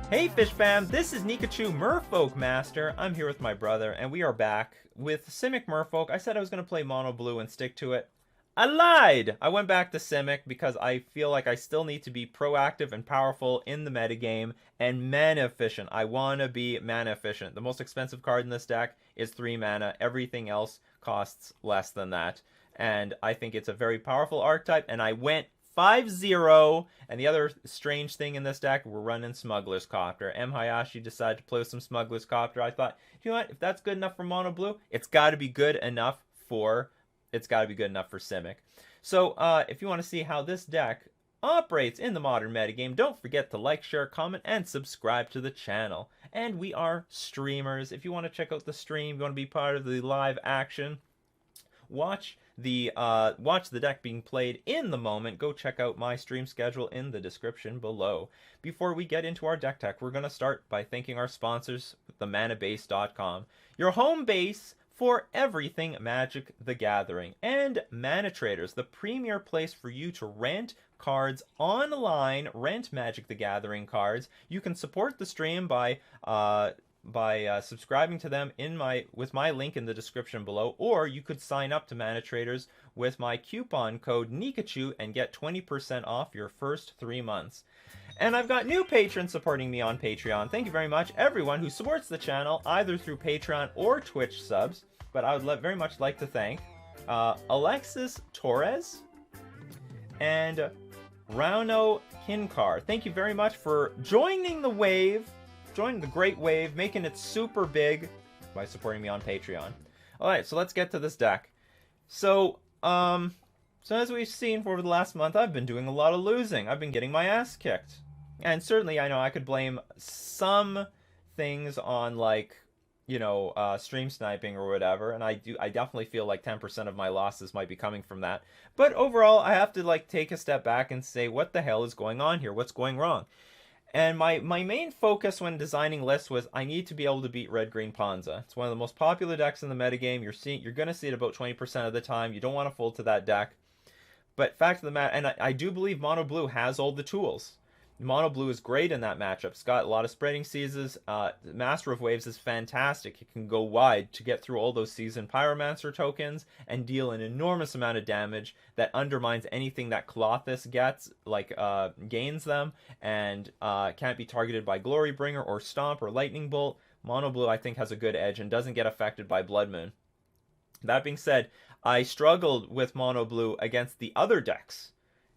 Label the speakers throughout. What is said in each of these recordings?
Speaker 1: Hey Fish Fam, this is Nikachu Merfolk Master. I'm here with my brother, and we are back with Simic Merfolk. I said I was going to play Mono Blue and stick to it. I lied! I went back to Simic because I feel like I still need to be proactive and powerful in the metagame and mana efficient. I want to be mana efficient. The most expensive card in this deck is 3 mana. Everything else costs less than that. And I think it's a very powerful archetype, and I went 5-0. And the other strange thing in this deck, we're running Smuggler's Copter. M. Hayashi decided to play with some Smuggler's Copter. I thought, you know what? If that's good enough for Mono Blue, it's got to be good enough for Simic. So if you want to see how this deck operates in the modern metagame, don't forget to like, share, comment, and subscribe to the channel. And we are streamers. If you want to check out the stream, you want to be part of the live action, watch the deck being played in the moment, go check out my stream schedule in the description below. Before we get into our deck tech, we're going to start by thanking our sponsors, themanabase.com, your home base for everything Magic the Gathering, and Mana Traders, the premier place for you to rent cards online, rent Magic the Gathering cards. You can support the stream by subscribing to them with my link in the description below, or you could sign up to Mana Traders with my coupon code Nikachu and get 20% off your first 3 months. And I've got new patrons supporting me on Patreon. Thank you very much, everyone who supports the channel either through Patreon or Twitch subs. But I would very much like to thank Alexis Torres and Rauno Kinkar. Thank you very much for joining the wave, joining the great wave, making it super big by supporting me on Patreon. Alright, so let's get to this deck. So as we've seen for over the last month, I've been doing a lot of losing. I've been getting my ass kicked. And certainly I know I could blame some things on, like, stream sniping or whatever, and I definitely feel like 10% of my losses might be coming from that. But overall, I have to take a step back and say, what the hell is going on here? What's going wrong? And my main focus when designing lists was I need to be able to beat Red-Green Ponza. It's one of the most popular decks in the metagame. You're going to see it about 20% of the time. You don't want to fold to that deck. But fact of the matter, and I do believe Mono Blue has all the tools. Mono Blue is great in that matchup. It's got a lot of spreading seasons. Master of Waves is fantastic. It can go wide to get through all those seasoned Pyromancer tokens and deal an enormous amount of damage that undermines anything that Colossus gets, gains them, and can't be targeted by Glorybringer or Stomp or Lightning Bolt. Mono Blue, I think, has a good edge and doesn't get affected by Blood Moon. That being said, I struggled with Mono Blue against the other decks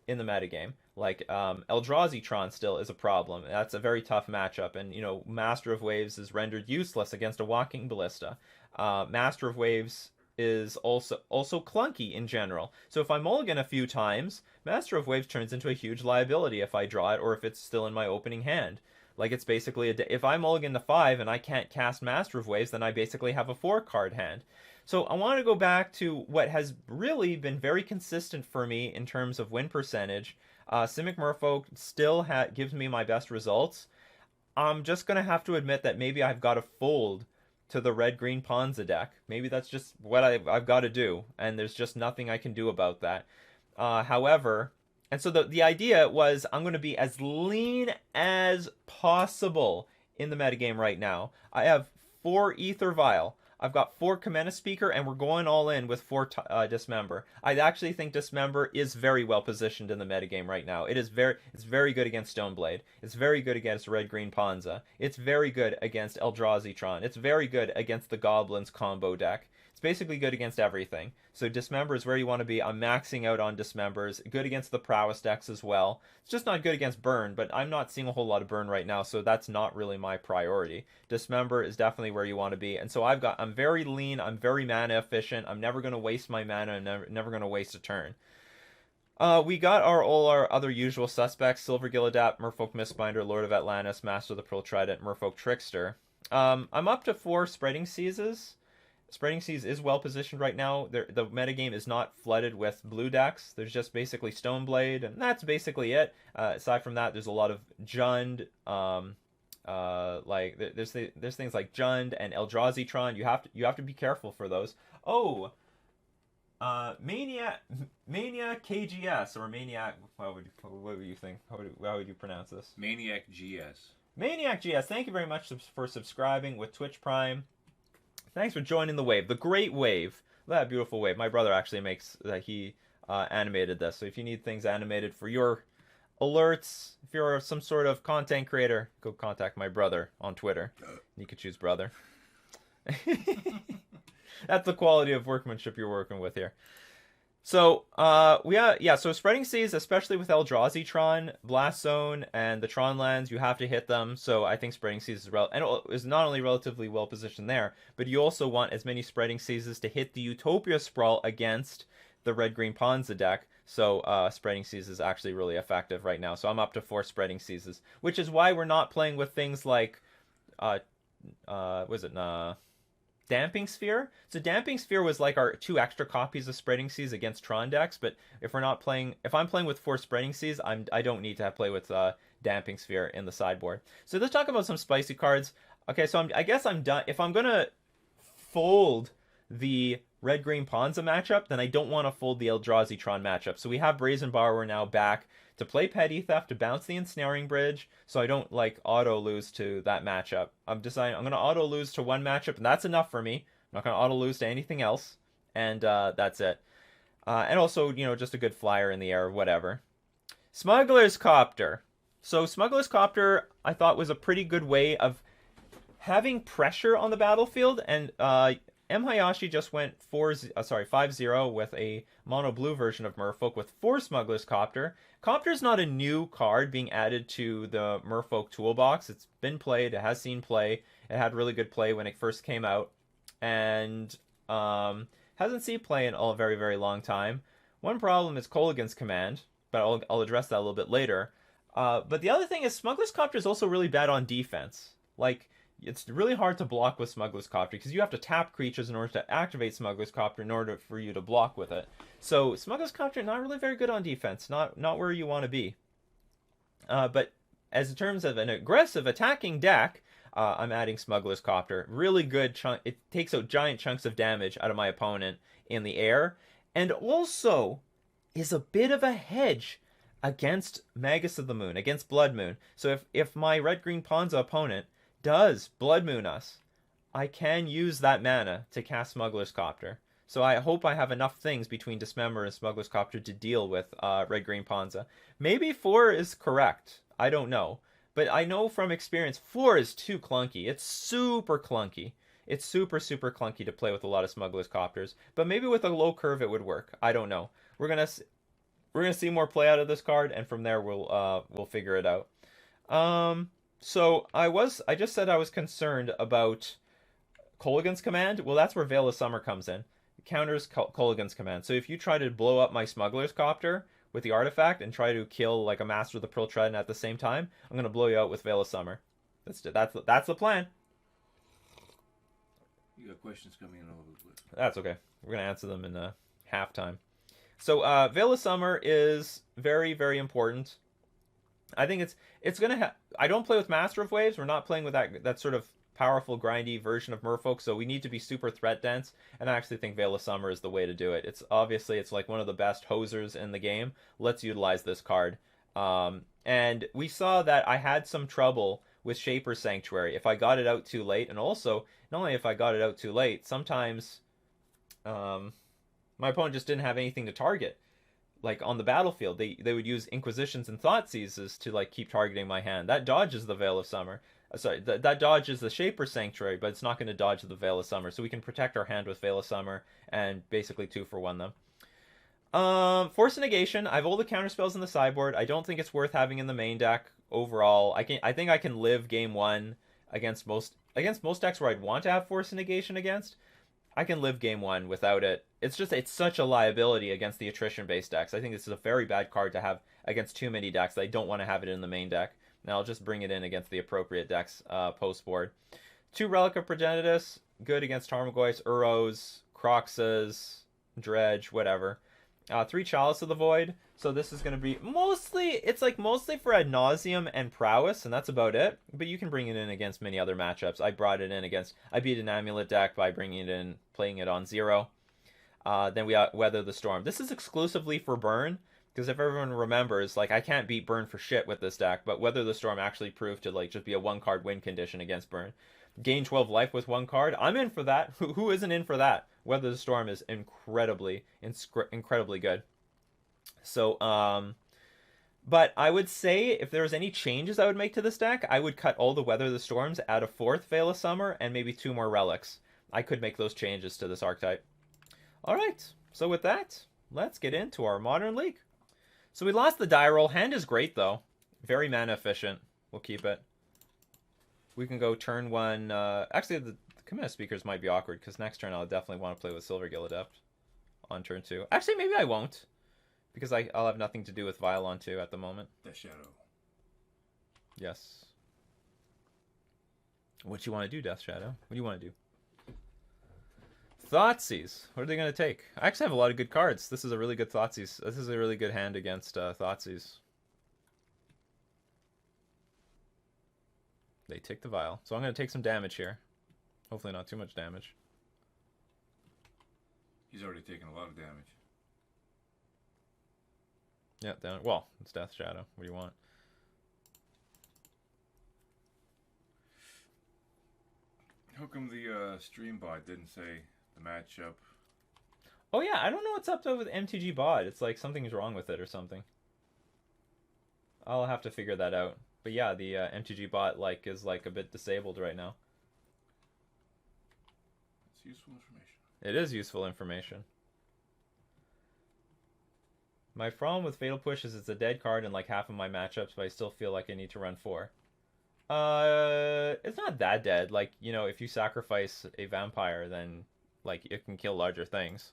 Speaker 1: in the metagame. Like Eldrazi still is a problem. That's a very tough matchup, and Master of Waves is rendered useless against a Walking Ballista. Master of Waves is also clunky in general. So if I mulligan a few times, Master of Waves turns into a huge liability if I draw it or if it's still in my opening hand. Like, it's basically if I mulligan the 5 and I can't cast Master of Waves, then I basically have a 4-card hand. So I want to go back to what has really been very consistent for me in terms of win percentage. Simic Merfolk still gives me my best results. I'm just going to have to admit that maybe I've got to fold to the Red-Green Ponza deck. Maybe that's just what I've got to do, and there's just nothing I can do about that. However, and so the idea was I'm going to be as lean as possible in the metagame right now. I have 4 Aether Vial. I've got 4 Kamena Speaker, and we're going all in with 4 Dismember. I actually think Dismember is very well positioned in the metagame right now. It's very good against Stoneblade. It's very good against Red-Green Ponza. It's very good against Eldrazi. It's very good against the Goblins combo deck. It's basically good against everything. So Dismember is where you want to be. I'm maxing out on Dismembers. Good against the Prowess decks as well. It's just not good against Burn, but I'm not seeing a whole lot of Burn right now, so that's not really my priority. Dismember is definitely where you want to be. And so I'm very lean, I'm very mana efficient, I'm never going to waste my mana, I'm never going to waste a turn. We got all our other usual suspects: Silver Gillidapt, Merfolk Mistbinder, Lord of Atlantis, Master of the Pearl Trident, Merfolk Trickster. I'm up to 4 Spreading Seas. Spreading Seas is well positioned right now. The metagame is not flooded with blue decks. There's just basically Stoneblade, and that's basically it. Aside from that, there's a lot of Jund. There's things like Jund and Eldrazi. You have to be careful for those. Oh, Mania KGS or Maniac. What would you think? How would you pronounce this?
Speaker 2: Maniac GS.
Speaker 1: Maniac GS, thank you very much for subscribing with Twitch Prime. Thanks for joining the wave, the great wave. That beautiful wave. My brother actually makes that he animated this. So if you need things animated for your alerts, if you're some sort of content creator, go contact my brother on Twitter. You could choose brother. That's the quality of workmanship you're working with here. So, so Spreading Seas, especially with Eldrazi Tron, Blast Zone, and the Tron lands, you have to hit them. So I think Spreading Seas is not only relatively well positioned there, but you also want as many Spreading Seas to hit the Utopia Sprawl against the Red-Green Ponza deck. So Spreading Seas is actually really effective right now. So I'm up to 4 Spreading Seas, which is why we're not playing with things like, Damping Sphere. So Damping Sphere was like our 2 extra copies of Spreading Seas against Tron decks, but if I'm playing with 4 Spreading Seas, I don't need to play with Damping Sphere in the sideboard. So let's talk about some spicy cards. Okay, so I guess I'm done. If I'm gonna fold the Red-Green Ponza matchup, then I don't want to fold the Eldrazi Tron matchup. So we have Brazen Borrower now back to play Petty Theft, to bounce the Ensnaring Bridge, so I don't like auto lose to that matchup. I'm deciding I'm going to auto lose to one matchup, and that's enough for me. I'm not going to auto lose to anything else, and that's it. And also, just a good flyer in the air, whatever. Smuggler's Copter. So Smuggler's Copter, I thought, was a pretty good way of having pressure on the battlefield, and M. Hayashi just went 5-0 with a mono blue version of Merfolk with 4 Smuggler's Copter. Copter's not a new card being added to the Merfolk toolbox. It's been played, it has seen play, it had really good play when it first came out, and hasn't seen play in a very, very long time. One problem is Kolaghan's Command, but I'll address that a little bit later. But the other thing is Smuggler's Copter is also really bad on defense. Like, it's really hard to block with Smuggler's Copter because you have to tap creatures in order to activate Smuggler's Copter in order for you to block with it. So Smuggler's Copter not really very good on defense, not where you want to be. But as in terms of an aggressive attacking deck, I'm adding Smuggler's Copter. Really good chunk. It takes out giant chunks of damage out of my opponent in the air, and also is a bit of a hedge against Magus of the Moon, against Blood Moon. So if my Red-Green Ponza opponent does Blood Moon us, I can use that mana to cast Smuggler's Copter. So I hope I have enough things between Dismember and Smuggler's Copter to deal with Red-Green Ponza. Maybe 4 is correct. I don't know. But I know from experience 4 is too clunky. It's super clunky. It's super, super clunky to play with a lot of Smuggler's Copters. But maybe with a low curve it would work. I don't know. We're gonna see more play out of this card, and from there we'll figure it out. So I just said I was concerned about Kolaghan's Command. Well, that's where Veil of Summer comes in. It counters Kolaghan's Command. So if you try to blow up my Smuggler's Copter with the artifact and try to kill like a Master of the Pearl Trident at the same time, I'm gonna blow you out with Veil of Summer. That's the plan.
Speaker 2: You got questions coming in all over the place.
Speaker 1: That's okay. We're gonna answer them in halftime. So Veil of Summer is very, very important. I think it's gonna I don't play with Master of Waves. We're not playing with that sort of powerful grindy version of Merfolk, so we need to be super threat dense, and I actually think Veil of Summer is the way to do it. It's like one of the best hosers in the game. Let's utilize this card. And we saw that I had some trouble with Shaper's Sanctuary if I got it out too late, and also not only if I got it out too late, sometimes my opponent just didn't have anything to target. Like on the battlefield, they would use Inquisitions and Thoughtseizes to like keep targeting my hand. That dodges the Veil of Summer. That dodges the Shaper Sanctuary, but it's not going to dodge the Veil of Summer. So we can protect our hand with Veil of Summer and basically 2-for-1 them. Force of Negation. I have all the counter spells in the sideboard. I don't think it's worth having in the main deck overall. I think I can live game 1 against most decks where I'd want to have Force of Negation against. I can live game 1 without it. It's such a liability against the attrition-based decks. I think this is a very bad card to have against too many decks. I don't want to have it in the main deck. Now I'll just bring it in against the appropriate decks post-board. 2 Relic of Progenitus, good against Tarmogoyfs, Uros, Croxas, Dredge, whatever. 3 Chalice of the Void. So this is going to be mostly for Ad Nauseam and Prowess, and that's about it. But you can bring it in against many other matchups. I beat an Amulet deck by bringing it in, playing it on 0. Then we got Weather the Storm. This is exclusively for burn. Because if everyone remembers, like, I can't beat Burn for shit with this deck, but Weather the Storm actually proved to, like, just be a one-card win condition against Burn. Gain 12 life with one card. I'm in for that. Who isn't in for that? Weather the Storm is incredibly good. So, but I would say if there was any changes I would make to this deck, I would cut all the Weather the Storms, add a fourth Veil of Summer, and maybe 2 more relics. I could make those changes to this archetype. Alright, so with that, let's get into our Modern League. So we lost the die roll. Hand is great, though. Very mana efficient. We'll keep it. We can go turn 1. Actually, the Command Speakers might be awkward, because next turn I'll definitely want to play with Silvergill Adept on turn 2. Actually, maybe I won't, because I'll have nothing to do with Vial on 2 at the moment.
Speaker 2: Death Shadow.
Speaker 1: Yes. What do you want to do, Death Shadow? What do you want to do? Thoughtseize. What are they going to take? I actually have a lot of good cards. This is a really good Thoughtseize. This is a really good hand against Thoughtseize. They take the Vial. So I'm going to take some damage here. Hopefully not too much damage.
Speaker 2: He's already taken a lot of damage.
Speaker 1: Yeah, down. Well, it's Death Shadow. What do you want?
Speaker 2: How come the stream bot didn't say the matchup?
Speaker 1: Oh yeah, I don't know what's up though with MTG bot. It's like something's wrong with it or something. I'll have to figure that out. But yeah, the MTG bot like is like a bit disabled right now.
Speaker 2: It's useful information.
Speaker 1: It is useful information. My problem with Fatal Push is it's a dead card in like half of my matchups, but I still feel like I need to run 4. It's not that dead. Like, you know, if you sacrifice a vampire, then like it can kill larger things.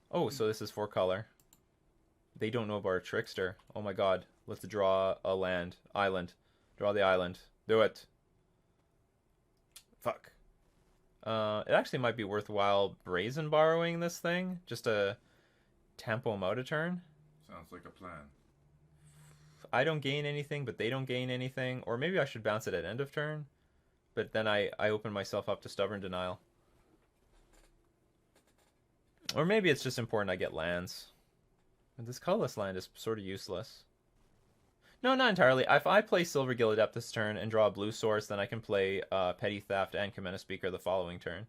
Speaker 1: Oh, so this is 4 color. They don't know about a Trickster. Oh my god. Let's draw a island. Draw the island. Do it. Fuck. It actually might be worthwhile Brazen borrowing this thing. Just a tempo him out a turn.
Speaker 2: Sounds like a plan.
Speaker 1: I don't gain anything, but they don't gain anything. Or maybe I should bounce it at end of turn. But then I open myself up to Stubborn Denial. Or maybe it's just important I get lands. And this colorless land is sort of useless. No, not entirely. If I play Silvergill Adept this turn and draw a blue source, then I can play Petty Theft and Kamena Speaker the following turn.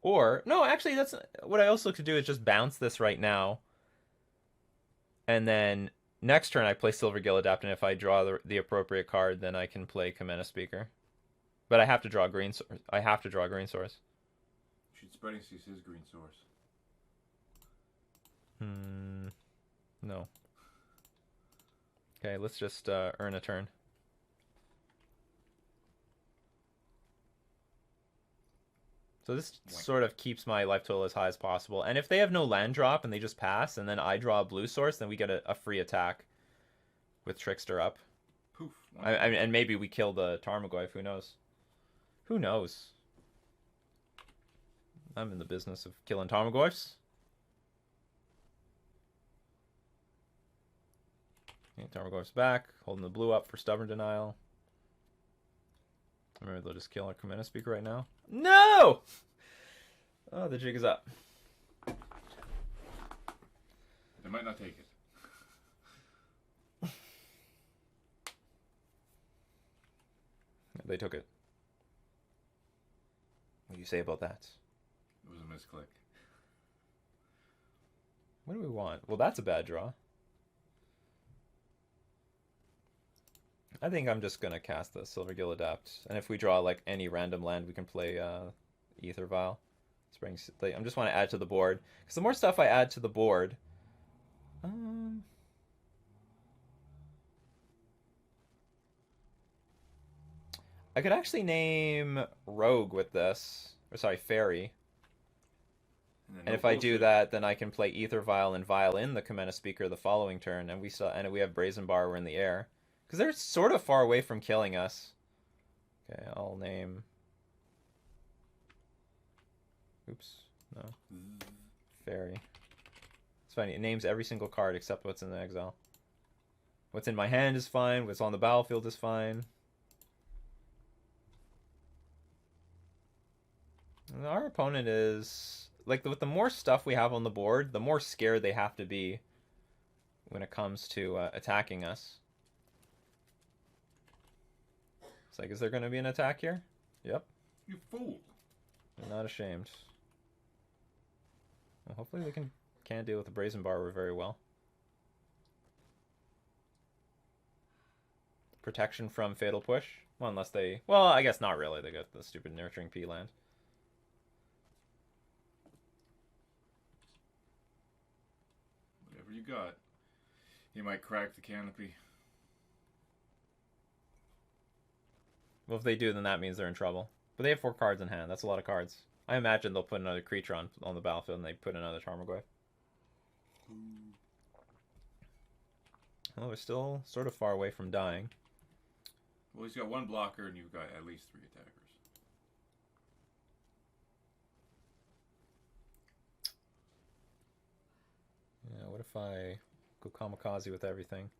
Speaker 1: Or, no, actually, that's what I also could do is just bounce this right now. And then next turn I play Silvergill Adept, and if I draw the appropriate card, then I can play Kamena Speaker. But I have to draw green source. I have to draw green source.
Speaker 2: Should Spreading Seas his green source?
Speaker 1: No. Okay, let's just earn a turn. So this sort of keeps my life total as high as possible. And if they have no land drop and they just pass, and then I draw a blue source, then we get a free attack with Trickster up.
Speaker 2: Poof.
Speaker 1: And maybe we kill the Tarmogoyf, who knows? Who knows? I'm in the business of killing Tarmogoyfs. Okay, Tarmogoyf's back, holding the blue up for Stubborn Denial. Remember, they'll just kill our Kamena Speaker right now. No! Oh, the jig is up.
Speaker 2: They might not take it.
Speaker 1: They took it. What do you say about that?
Speaker 2: It was a misclick.
Speaker 1: What do we want? Well, that's a bad draw. I think I'm just going to cast the Silvergill Adept. And if we draw like any random land, we can play Aether Vial. I just want to add to the board. Because the more stuff I add to the board... I could actually name Rogue with this. Or sorry, Fairy. And if I do that, then I can play Aether Vial and Vial in the Kamena Speaker the following turn. And we have Brazen Borrower in the air. Because they're sort of far away from killing us. Okay, I'll name... Oops, no. Fairy. It's fine, it names every single card except what's in the exile. What's in my hand is fine, what's on the battlefield is fine. And our opponent is like with the more stuff we have on the board, the more scared they have to be when it comes to attacking us. It's like, is there going to be an attack here? Yep.
Speaker 2: You fool.
Speaker 1: I'm not ashamed. Well, hopefully they can't deal with the Brazen Borrower very well. Protection from Fatal Push? Well, unless they... Well, I guess not really. They got the stupid Nurturing Pea land.
Speaker 2: Whatever you got. You might crack the canopy.
Speaker 1: Well, if they do, then that means they're in trouble. But they have 4 cards in hand. That's a lot of cards. I imagine they'll put another creature on the battlefield and they put another Tarmogoyf. Well, we're still sort of far away from dying.
Speaker 2: Well, he's got 1 blocker and you've got at least 3 attackers.
Speaker 1: Yeah, what if I go kamikaze with everything?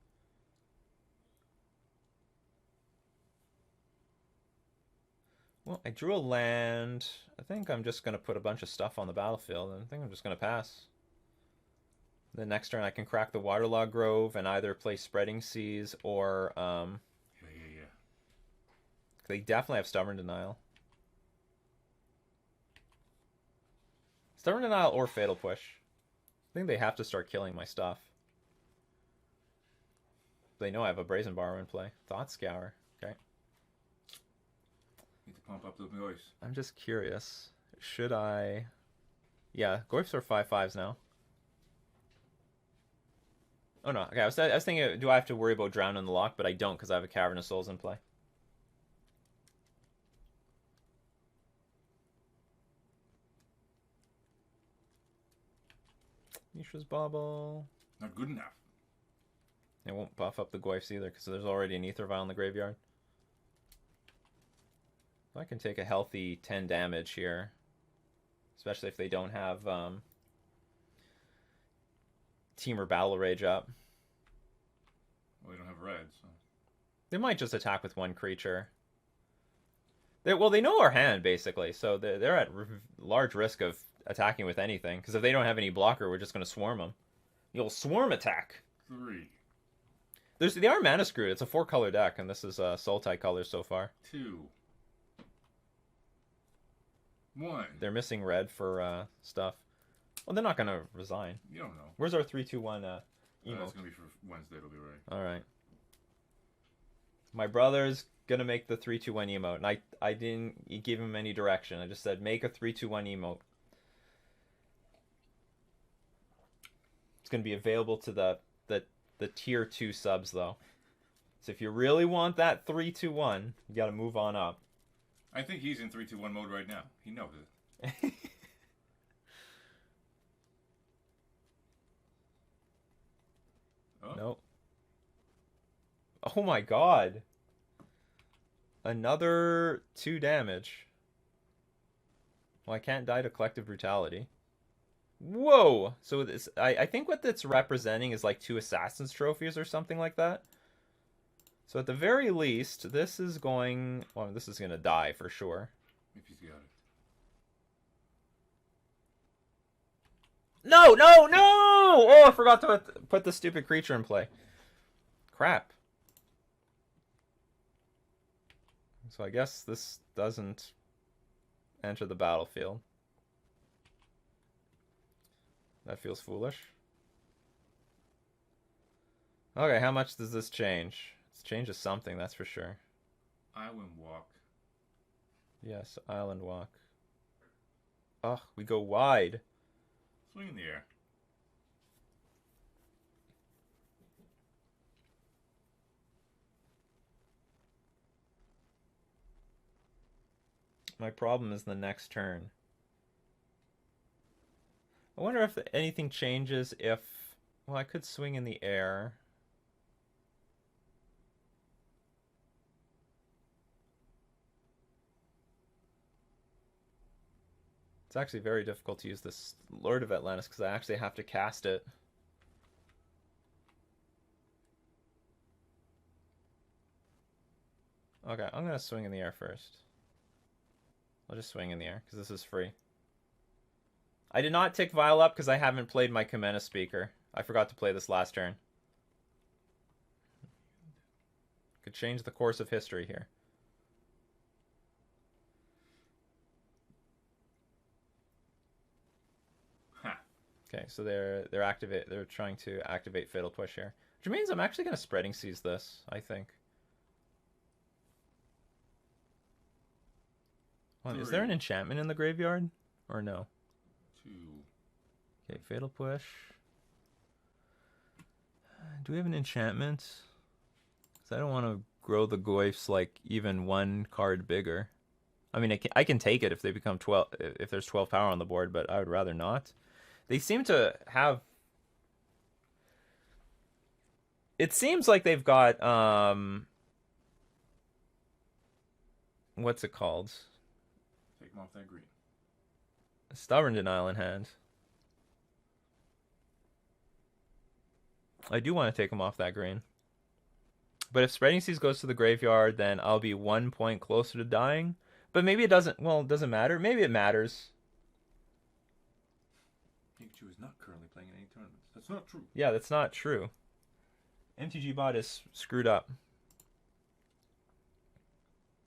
Speaker 1: Well, I drew a land. I think I'm just going to put a bunch of stuff on the battlefield, and I think I'm just going to pass. The next turn I can crack the Waterlogged Grove and either play Spreading Seas or...
Speaker 2: Yeah.
Speaker 1: They definitely have Stubborn Denial. Stubborn Denial or Fatal Push. I think they have to start killing my stuff. They know I have a Brazen Borrower in play. Thought Scour. Okay.
Speaker 2: Need to pump up the voice.
Speaker 1: I'm just curious. Should I... Yeah, Goyfs are 5/5s now. Oh no, okay, I was thinking, do I have to worry about Drown in the Loch? But I don't, because I have a Cavern of Souls in play. Mishra's Bauble.
Speaker 2: Not good enough.
Speaker 1: It won't buff up the Goyfs either, because there's already an Aether Vial in the graveyard. I can take a healthy 10 damage here. Especially if they don't have Temur Battle Rage up.
Speaker 2: Well, they don't have red, so...
Speaker 1: They might just attack with 1 creature. They know our hand, basically, so they're at large risk of attacking with anything. Because if they don't have any blocker, we're just going to swarm them. You'll swarm attack.
Speaker 2: 3.
Speaker 1: They are Mana Screwed. It's a 4-color deck, and this is Sultai colors so far.
Speaker 2: 2. 1.
Speaker 1: They're missing red for stuff. Well, they're not going to resign.
Speaker 2: You don't know.
Speaker 1: Where's our 3-2-1 emote?
Speaker 2: That's going to be for Wednesday, it'll be right.
Speaker 1: Alright. My brother's going to make the 3-2-1 emote, and I didn't give him any direction. I just said, make a 3-2-1 emote. It's going to be available to the tier 2 subs, though. So if you really want that 3-2-1, you got to move on up.
Speaker 2: I think he's in 3-2-1 mode right now. He knows it. Oh.
Speaker 1: Nope. Oh my god. Another 2 damage. Well, I can't die to Collective Brutality. Whoa! So this, I think what that's representing is like 2 Assassin's Trophies or something like that. So at the very least, this is going... Well, this is going to die for sure.
Speaker 2: If he's got it.
Speaker 1: No, no, no! Oh, I forgot to put the stupid creature in play. Crap. So I guess this doesn't enter the battlefield. That feels foolish. Okay, how much does this change? It changes something, that's for sure.
Speaker 2: Island Walk.
Speaker 1: Yes, Island Walk. Ugh, we go wide.
Speaker 2: Swing in the air.
Speaker 1: My problem is the next turn. I wonder if anything changes if... Well, I could swing in the air. It's actually very difficult to use this Lord of Atlantis because I actually have to cast it. Okay, I'm going to swing in the air first. I'll just swing in the air because this is free. I did not tick Vile up because I haven't played my Kamena Speaker. I forgot to play this last turn. Could change the course of history here. Okay, so they're trying to activate Fatal Push here, which means I'm actually going to Spreading Seas this, I think. Well, is there an enchantment in the graveyard or no?
Speaker 2: 2.
Speaker 1: Okay, Fatal Push. Do we have an enchantment? Because I don't want to grow the Goyfs like even one card bigger. I mean, I can take it if they become 12, if there's 12 power on the board, but I would rather not. They seem to have... It seems like they've got, what's it called?
Speaker 2: Take them off that green.
Speaker 1: Stubborn Denial in hand. I do want to take them off that green. But if Spreading Seas goes to the graveyard, then I'll be 1 point closer to dying. But maybe it doesn't, well, it doesn't matter. Maybe it matters.
Speaker 2: Pikachu is not currently playing in any tournaments. That's not true.
Speaker 1: Yeah, that's not true. MTG bot is screwed up.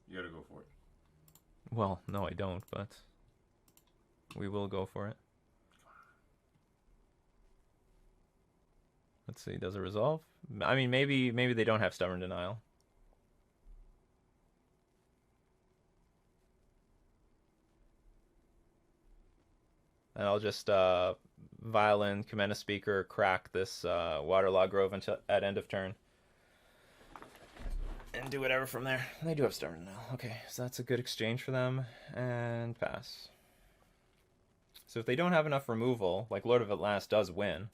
Speaker 2: You gotta go for it.
Speaker 1: Well, no, I don't, but we will go for it. Let's see, does it resolve? I mean, maybe they don't have Stubborn Denial. And I'll just Violin, Kamena Speaker, crack this Waterlog Grove until at end of turn. And do whatever from there. They do have Stubborn Denial. Okay, so that's a good exchange for them. And pass. So if they don't have enough removal, like Lord of Atlas does win.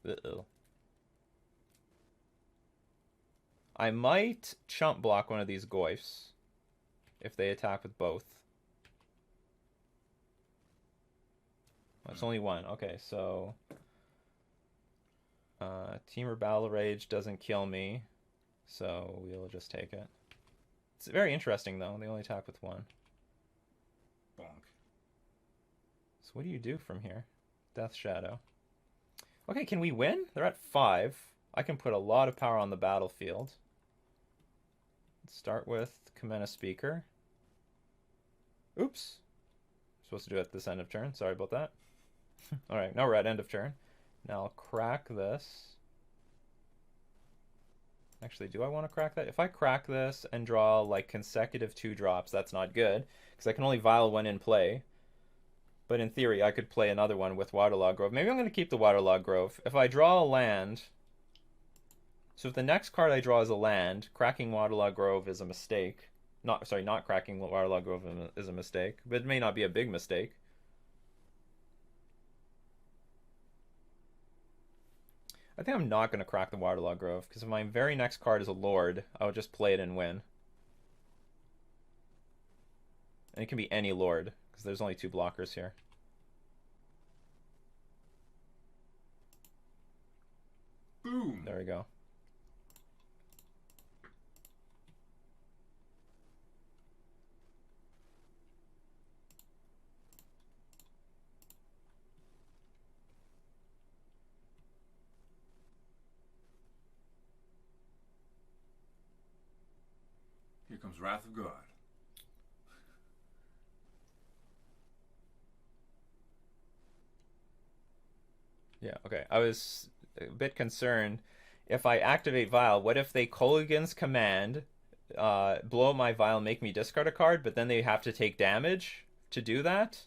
Speaker 1: Uh-oh. I might chump block one of these Goyfs if they attack with both. That's only one. Okay, so Temur Battle Rage doesn't kill me, so we'll just take it. It's very interesting though. They only attack with one.
Speaker 2: Bonk.
Speaker 1: So what do you do from here? Death Shadow. Okay, can we win? They're at 5. I can put a lot of power on the battlefield. Let's start with Kamena Speaker. Oops. Supposed to do it at this end of turn. Sorry about that. Alright, now we're at end of turn. Now I'll crack this. Actually, do I want to crack that? If I crack this and draw like consecutive 2 drops, that's not good. Because I can only Vial one in play. But in theory, I could play another one with Waterlog Grove. Maybe I'm going to keep the Waterlog Grove. If I draw a land... So if the next card I draw is a land, cracking Waterlog Grove is a mistake. Not cracking Waterlog Grove is a mistake. But it may not be a big mistake. I think I'm not going to crack the Waterlog Grove, because if my very next card is a Lord, I'll just play it and win. And it can be any Lord, because there's only 2 blockers here.
Speaker 2: Boom!
Speaker 1: There we go.
Speaker 2: Here comes Wrath of God.
Speaker 1: Yeah, okay. I was a bit concerned. If I activate Vial, what if they Kolaghan's Command, blow my Vial, make me discard a card, but then they have to take damage to do that?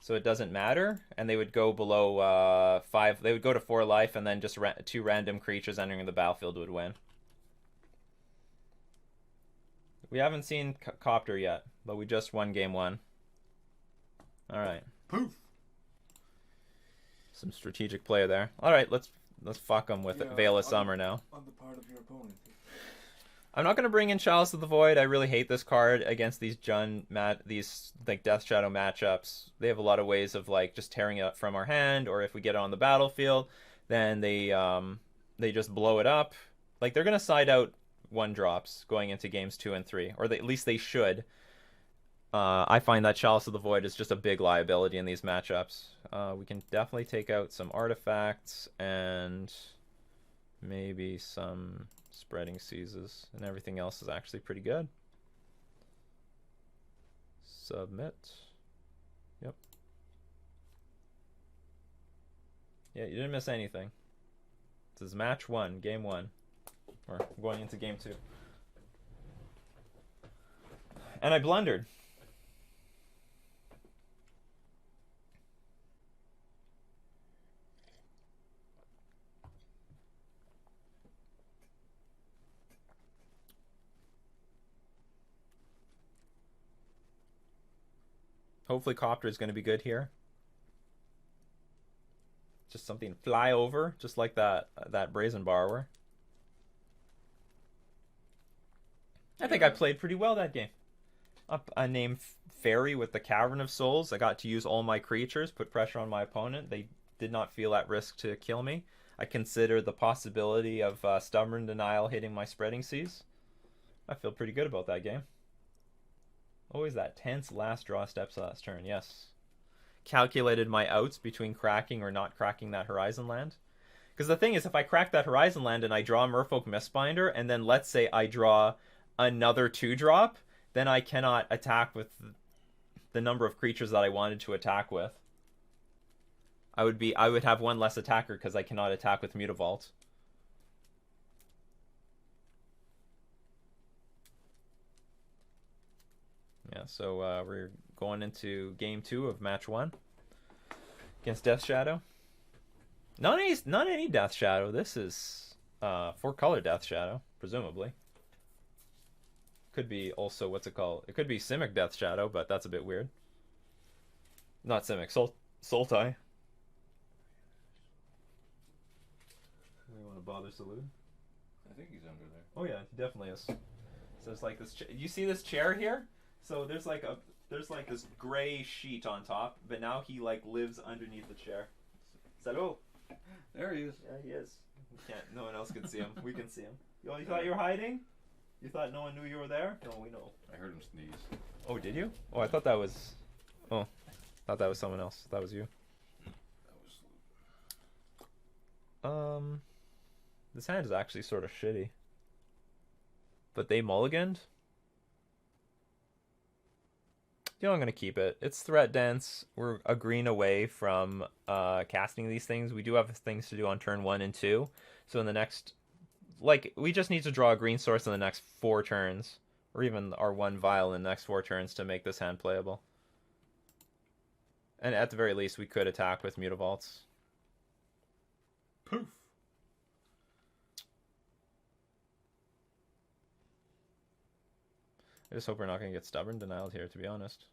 Speaker 1: So it doesn't matter, and they would go below 5. They would go to 4 life, and then just 2 random creatures entering the battlefield would win. We haven't seen Copter yet, but we just won game 1. All right.
Speaker 2: Poof.
Speaker 1: Some strategic play there. All right, let's fuck them with Veil of Summer now.
Speaker 3: On the part of your opponent.
Speaker 1: I'm not going to bring in Chalice of the Void. I really hate this card against these like Death Shadow matchups. They have a lot of ways of like just tearing it up from our hand, or if we get it on the battlefield, then they just blow it up. Like they're going to side out 1-drops going into games 2 and 3, or at least they should. I find that Chalice of the Void is just a big liability in these matchups. We can definitely take out some artifacts and maybe some Spreading Seizes, and everything else is actually pretty good. Submit. Yep. Yeah, you didn't miss anything. This is match 1, game 1. Or going into game 2. And I blundered. Hopefully Copter is going to be good here. Just something fly over, just like that Brazen Borrower. I think I played pretty well that game. Up a name Fairy with the Cavern of Souls. I got to use all my creatures, put pressure on my opponent. They did not feel at risk to kill me. I consider the possibility of Stubborn Denial hitting my Spreading Seas. I feel pretty good about that game. Always that tense last draw steps last turn, yes. Calculated my outs between cracking or not cracking that Horizon Land. Because the thing is, if I crack that Horizon Land and I draw Merfolk Mistbinder, and then let's say I draw another 2-drop, then I cannot attack with the number of creatures that I wanted to attack with. I would have one less attacker because I cannot attack with Mutavault. Yeah, so we're going into game 2 of match 1 against Death Shadow. Not any Death Shadow. This is 4-color Death Shadow, presumably. Could be also, what's it called? It could be Simic Death Shadow, but that's a bit weird. Not Simic, Sultai. You want to bother Salud?
Speaker 2: I think he's under there.
Speaker 1: Oh yeah, he definitely is. So it's like this. You see this chair here? So there's like this gray sheet on top, but now he like lives underneath the chair. Salud.
Speaker 2: There he is.
Speaker 1: Yeah, he is. No one else can see him. We can see him. You thought you were hiding? You thought no one knew you were there? No, we know.
Speaker 2: I heard him sneeze.
Speaker 1: Oh, did you? Oh, I thought that was. Oh, thought that was someone else. That was you.
Speaker 2: That was.
Speaker 1: This hand is actually sort of shitty. But they mulliganed. You know, I'm gonna keep it. It's threat dense. We're a green away from casting these things. We do have things to do on turn 1 and 2. So in the next, like, we just need to draw a green source in the next 4 turns, or even our 1 vial in the next 4 turns to make this hand playable. And at the very least, we could attack with Mutavaults.
Speaker 2: Poof.
Speaker 1: I just hope we're not going to get Stubborn Denialed here, to be honest.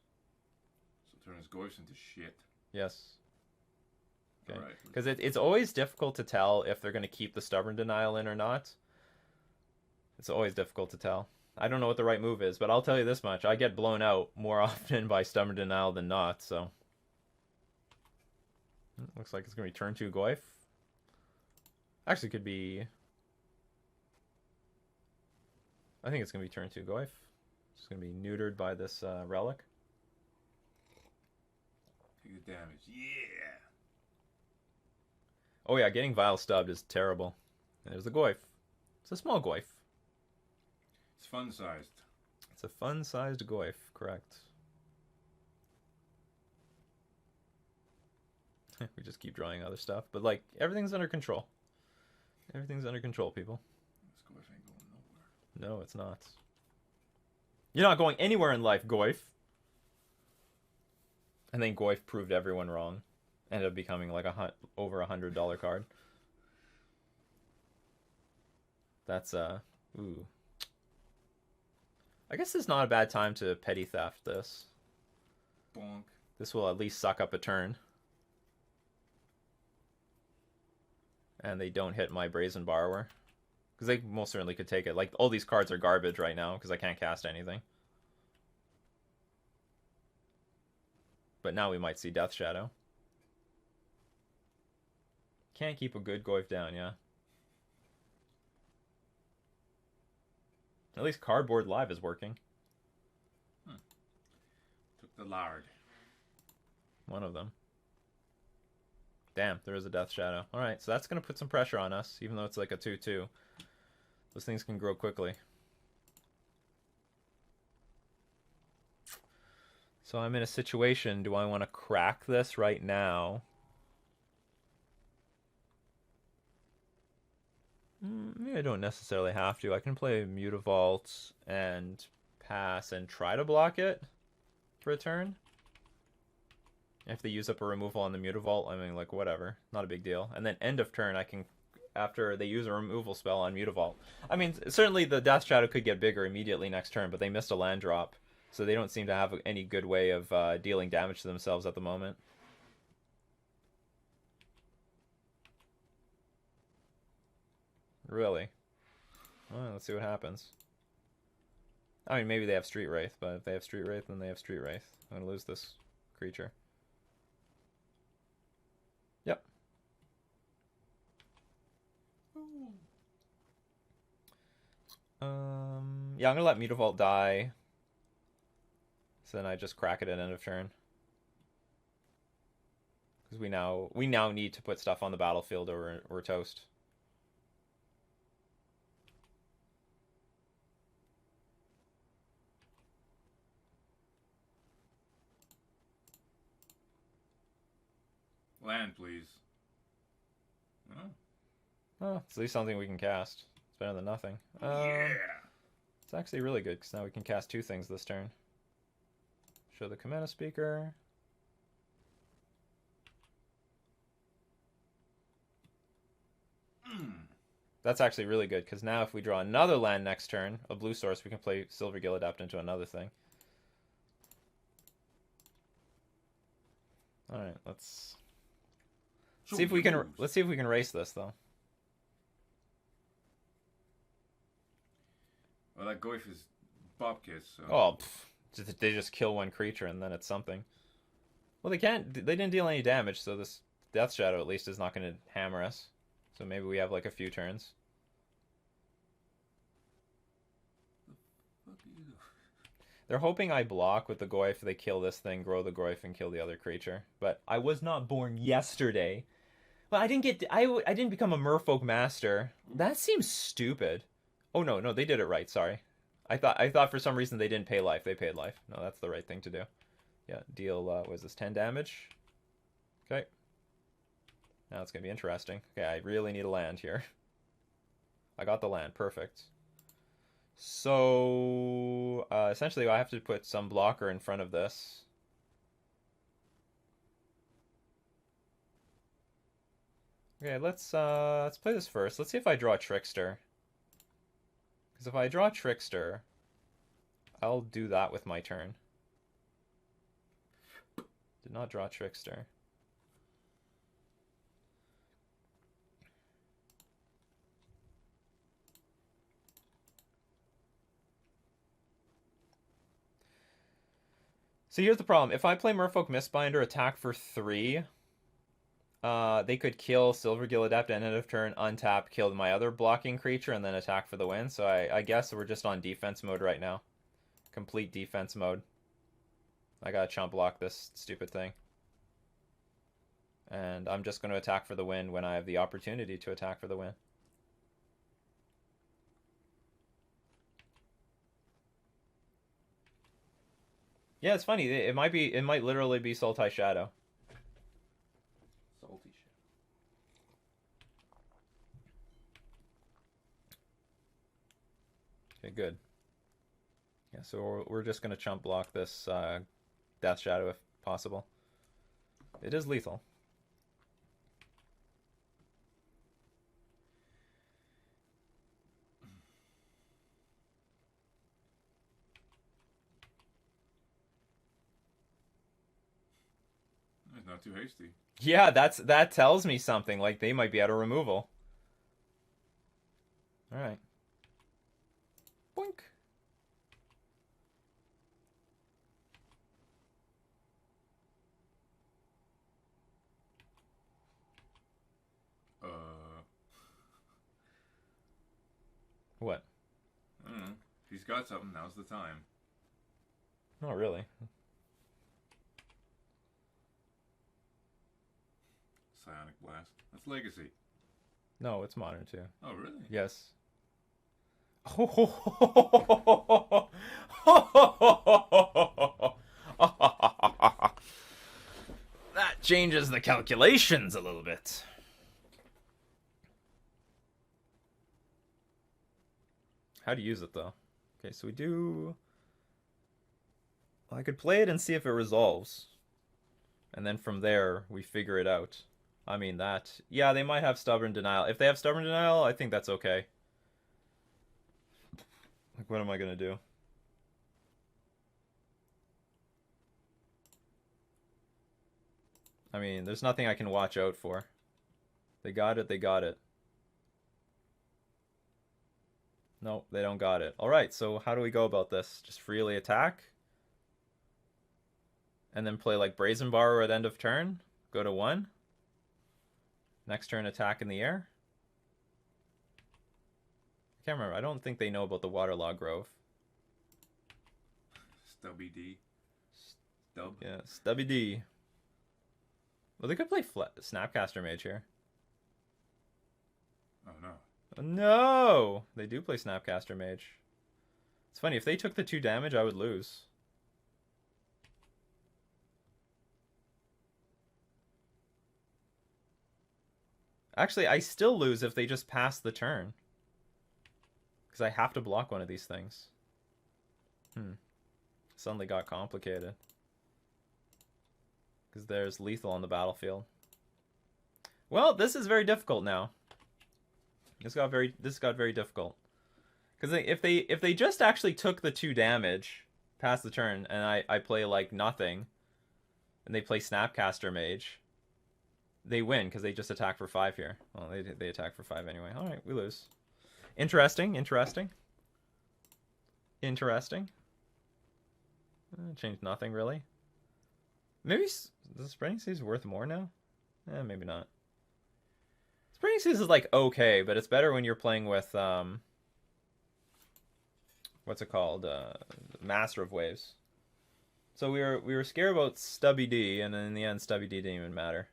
Speaker 2: So turn his Goyfs into shit.
Speaker 1: Yes. Okay.
Speaker 2: Alright.
Speaker 1: Because it's always difficult to tell if they're going to keep the Stubborn Denial in or not. It's always difficult to tell. I don't know what the right move is, but I'll tell you this much. I get blown out more often by Stubborn Denial than not, so... Looks like it's going to be turn 2 Goyf. Actually, could be... I think it's going to be turn 2 Goyf. It's going to be neutered by this relic.
Speaker 2: Take the damage. Yeah!
Speaker 1: Oh yeah, getting Vile stubbed is terrible. And there's the Goyf. It's a small Goyf.
Speaker 2: It's fun-sized.
Speaker 1: It's a fun-sized Goyf, correct. We just keep drawing other stuff. But, like, everything's under control. Everything's under control, people.
Speaker 2: This Goyf ain't going nowhere.
Speaker 1: No, it's not. You're not going anywhere in life, Goyf. And then Goyf proved everyone wrong. Ended up becoming like over $100 card. That's ooh. I guess it's not a bad time to petty theft this.
Speaker 2: Bonk.
Speaker 1: This will at least suck up a turn. And they don't hit my Brazen Borrower. Because they most certainly could take it. Like, all these cards are garbage right now because I can't cast anything. But now we might see Death Shadow. Can't keep a good Goyf down, yeah. At least Cardboard Live is working.
Speaker 2: The lard.
Speaker 1: One of them. Damn, there is a Death Shadow. Alright, so that's going to put some pressure on us, even though it's like a 2-2. Those things can grow quickly. So I'm in a situation, do I want to crack this right now? Maybe I don't necessarily have to. I can play Mutavault and pass and try to block it for a turn. If they use up a removal on the Mutavault, I mean, like, whatever. Not a big deal. And then end of turn, I can, after they use a removal spell on Mutavault. I mean, certainly the Death Shadow could get bigger immediately next turn, but they missed a land drop. So they don't seem to have any good way of dealing damage to themselves at the moment. Really? Well, let's see what happens. I mean, maybe they have Street Wraith, but if they have Street Wraith, then they have Street Wraith. I'm going to lose this creature. Yep. Yeah, I'm going to let Mutavault die. So then I just crack it at end of turn. Because we now need to put stuff on the battlefield or we're toast.
Speaker 2: Land, please. Oh.
Speaker 1: Oh, it's at least something we can cast. It's better than nothing.
Speaker 2: Yeah.
Speaker 1: It's actually really good, because now we can cast 2 things this turn. Show the Commander Speaker. That's actually really good, because now if we draw another land next turn, a blue source, we can play Silvergill Adapt into another thing. Alright, let's see if we can race this, though.
Speaker 2: Well, that Goyf is Bobkiss, so...
Speaker 1: Oh, they just kill one creature and then it's something. Well, they didn't deal any damage, so this Death Shadow at least is not going to hammer us. So maybe we have like a few turns.
Speaker 2: What do you do?
Speaker 1: They're hoping I block with the Goyf, they kill this thing, grow the Goyf, and kill the other creature. But I was not born yesterday. Well, I didn't become a Merfolk Master. That seems stupid. Oh no, they did it right, sorry. I thought for some reason they didn't pay life. They paid life. No, that's the right thing to do. Yeah, deal, what is this, 10 damage? Okay. Now it's going to be interesting. Okay, I really need a land here. I got the land, perfect. So, essentially I have to put some blocker in front of this. Okay, let's play this first. Let's see if I draw Trickster. Because if I draw Trickster, I'll do that with my turn. Did not draw Trickster. So here's the problem. If I play Merfolk Mistbinder, attack for 3, they could kill Silvergill Adept at end of turn, untap, kill my other blocking creature, and then attack for the win. So I guess we're just on defense mode right now. Complete defense mode. I gotta chump block this stupid thing. And I'm just going to attack for the win when I have the opportunity to attack for the win. Yeah, it's funny. It might literally be Sultai Shadow. Salty Shadow. Okay, good. Yeah, so we're just going to chump block this Death Shadow if possible. It is lethal.
Speaker 2: It's not too hasty.
Speaker 1: Yeah, that tells me something. Like, they might be out of removal. Alright. Boink. What?
Speaker 2: I don't know. If he's got something, now's the time.
Speaker 1: Not really.
Speaker 2: Psionic Blast. That's Legacy.
Speaker 1: No, it's modern too.
Speaker 2: Oh, really?
Speaker 1: Yes. That changes the calculations a little bit. How to use it though? Okay, so we do. Well, I could play it and see if it resolves, and then from there we figure it out. I mean that. Yeah, they might have Stubborn Denial. If they have Stubborn Denial, I think that's okay. Like, what am I gonna do? I mean, there's nothing I can watch out for. They got it, they got it. Nope, they don't got it. Alright, so how do we go about this? Just freely attack? And then play like Brazen Borrower at end of turn? Go to 1? Next turn attack in the air? I can't remember. I don't think they know about the Waterlog Grove.
Speaker 2: Stubby D. Stub.
Speaker 1: Yeah, Stubby D. Well, they could play Snapcaster Mage here.
Speaker 2: Oh, no.
Speaker 1: Oh, no! They do play Snapcaster Mage. It's funny, if they took the 2 damage, I would lose. Actually, I still lose if they just pass the turn. Because I have to block one of these things. Suddenly got complicated. Because there's lethal on the battlefield. Well, this is very difficult now. This got very difficult. Because if they just actually took the 2 damage past the turn, and I play like nothing, and they play Snapcaster Mage, they win because they just attack for 5 here. Well, they attack for 5 anyway. All right, we lose. Interesting. Changed nothing really. Maybe the Spreading Seas worth more now? Maybe not. Spreading Seas is like okay, but it's better when you're playing with what's it called? Master of Waves. So we were scared about Stubby D, and then in the end, Stubby D didn't even matter.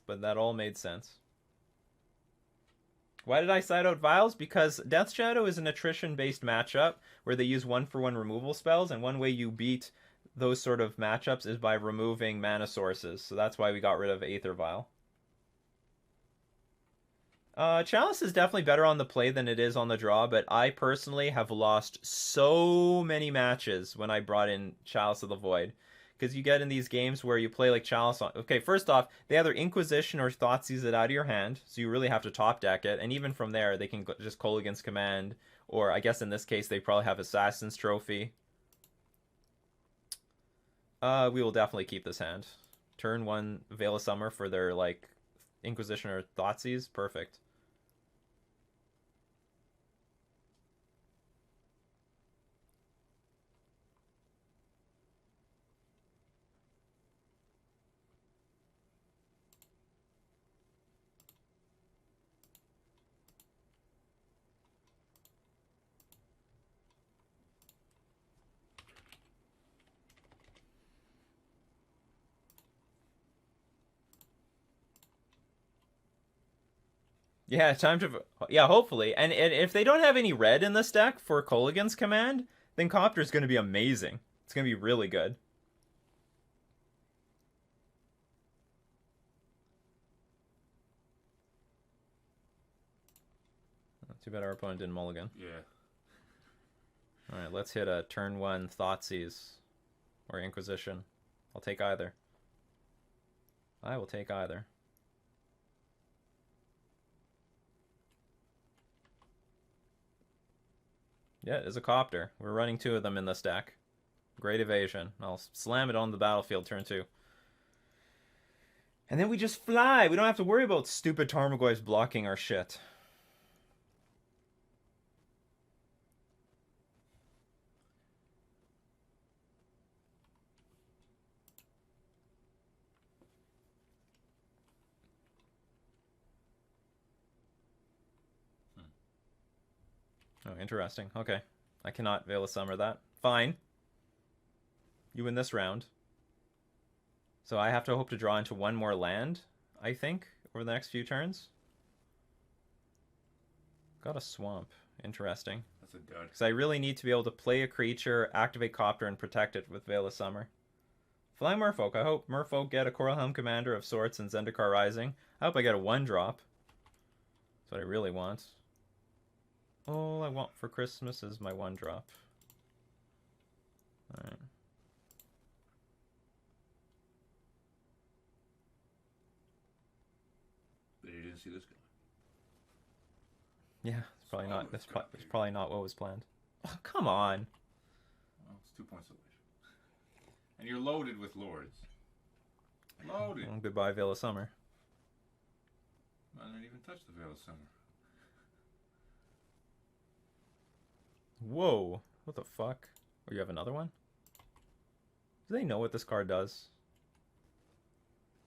Speaker 1: But that all made sense. Why did I side out Vials? Because Death Shadow is an attrition-based matchup where they use 1-for-1 removal spells, and one way you beat those sort of matchups is by removing mana sources. So that's why we got rid of Aether Vial. Chalice is definitely better on the play than it is on the draw, but I personally have lost so many matches when I brought in Chalice of the Void. Because you get in these games where you play like Chalice on... Okay, first off, they either Inquisition or Thoughtseize it out of your hand, so you really have to top deck it, and even from there, they can just Kolaghan's Command, or I guess in this case, they probably have Assassin's Trophy. We will definitely keep this hand. Turn 1 Veil of Summer for their, like, Inquisition or Thoughtseize. Perfect. Yeah, time to... Yeah, hopefully. And if they don't have any red in this deck for Kolaghan's Command, then Copter's going to be amazing. It's going to be really good. Too bad our opponent didn't mulligan.
Speaker 2: Yeah.
Speaker 1: Alright, let's hit a turn 1 Thoughtseize or Inquisition. I'll take either. I will take either. Yeah, it is a Copter. We're running 2 of them in this deck. Great Evasion. I'll slam it on the battlefield turn 2. And then we just fly. We don't have to worry about stupid Tarmogoyfs blocking our shit. Oh, interesting. Okay. I cannot Veil of Summer that. Fine. You win this round. So I have to hope to draw into one more land, I think, over the next few turns. Got a swamp. Interesting.
Speaker 2: That's a dud.
Speaker 1: Because I really need to be able to play a creature, activate Copter, and protect it with Veil of Summer. Flying Merfolk. I hope Merfolk get a Coralhelm Commander of Sorts and Zendikar Rising. I hope I get a 1-drop. That's what I really want. All I want for Christmas is my 1-drop. Alright.
Speaker 2: But you didn't see this guy.
Speaker 1: Yeah, it's probably not. It's probably not what was planned. Oh, come on.
Speaker 2: Well, it's 2 points away. And you're loaded with lords. Loaded.
Speaker 1: Well, goodbye, Veil of Summer.
Speaker 2: I didn't even touch the Veil of Summer.
Speaker 1: Whoa. What the fuck? Oh, you have another one? Do they know what this card does?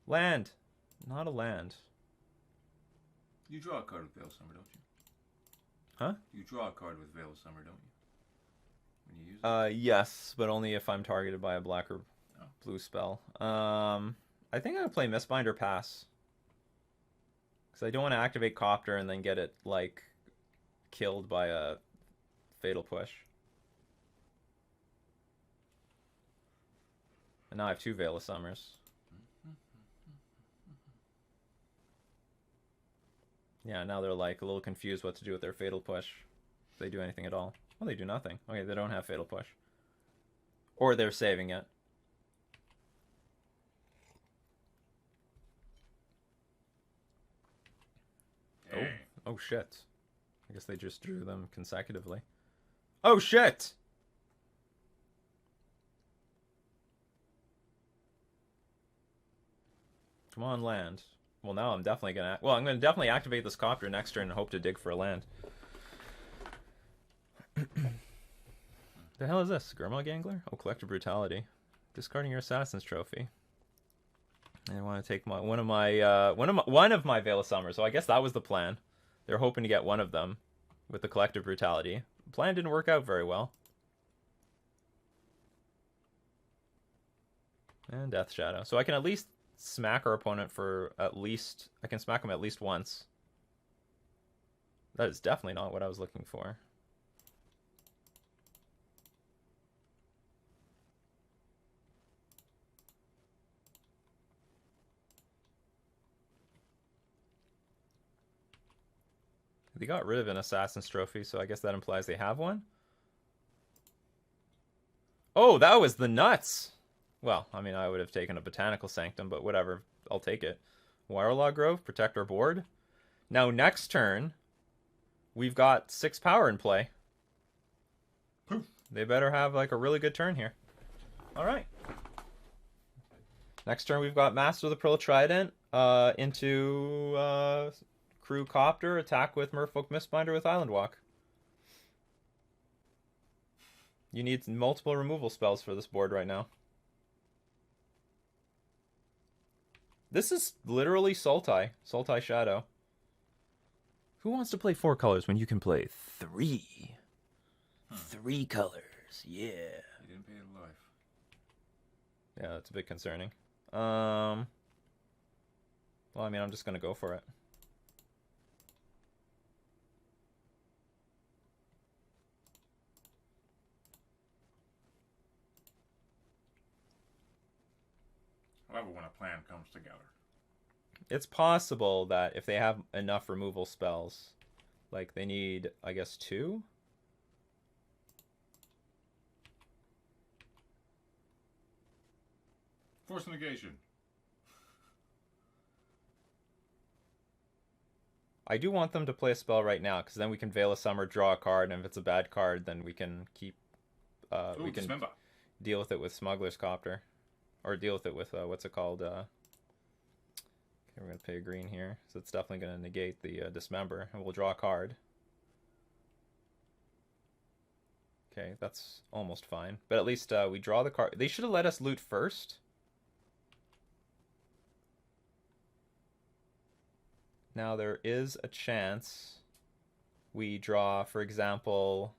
Speaker 1: Land. Not a land.
Speaker 2: You draw a card with Veil of Summer, don't you?
Speaker 1: Huh?
Speaker 2: You draw a card with Veil of Summer, don't you? When you use it?
Speaker 1: Yes, but only if I'm targeted by a black or blue spell. I think I'm gonna play Mistbind or pass. Because I don't want to activate Copter and then get it, like, killed by a Fatal Push. And now I have 2 Veil of Summers. Yeah, now they're, like, a little confused what to do with their Fatal Push. If they do anything at all. Well, they do nothing. Okay, they don't have Fatal Push. Or they're saving it.
Speaker 2: Dang.
Speaker 1: Oh shit. I guess they just drew them consecutively. Oh shit! Come on, land. Well, now I'm definitely gonna... Well, I'm gonna definitely activate this Copter next turn and hope to dig for a land. The hell is this? Gurmag Angler? Oh, Collective Brutality. Discarding your Assassin's Trophy. And I want to take one of my Veil of Summer. So I guess that was the plan. They're hoping to get one of them with the Collective Brutality. The plan didn't work out very well. And Death Shadow. So I can at least smack our opponent for at least... I can smack him at least once. That is definitely not what I was looking for. They got rid of an Assassin's Trophy, so I guess that implies they have one. Oh, that was the nuts! Well, I mean, I would have taken a Botanical Sanctum, but whatever. I'll take it. Wirelog Grove, protect our board. Now, next turn, we've got 6 power in play.
Speaker 2: Poof.
Speaker 1: They better have, like, a really good turn here. Alright. Next turn, we've got Master of the Pearl Trident into... Crew Copter, attack with Merfolk Mistbinder with Island Walk. You need multiple removal spells for this board right now. This is literally Sultai. Sultai Shadow. Who wants to play 4 colors when you can play 3? 3 colors, yeah.
Speaker 2: You didn't pay the life.
Speaker 1: Yeah, that's a bit concerning. Well, I mean, I'm just gonna go for it.
Speaker 2: However, when a plan comes together.
Speaker 1: It's possible that if they have enough removal spells, like they need, I guess, 2?
Speaker 2: Force negation.
Speaker 1: I do want them to play a spell right now, because then we can Veil of Summer, draw a card, and if it's a bad card, then we can keep... we can
Speaker 2: Dismember.
Speaker 1: deal with it with Smuggler's Copter. Or deal with it with, what's it called? Okay, we're going to pay a green here. So it's definitely going to negate the Dismember. And we'll draw a card. Okay, that's almost fine. But at least we draw the card. They should have let us loot first. Now there is a chance we draw, for example...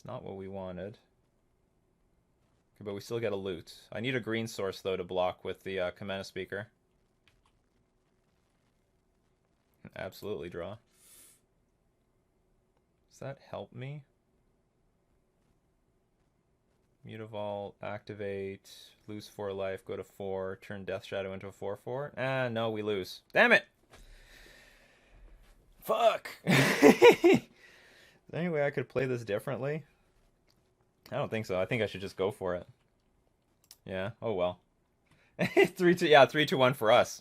Speaker 1: It's not what we wanted. Okay, but we still get a loot. I need a green source, though, to block with the Kamena Speaker. Absolutely draw. Does that help me? Mutavault, activate, lose 4 life, go to 4, turn Death Shadow into a 4/4. Ah, no, we lose. Damn it! Fuck! Is there any way I could play this differently? I don't think so. I think I should just go for it. Yeah, oh well. 3-2-1 for us.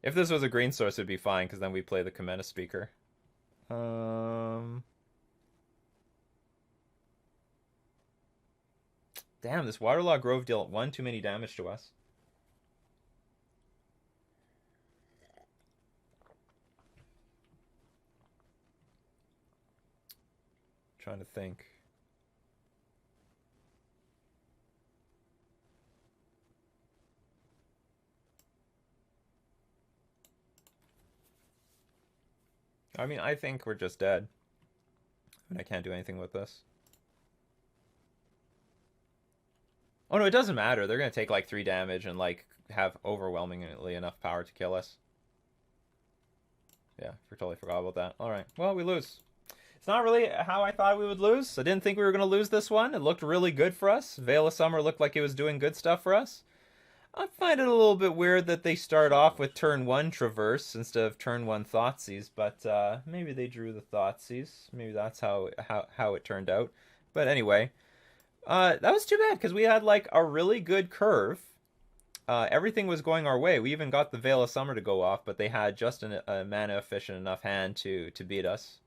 Speaker 1: If this was a green source, it'd be fine, because then we play the Kamena Speaker. Damn, this Waterlogged Grove dealt one too many damage to us. Trying to think. I mean, I think we're just dead. I mean, I can't do anything with this. Oh no, it doesn't matter. They're gonna take like 3 damage and like have overwhelmingly enough power to kill us. Yeah, totally forgot about that. Alright, well, we lose. It's not really how I thought we would lose. I didn't think we were gonna lose this one. It looked really good for us. Veil of Summer looked like it was doing good stuff for us. I find it a little bit weird that they start off with turn 1 Traverse instead of turn 1 Thoughtseize, but maybe they drew the Thoughtseize. Maybe that's how it turned out. But anyway, that was too bad, because we had like a really good curve. Everything was going our way. We even got the Veil of Summer to go off, but they had just a mana efficient enough hand to beat us.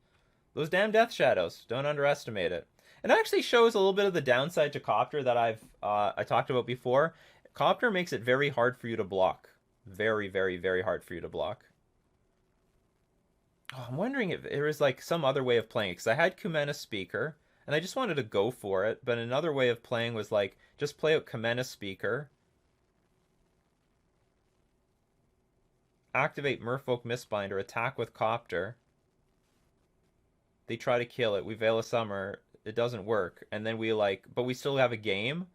Speaker 1: Those damn Death Shadows. Don't underestimate it. It actually shows a little bit of the downside to Copter that I talked about before. Copter makes it very hard for you to block. Very, very, very hard for you to block. Oh, I'm wondering if there was like some other way of playing it, because I had Kamena Speaker, and I just wanted to go for it, but another way of playing was like, just play out Kamena Speaker, activate Merfolk Mistbinder, attack with Copter, they try to kill it, we Veil of Summer, it doesn't work, and then we like, but we still have a game,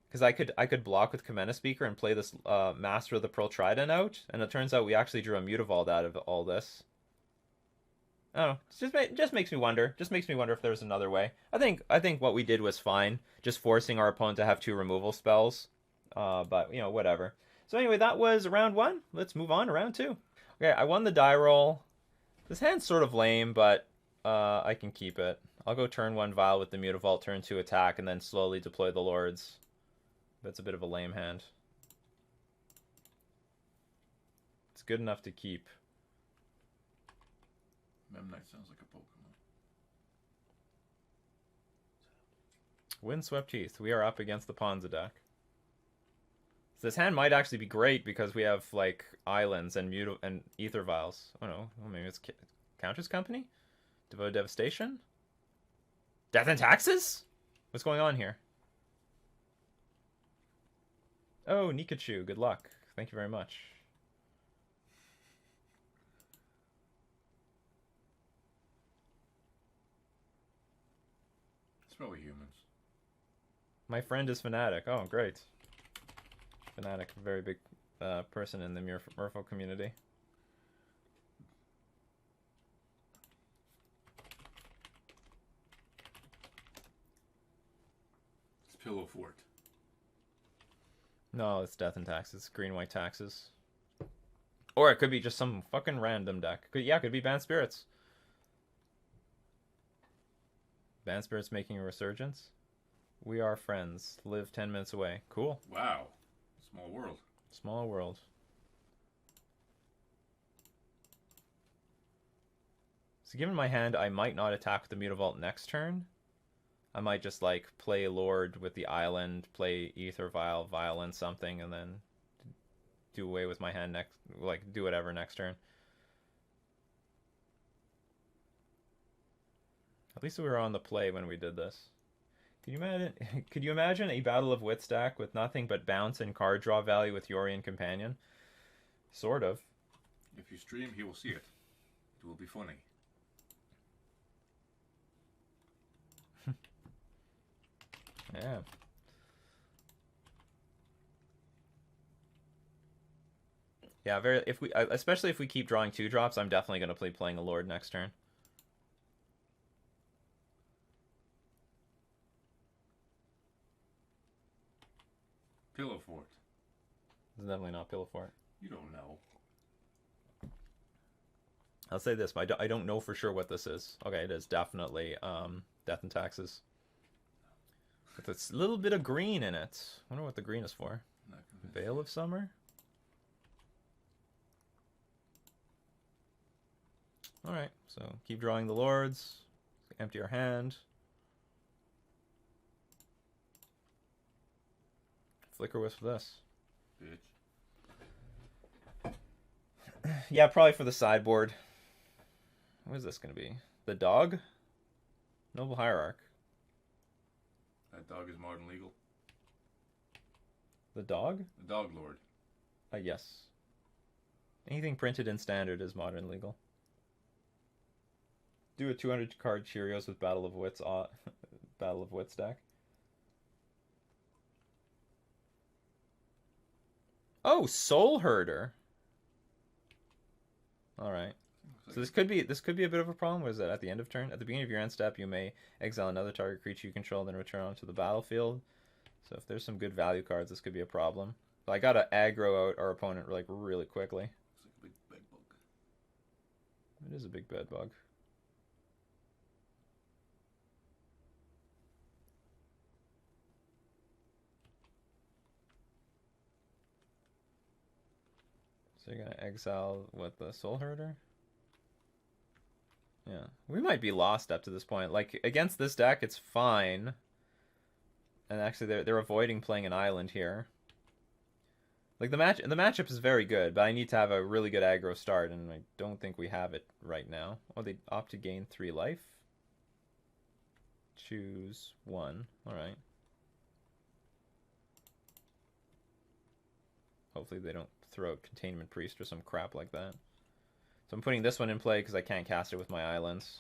Speaker 1: because I could block with Kamena Speaker and play this Master of the Pearl Trident out, and it turns out we actually drew a Mutavault out of all this. I don't know. It just makes me wonder. Just makes me wonder if there's another way. I think what we did was fine. Just forcing our opponent to have 2 removal spells. But, you know, whatever. So anyway, that was round 1. Let's move on to round 2. Okay, I won the die roll. This hand's sort of lame, but I can keep it. I'll go turn 1 Vial with the Mutavault, turn 2 attack, and then slowly deploy the Lords. That's a bit of a lame hand. It's good enough to keep.
Speaker 2: Memnite sounds like a Pokemon.
Speaker 1: Windswept Heath. We are up against the Ponza deck. So this hand might actually be great because we have like islands and Ether Vials. Oh no, well, maybe it's Counters Company? Devoted Devastation? Death and Taxes? What's going on here? Oh, Nikachu, good luck. Thank you very much.
Speaker 2: It's probably humans.
Speaker 1: My friend is Fnatic. Oh, great. Fnatic, a very big person in the Merfolk community.
Speaker 2: It's Pillow Fort.
Speaker 1: No, it's Death and Taxes. Green-white taxes. Or it could be just some fucking random deck. Yeah, it could be Banned Spirits. Banned Spirits making a resurgence. We are friends. Live 10 minutes away. Cool.
Speaker 2: Wow. Small world.
Speaker 1: Small world. So given my hand, I might not attack with the Mutavault next turn. I might just like play Lord with the island, play Ether Vial, Violence something, and then do away with my hand next, like do whatever next turn. At least we were on the play when we did this. Could you imagine? Could you imagine a Battle of Wits stack with nothing but bounce and card draw value with Yorion Companion? Sort of.
Speaker 2: If you stream, he will see it. It will be funny.
Speaker 1: Yeah. Yeah, very. If we, especially if we keep drawing 2-drops, I'm definitely going to be playing a Lord next turn.
Speaker 2: Pillow Fort.
Speaker 1: It's definitely not Pillow Fort.
Speaker 2: You don't know.
Speaker 1: I'll say this, but I don't know for sure what this is. Okay, it is definitely Death and Taxes. With a little bit of green in it. I wonder what the green is for. Veil of Summer? Alright, so keep drawing the Lords. Empty our hand. Flicker Wisp for this.
Speaker 2: Bitch.
Speaker 1: Yeah, probably for the sideboard. What is this going to be? The Dog? Noble Hierarch.
Speaker 2: That dog is modern legal.
Speaker 1: The Dog?
Speaker 2: The Dog Lord.
Speaker 1: Yes. Anything printed in Standard is modern legal. Do a 200 card Cheerios with Battle of Wits Battle of Wits deck. Oh, Soul Herder. All right. So this could be a bit of a problem. What is that? At the end of turn, at the beginning of your end step, you may exile another target creature you control, then return onto the battlefield. So if there's some good value cards, this could be a problem. But I gotta aggro out our opponent like really quickly.
Speaker 2: Looks like a big bed bug.
Speaker 1: It is a big bed bug. So you're gonna exile what, the Soul Herder? Yeah, we might be lost up to this point. Like against this deck, it's fine. And actually, they're avoiding playing an island here. Like the matchup is very good, but I need to have a really good aggro start, and I don't think we have it right now. Oh, they opt to gain 3 life. Choose 1. All right. Hopefully they don't throw out Containment Priest or some crap like that. So I'm putting this one in play because I can't cast it with my islands.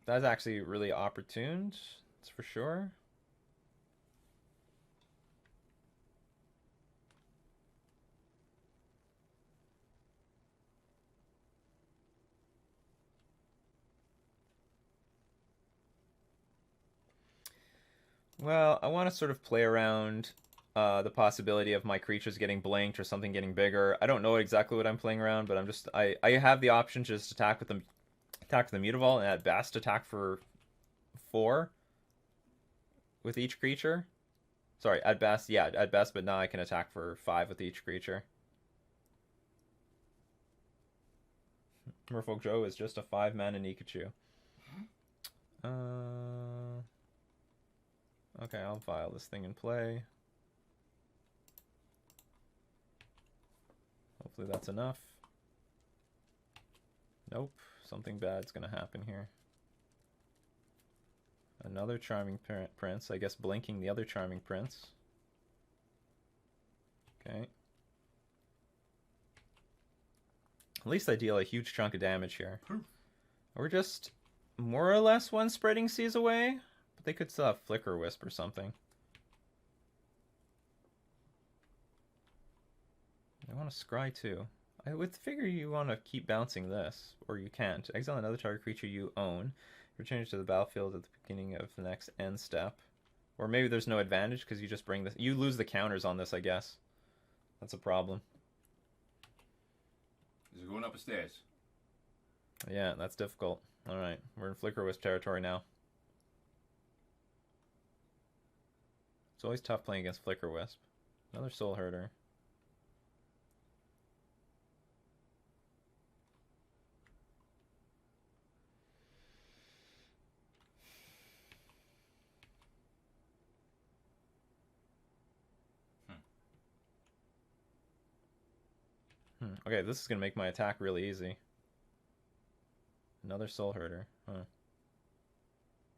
Speaker 1: That's actually really opportune, that's for sure. Well, I want to sort of play around the possibility of my creatures getting blanked or something getting bigger. I don't know exactly what I'm playing around, but I have the option to just attack with the Mutavault and at best attack for 4 with each creature. Sorry, at best, yeah, at best, but now I can attack for 5 with each creature. Merfolk Joe is just a 5-mana Nikachu. Okay, I'll file this thing in play. Hopefully that's enough. Nope, something bad's gonna happen here. Another Charming Prince, I guess blinking the other Charming Prince. Okay. At least I deal a huge chunk of damage here. We're just more or less one Spreading Seas away. But they could still have Flicker Wisp or something. I want to scry too. I would figure you want to keep bouncing this, or you can't. Exile another target creature you own. Return it to the battlefield at the beginning of the next end step. Or maybe there's no advantage because you just bring this. You lose the counters on this, I guess. That's a problem.
Speaker 2: Is it going up the stairs?
Speaker 1: Yeah, that's difficult. Alright, we're in Flicker Wisp territory now. It's always tough playing against Flicker Wisp. Another Soul Herder. Okay, this is going to make my attack really easy. Another Soul Herder. Huh.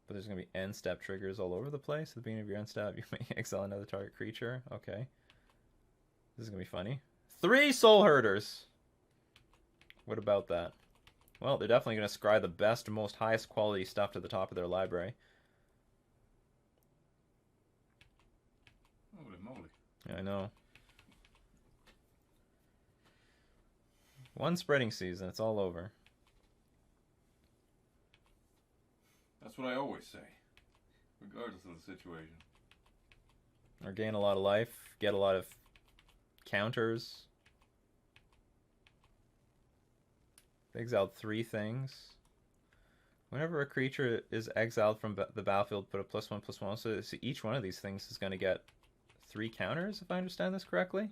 Speaker 1: But there's going to be end step triggers all over the place. At the beginning of your end step, you may exile another target creature. Okay. This is going to be funny. 3 Soul Herders. What about that? Well, they're definitely going to scry the best, most highest quality stuff to the top of their library.
Speaker 2: Holy moly.
Speaker 1: Yeah, I know. 1 spreading season, it's all over.
Speaker 2: That's what I always say, regardless of the situation.
Speaker 1: Or gain a lot of life, get a lot of counters. Exiled 3 things. Whenever a creature is exiled from the battlefield, put a +1/+1. So each one of these things is going to get 3 counters, if I understand this correctly.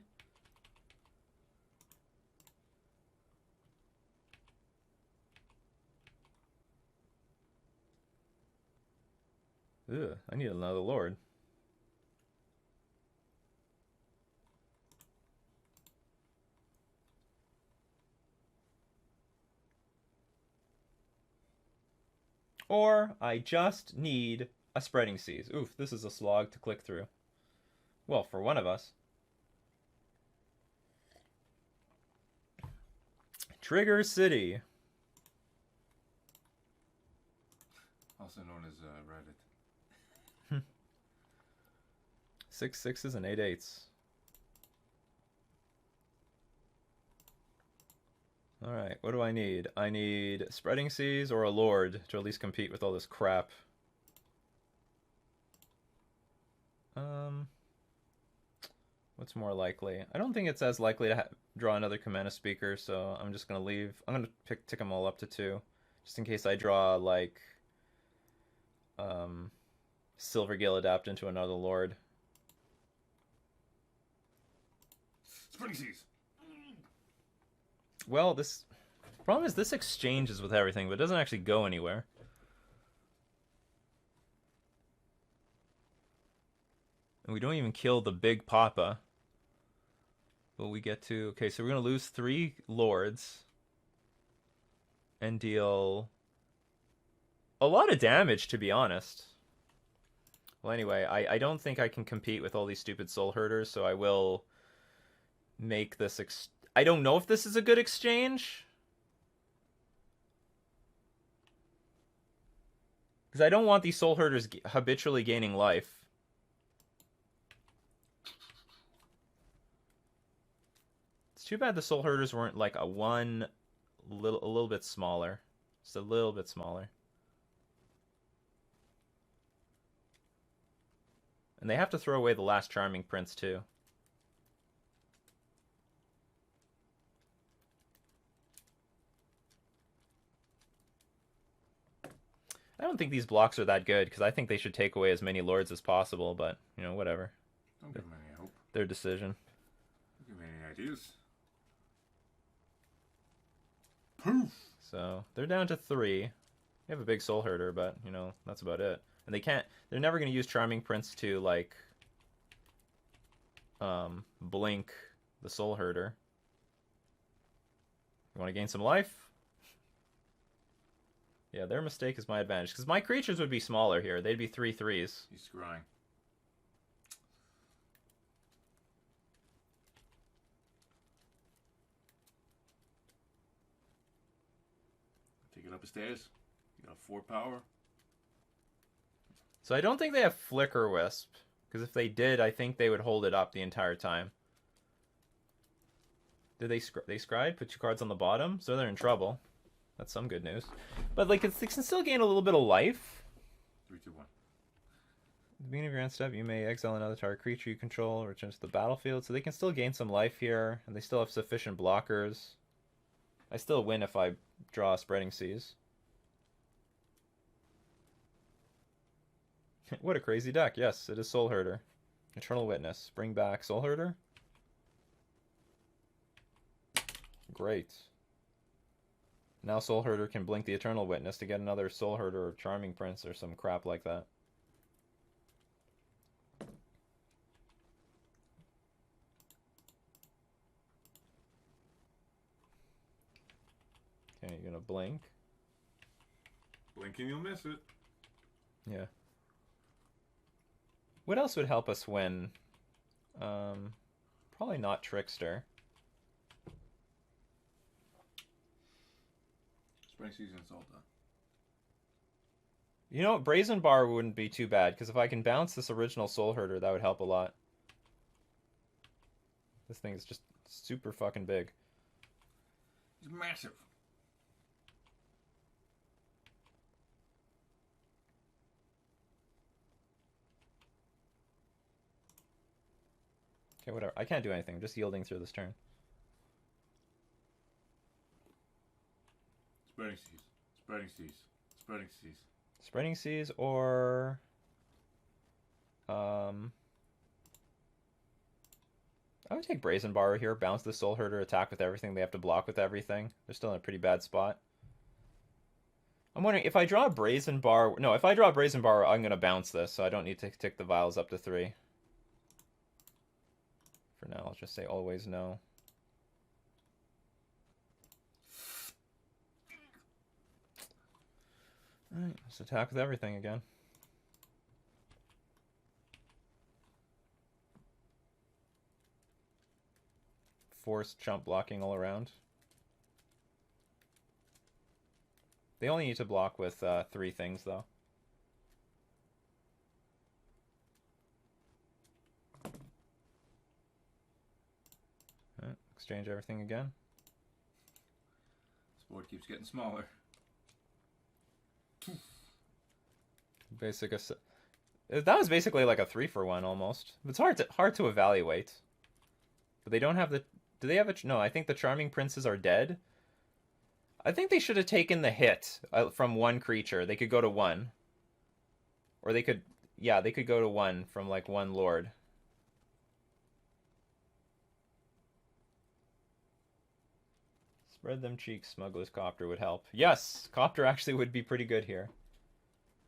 Speaker 1: Ugh, I need another Lord. Or I just need a Spreading Seas. Oof, this is a slog to click through. Well, for one of us. Trigger City.
Speaker 2: Also known as Reddit.
Speaker 1: 6 6s and 8 8s. Alright, what do I need? I need Spreading Seas or a Lord to at least compete with all this crap. What's more likely? I don't think it's as likely to draw another Kamena Speaker, so I'm just going to leave. I'm going to tick them all up to 2. Just in case I draw, like, Silvergale Adapt into another Lord.
Speaker 2: Spreading Seas!
Speaker 1: Well, this problem is this exchanges with everything, but it doesn't actually go anywhere. And we don't even kill the big Papa. But we get to... Okay, so we're going to lose 3 Lords. And deal a lot of damage, to be honest. Well, anyway, I don't think I can compete with all these stupid Soul Herders, so I will make this... I don't know if this is a good exchange. Because I don't want these Soul Herders habitually gaining life. It's too bad the Soul Herders weren't like a little bit smaller. Just a little bit smaller. And they have to throw away the last Charming Prince too. I don't think these blocks are that good, because I think they should take away as many Lords as possible, but, you know, whatever.
Speaker 2: Don't give them any hope.
Speaker 1: Their decision.
Speaker 2: Don't give them any ideas. Poof!
Speaker 1: So, they're down to 3. They have a big Soul Herder, but, you know, that's about it. And they're never going to use Charming Prince to, like, blink the Soul Herder. You want to gain some life? Yeah, their mistake is my advantage. Because my creatures would be smaller here. They'd be 3 3s.
Speaker 2: He's scrying. Take it up the stairs. You got a 4 power.
Speaker 1: So I don't think they have Flicker Wisp. Because if they did, I think they would hold it up the entire time. Did they scried? Put 2 cards on the bottom? So they're in trouble. That's some good news. But, like, they can still gain a little bit of life.
Speaker 2: 3, 2, 1.
Speaker 1: At the beginning of your end step, you may exile another target creature you control or return to the battlefield. So they can still gain some life here. And they still have sufficient blockers. I still win if I draw Spreading Seas. What a crazy deck. Yes, it is Soul Herder. Eternal Witness. Bring back Soul Herder. Great. Now Soul Herder can blink the Eternal Witness to get another Soul Herder or Charming Prince or some crap like that. Okay, you're gonna blink.
Speaker 2: Blinking, you'll miss it.
Speaker 1: Yeah. What else would help us win? Probably not Trickster.
Speaker 2: Spring Season Salta.
Speaker 1: You know, Brazen Bar wouldn't be too bad, because if I can bounce this original Soul Herder, that would help a lot. This thing is just super fucking big.
Speaker 2: It's massive.
Speaker 1: Okay, whatever. I can't do anything. I'm just yielding through this turn.
Speaker 2: Spreading Seas. Spreading Seas. Spreading Seas.
Speaker 1: Spreading Seas or... I would take Brazen Bar here, bounce the Soul Herder, attack with everything. They have to block with everything. They're still in a pretty bad spot. I'm wondering, if I draw Brazen Bar... No, if I draw Brazen Bar, I'm going to bounce this, so I don't need to tick the vials up to 3. For now, I'll just say always no. Alright, let's attack with everything again. Forced chump blocking all around. They only need to block with 3 things, though. Alright, exchange everything again.
Speaker 2: This board keeps getting smaller.
Speaker 1: That was basically like a 3-for-1 almost. It's hard to evaluate. But they don't have the... Do they have a... No, I think the Charming Princes are dead. I think they should have taken the hit from 1 creature. They could go to 1. Or they could... Yeah, they could go to 1 from like 1 lord. Spread them cheeks, Smuggler's Copter would help. Yes, Copter actually would be pretty good here.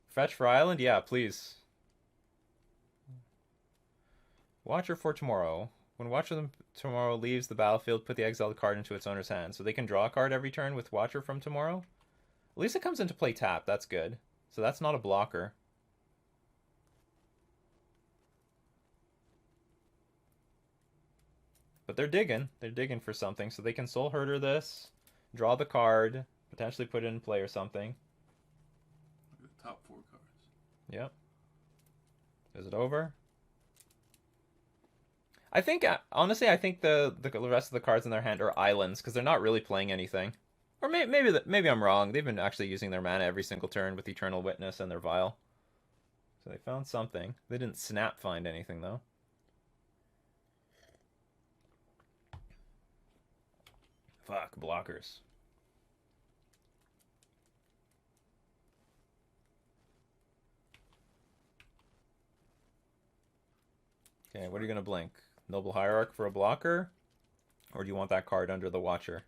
Speaker 1: Fetch for Island? Yeah, please. Watcher for tomorrow. When Watcher of Tomorrow leaves the battlefield, put the exiled card into its owner's hand. So they can draw a card every turn with Watcher from Tomorrow? At least it comes into play tap. That's good. So that's not a blocker. But they're digging. They're digging for something. So they can Soul Herder this, draw the card, potentially put it in play or something.
Speaker 2: Look at the top 4 cards.
Speaker 1: Yep. Is it over? I think, honestly, I think the rest of the cards in their hand are islands, because they're not really playing anything. Or maybe I'm wrong. They've been actually using their mana every single turn with Eternal Witness and their Vial. So they found something. They didn't snap find anything, though. Fuck, blockers. Okay, what are you going to blink? Noble Hierarch for a blocker? Or do you want that card under the Watcher?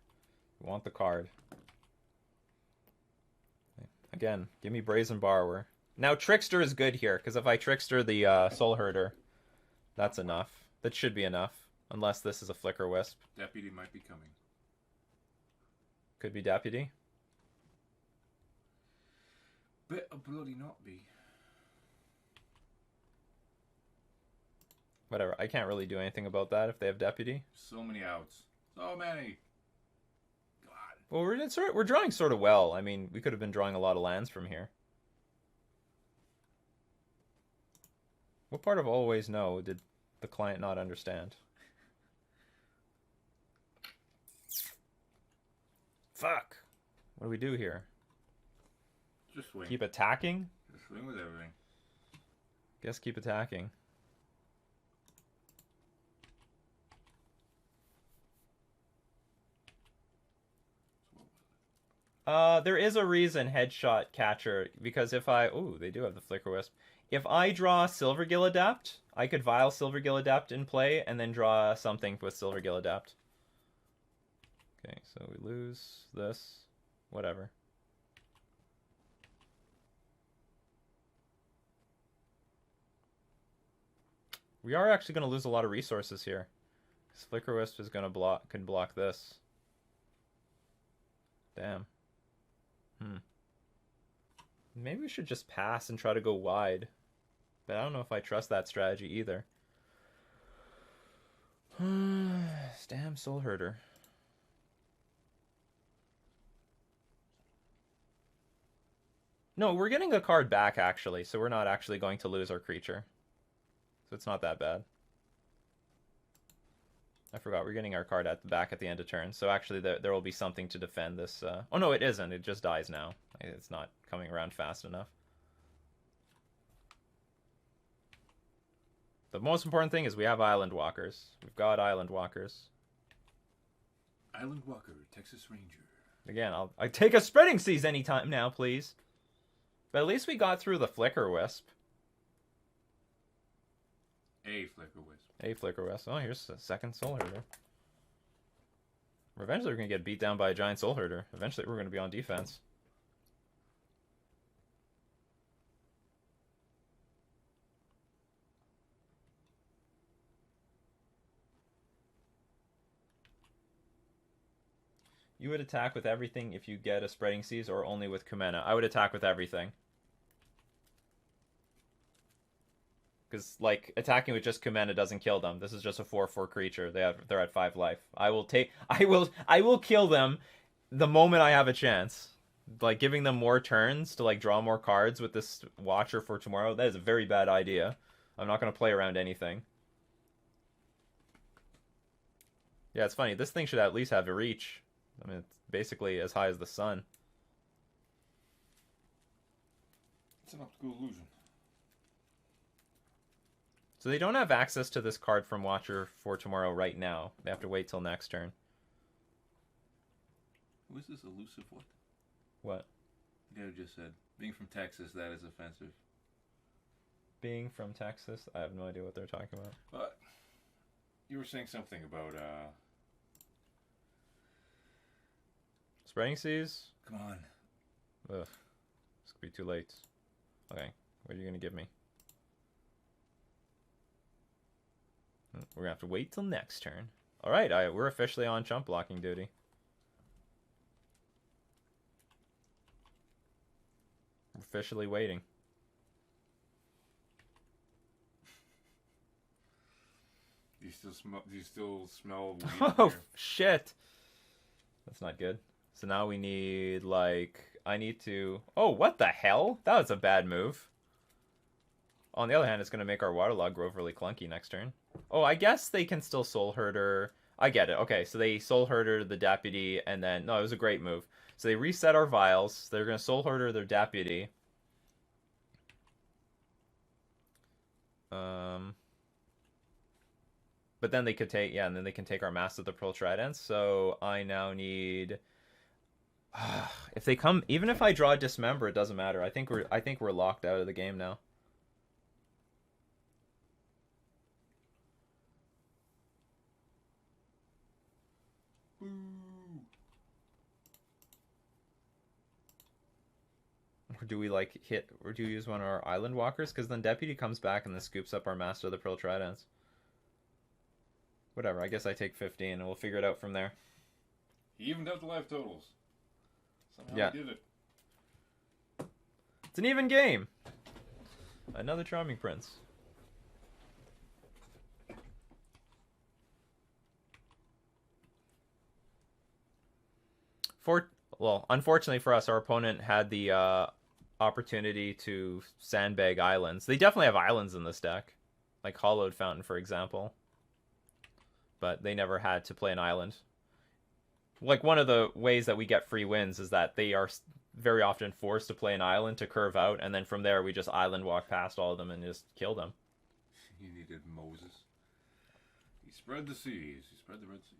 Speaker 1: You want the card. Okay. Again, give me Brazen Borrower. Now, Trickster is good here, because if I Trickster the Soul Herder, that's enough. That should be enough. Unless this is a Flicker Wisp.
Speaker 2: Deputy might be coming.
Speaker 1: Could be Deputy.
Speaker 2: Better bloody not be.
Speaker 1: Whatever. I can't really do anything about that if they have Deputy.
Speaker 2: So many outs. So many. God.
Speaker 1: Well, we're drawing sort of well. I mean, we could have been drawing a lot of lands from here. What part of always no did the client not understand? Fuck. What do we do here?
Speaker 2: Just swing.
Speaker 1: Keep attacking?
Speaker 2: Just swing with everything.
Speaker 1: Guess keep attacking. There is a reason Headshot Catcher, because if I... Ooh, they do have the Flicker Wisp. If I draw Silvergill Adept, I could Vial Silvergill Adept in play and then draw something with Silvergill Adept. Okay, so we lose this. Whatever. We are actually going to lose a lot of resources here. Flicker Wisp is going to can block this. Damn. Maybe we should just pass and try to go wide. But I don't know if I trust that strategy either. Goddamn Soul Herder. No, we're getting a card back, actually, so we're not actually going to lose our creature. So it's not that bad. I forgot, we're getting our card at the back at the end of turn, so actually there will be something to defend this. Oh no, it isn't. It just dies now. It's not coming around fast enough. The most important thing is we have Island Walkers. We've got Island Walkers.
Speaker 2: Island Walker, Texas Ranger.
Speaker 1: Again, I take a Spreading Seas anytime now, please. But at least we got through the Flicker Wisp.
Speaker 2: A Flicker Wisp.
Speaker 1: A Flicker Wisp. Oh, here's the second Soul Herder. Eventually we're going to get beat down by a giant Soul Herder. Eventually we're going to be on defense. You would attack with everything if you get a Spreading Seas or only with Kumena? I would attack with everything. Because, like, attacking with just Kumena doesn't kill them. This is just a 4/4 creature. They're at 5 life. I will kill them the moment I have a chance. Like, giving them more turns to, like, draw more cards with this Watcher for tomorrow, that is a very bad idea. I'm not going to play around anything. Yeah, it's funny. This thing should at least have a reach. I mean, it's basically as high as the sun.
Speaker 2: It's an optical illusion.
Speaker 1: So they don't have access to this card from Watcher for tomorrow right now. They have to wait till next turn.
Speaker 2: Who is this elusive what?
Speaker 1: What?
Speaker 2: The guy who just said, being from Texas, that is offensive.
Speaker 1: Being from Texas? I have no idea what they're talking about.
Speaker 2: But you were saying something about,
Speaker 1: Spreading Seas?
Speaker 2: Come on.
Speaker 1: Ugh. This could be too late. Okay, what are you going to give me? We're going to have to wait till next turn. Alright, we're officially on chump blocking duty. We're officially waiting.
Speaker 2: Do you still smell weed
Speaker 1: Oh,
Speaker 2: here?
Speaker 1: shit! That's not good. So now we need, like... I need to... Oh, what the hell? That was a bad move. On the other hand, it's going to make our Waterlog grow really clunky next turn. Oh, I guess they can still Soul Herder. I get it. Okay, so they Soul Herder the Deputy, and then... No, it was a great move. So they reset our Vials. They're going to Soul Herder their Deputy. But then they could take... Yeah, and then they can take our Master of the Pearl Tridents. So I now need... if they come... Even if I draw Dismember, it doesn't matter. I think we're locked out of the game now. Or do we, like, hit... Or do you use one of our Island Walkers? Because then Deputy comes back and then scoops up our Master of the Pearl Tridents. Whatever, I guess I take 15 and we'll figure it out from there.
Speaker 2: He evened out the life totals. Somehow
Speaker 1: Yeah.
Speaker 2: he did it.
Speaker 1: It's an even game! Another Charming Prince. Well, unfortunately for us, our opponent had the opportunity to sandbag islands. They definitely have islands in this deck. Like Hollowed Fountain, for example. But they never had to play an island. Like, one of the ways that we get free wins is that they are very often forced to play an island to curve out, and then from there we just island walk past all of them and just kill them.
Speaker 2: He needed Moses. He spread the seas. He spread the Red Sea.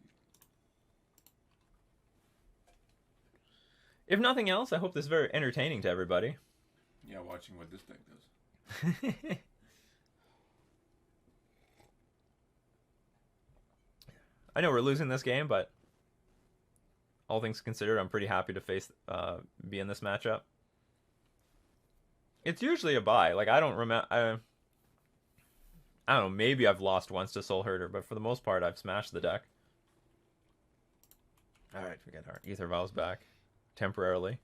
Speaker 1: If nothing else, I hope this is very entertaining to everybody.
Speaker 2: Yeah, watching what this deck does.
Speaker 1: I know we're losing this game, but all things considered, I'm pretty happy to be in this matchup. It's usually a bye. Like, I don't remember... I don't know, maybe I've lost once to Soul Herder, but for the most part, I've smashed the deck. Alright, we get our Ether Vials back. Temporarily.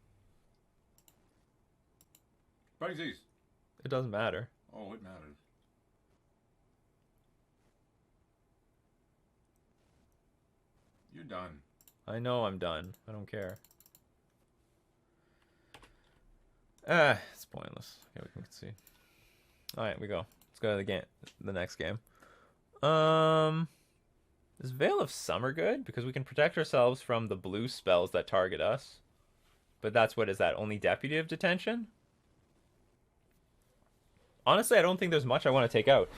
Speaker 2: Spreading seas.
Speaker 1: It doesn't matter.
Speaker 2: Oh, it matters. You're done.
Speaker 1: I know I'm done. I don't care. It's pointless. Okay, we can see. All right, we go. Let's go to the game. The next game. Is Veil of Summer good? Because we can protect ourselves from the blue spells that target us. But that's what is that? Only Deputy of Detention? Honestly, I don't think there's much I want to take out.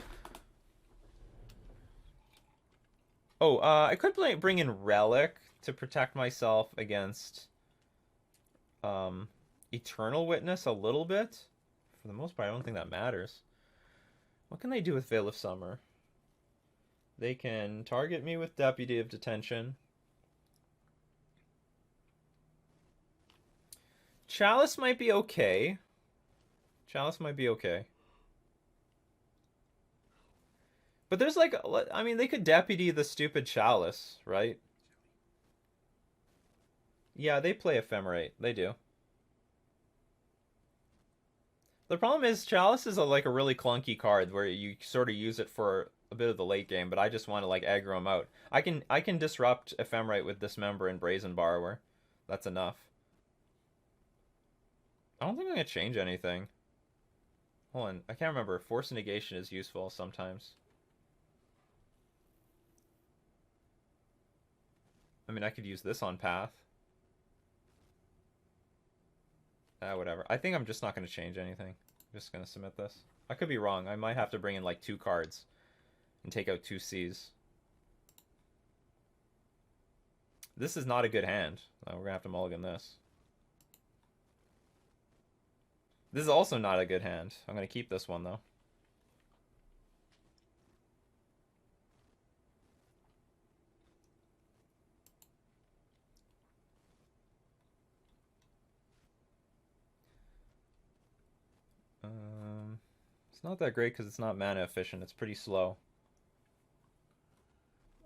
Speaker 1: Oh, I could bring in Relic to protect myself against Eternal Witness a little bit. For the most part, I don't think that matters. What can they do with Veil of Summer? They can target me with Deputy of Detention. Chalice might be okay. Chalice might be okay. But there's like, I mean, they could Deputy the stupid Chalice, right? Yeah, they play Ephemerate. They do. The problem is Chalice is like a really clunky card where you sort of use it for a bit of the late game, but I just want to like aggro him out. I can disrupt Ephemerate with Dismember and Brazen Borrower. That's enough. I don't think I'm gonna change anything. Hold on, I can't remember. Force Negation is useful sometimes. I mean, I could use this on Path. Whatever. I think I'm just not going to change anything. I'm just going to submit this. I could be wrong. I might have to bring in like 2 cards and take out 2 Cs. This is not a good hand. We're going to have to mulligan this. This is also not a good hand. I'm going to keep this one though. It's not that great because it's not mana efficient. It's pretty slow.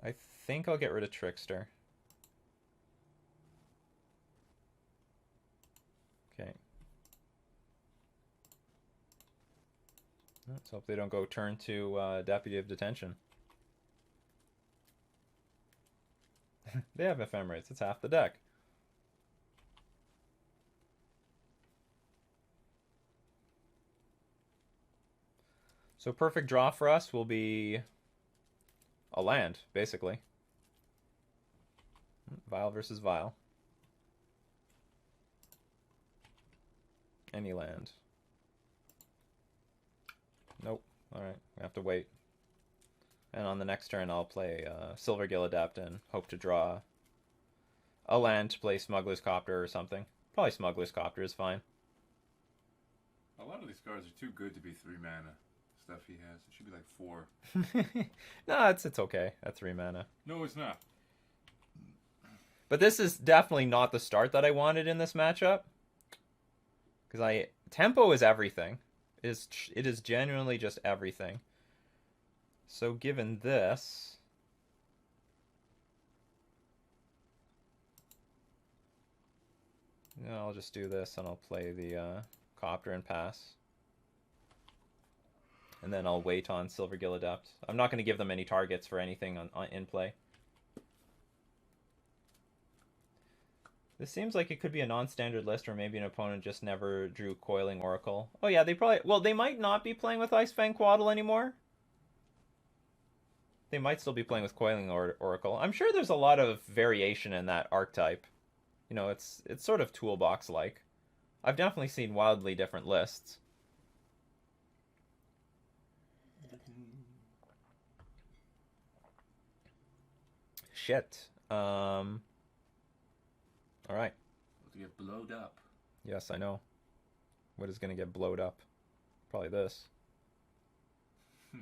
Speaker 1: I think I'll get rid of Trickster. Okay. Let's hope they don't go turn to Deputy of Detention. They have Ephemerates. It's half the deck. So perfect draw for us will be a land, basically. Vial versus Vial. Any land. Nope. Alright, we have to wait. And on the next turn I'll play Silvergill Adept and hope to draw a land to play Smuggler's Copter or something. Probably Smuggler's Copter is fine.
Speaker 2: A lot of these cards are too good to be 3 mana. Stuff he has. It should be like 4.
Speaker 1: No, it's okay at 3 mana.
Speaker 2: No, it's not.
Speaker 1: But this is definitely not the start that I wanted in this matchup. Because tempo is everything. It is genuinely just everything. So given this, I'll just do this and I'll play the Copter and pass. And then I'll wait on Silvergill Adept. I'm not going to give them any targets for anything in play. This seems like it could be a non-standard list, or maybe an opponent just never drew Coiling Oracle. Oh yeah, they probably... Well, they might not be playing with Icefang Quaddle anymore. They might still be playing with Coiling Oracle. I'm sure there's a lot of variation in that archetype. You know, it's sort of toolbox-like. I've definitely seen wildly different lists. Shit. Alright.
Speaker 2: To get blowed up.
Speaker 1: Yes, I know. What is going to get blowed up? Probably this.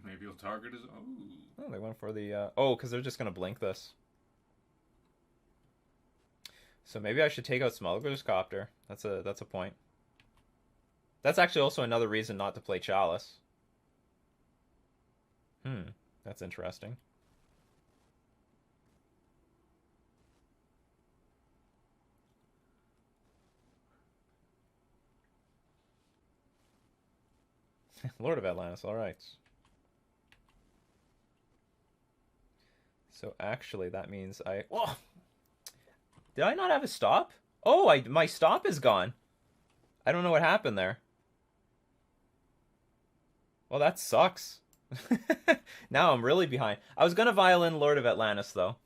Speaker 2: Maybe he'll target his...
Speaker 1: Oh, they went for the... Oh, because they're just going to blink this. So maybe I should take out Smuggler's Copter. That's a point. That's actually also another reason not to play Chalice. That's interesting. Lord of Atlantis, alright. So actually that means I... Oh! Did I not have a stop? Oh, my stop is gone. I don't know what happened there. Well, that sucks. Now I'm really behind. I was gonna Violin Lord of Atlantis though,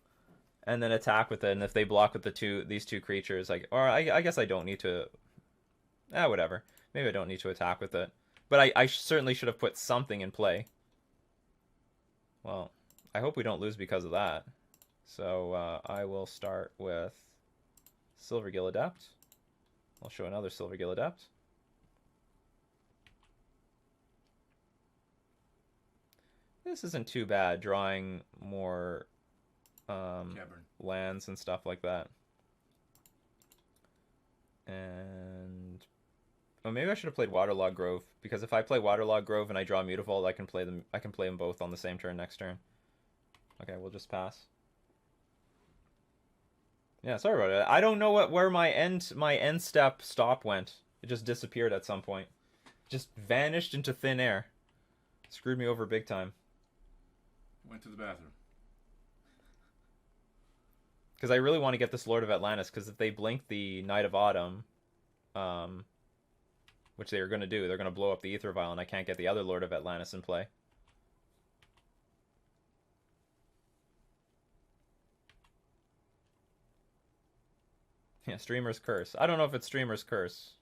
Speaker 1: and then attack with it. And if they block with these two creatures, I guess I don't need to. Whatever. Maybe I don't need to attack with it. But I certainly should have put something in play. Well, I hope we don't lose because of that. So I will start with Silvergill Adept. I'll show another Silvergill Adept. This isn't too bad, drawing more lands and stuff like that. And oh, maybe I should have played Waterlogged Grove, because if I play Waterlogged Grove and I draw Mutavault, I can play them both on the same turn next turn. Okay, we'll just pass. Yeah, sorry about it. I don't know where my end step stop went. It just disappeared at some point. Just vanished into thin air. Screwed me over big time.
Speaker 2: Went to the bathroom.
Speaker 1: Because I really want to get this Lord of Atlantis, because if they blink the Knight of Autumn, which they are going to do, they're going to blow up the Aether Vial, and I can't get the other Lord of Atlantis in play. Yeah, Streamer's Curse. I don't know if it's Streamer's Curse.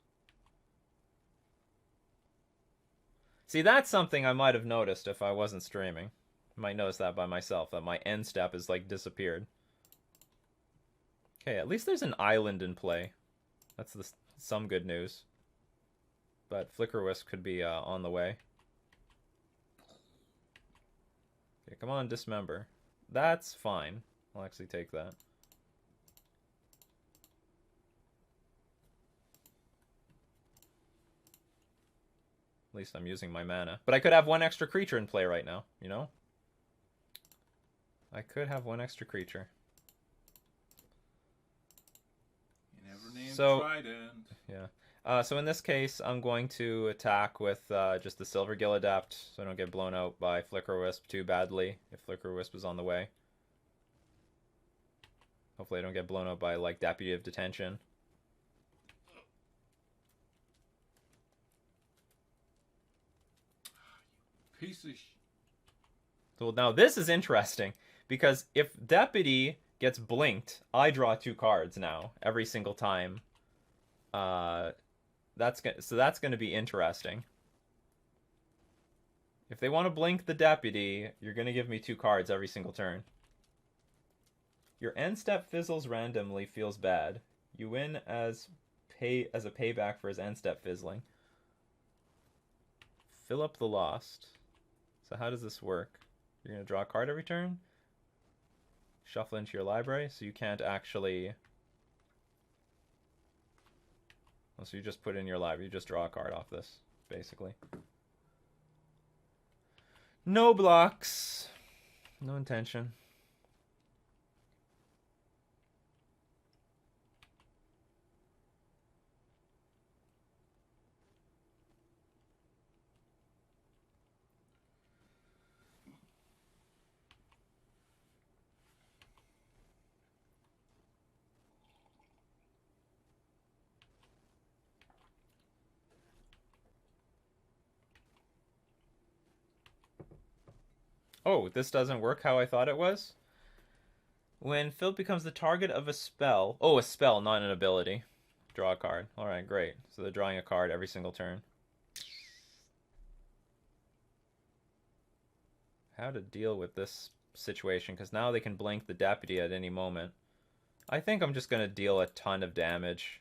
Speaker 1: See, that's something I might have noticed if I wasn't streaming. I might notice that by myself, that my end step is like disappeared. Okay, at least there's an island in play. That's some good news. But Flickerwisp could be on the way. Okay, come on, Dismember. That's fine. I'll actually take that. At least I'm using my mana. But I could have one extra creature in play right now, you know? I could have one extra creature.
Speaker 2: You never named Trident.
Speaker 1: Yeah. So in this case, I'm going to attack with just the Silvergill Adept, so I don't get blown out by Flickerwisp too badly, if Flickerwisp is on the way. Hopefully I don't get blown out by, like, Deputy of Detention.
Speaker 2: Piece of
Speaker 1: So now this is interesting, because if Deputy gets blinked, I draw 2 cards now every single time. That's going to be interesting. If they want to blink the Deputy, you're going to give me 2 cards every single turn. Your end step fizzles randomly feels bad. You win as a payback for his end step fizzling. Fill up the lost. So how does this work? You're going to draw a card every turn? Shuffle into your library, so you can't actually... Oh, so you just put it in your library, you just draw a card off this, basically. No blocks. No intention. Oh, this doesn't work how I thought it was? When Phil becomes the target of a spell... Oh, a spell, not an ability. Draw a card. Alright, great. So they're drawing a card every single turn. How to deal with this situation, because now they can blink the Deputy at any moment. I think I'm just going to deal a ton of damage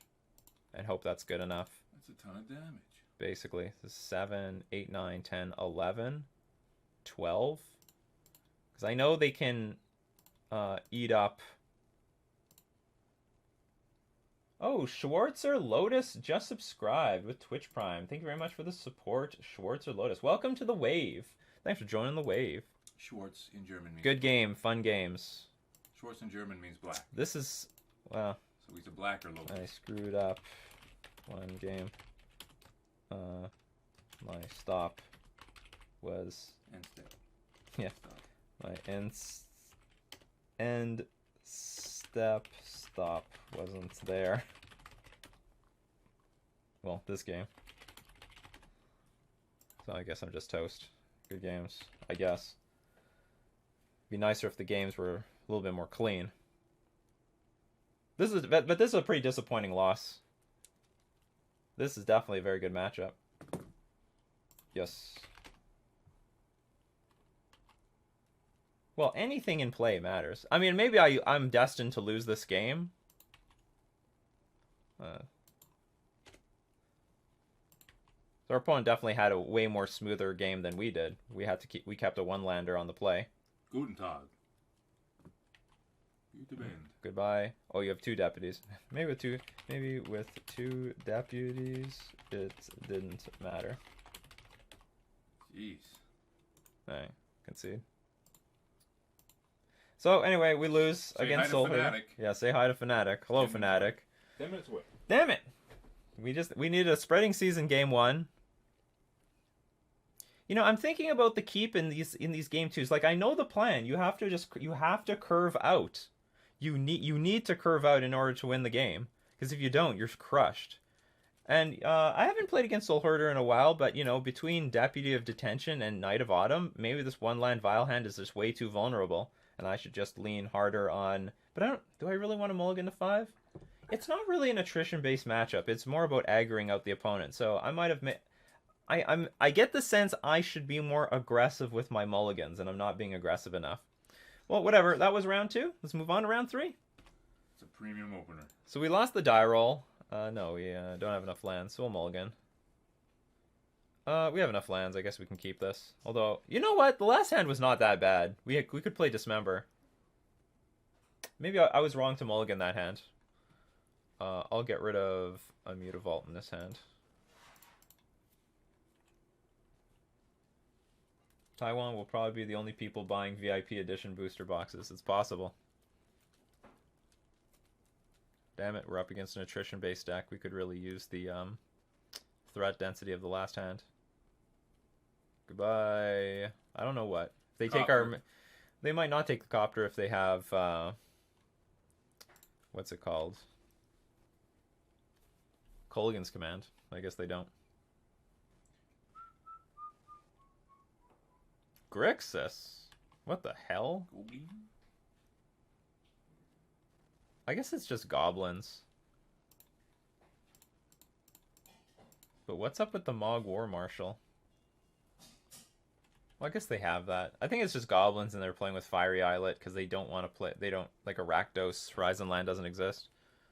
Speaker 1: and hope that's good enough.
Speaker 2: That's a ton of damage.
Speaker 1: Basically. This is 7, 8, 9, 10, 11, 12. Because I know they can eat up... Oh, Schwartzer Lotus just subscribed with Twitch Prime. Thank you very much for the support, Schwartzer Lotus. Welcome to the wave. Thanks for joining the wave.
Speaker 2: Schwartz in German means
Speaker 1: good game, fun games.
Speaker 2: Schwartz in German means black.
Speaker 1: This is, well...
Speaker 2: So he's a black or low.
Speaker 1: I screwed up one game. My stop was...
Speaker 2: End step.
Speaker 1: Yeah.
Speaker 2: Stop.
Speaker 1: My end step stop wasn't there. Well, this game. So I guess I'm just toast. Good games, I guess. Be nicer if the games were a little bit more clean. But this is a pretty disappointing loss. This is definitely a very good matchup. Yes. Well, anything in play matters. I mean, maybe I'm destined to lose this game. So our opponent definitely had a way more smoother game than we did. We kept a one-lander on the play.
Speaker 2: Guten Tag. Gute Band.
Speaker 1: Goodbye. Oh, you have 2 deputies. Maybe with two deputies, it didn't matter.
Speaker 2: Jeez.
Speaker 1: Alright, concede. So anyway, we lose against Solherder. Yeah, say hi to Fnatic. Hello, Fnatic.
Speaker 2: 10 minutes away.
Speaker 1: Damn it! We needed a spreading season game 1. You know, I'm thinking about the keep in these game 2s. Like, I know the plan. You have to curve out. You need to curve out in order to win the game. Because if you don't, you're crushed. And I haven't played against Solherder in a while, but you know, between Deputy of Detention and Knight of Autumn, maybe this one-land Vile Hand is just way too vulnerable, and I should just lean harder on. But do I really want to mulligan to 5? It's not really an attrition-based matchup. It's more about aggroing out the opponent. So I might have I get the sense I should be more aggressive with my mulligans, and I'm not being aggressive enough. Well, whatever. That was round 2. Let's move on to round 3.
Speaker 2: It's a premium opener.
Speaker 1: So we lost the die roll. No, we don't have enough lands, so we'll mulligan. We have enough lands. I guess we can keep this. Although, you know what? The last hand was not that bad. We could play Dismember. Maybe I was wrong to mulligan that hand. I'll get rid of a Mutavault in this hand. Taiwan will probably be the only people buying VIP edition booster boxes. It's possible. Damn it, we're up against an attrition-based deck. We could really use the threat density of the last hand. Goodbye. I don't know what. If they take our... They might not take the Copter if they have... what's it called? Kolaghan's Command. I guess they don't. Grixis? What the hell? I guess it's just goblins. But what's up with the Mog War Marshal? Well, I guess they have that. I think it's just goblins and they're playing with Fiery Islet because they don't want to play... They don't... Like, a Rakdos Horizon Land doesn't exist.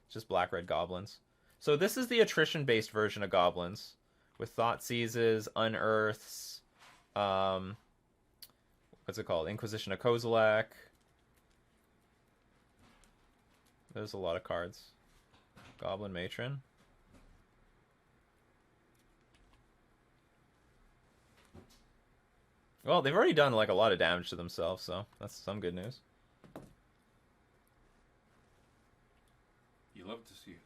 Speaker 1: It's just black-red goblins. So this is the attrition-based version of goblins. With Thoughtseizes, Unearths... what's it called? Inquisition of Kozilek. There's a lot of cards. Goblin Matron. Well, they've already done like a lot of damage to themselves, so that's some good news.
Speaker 2: You love to see it.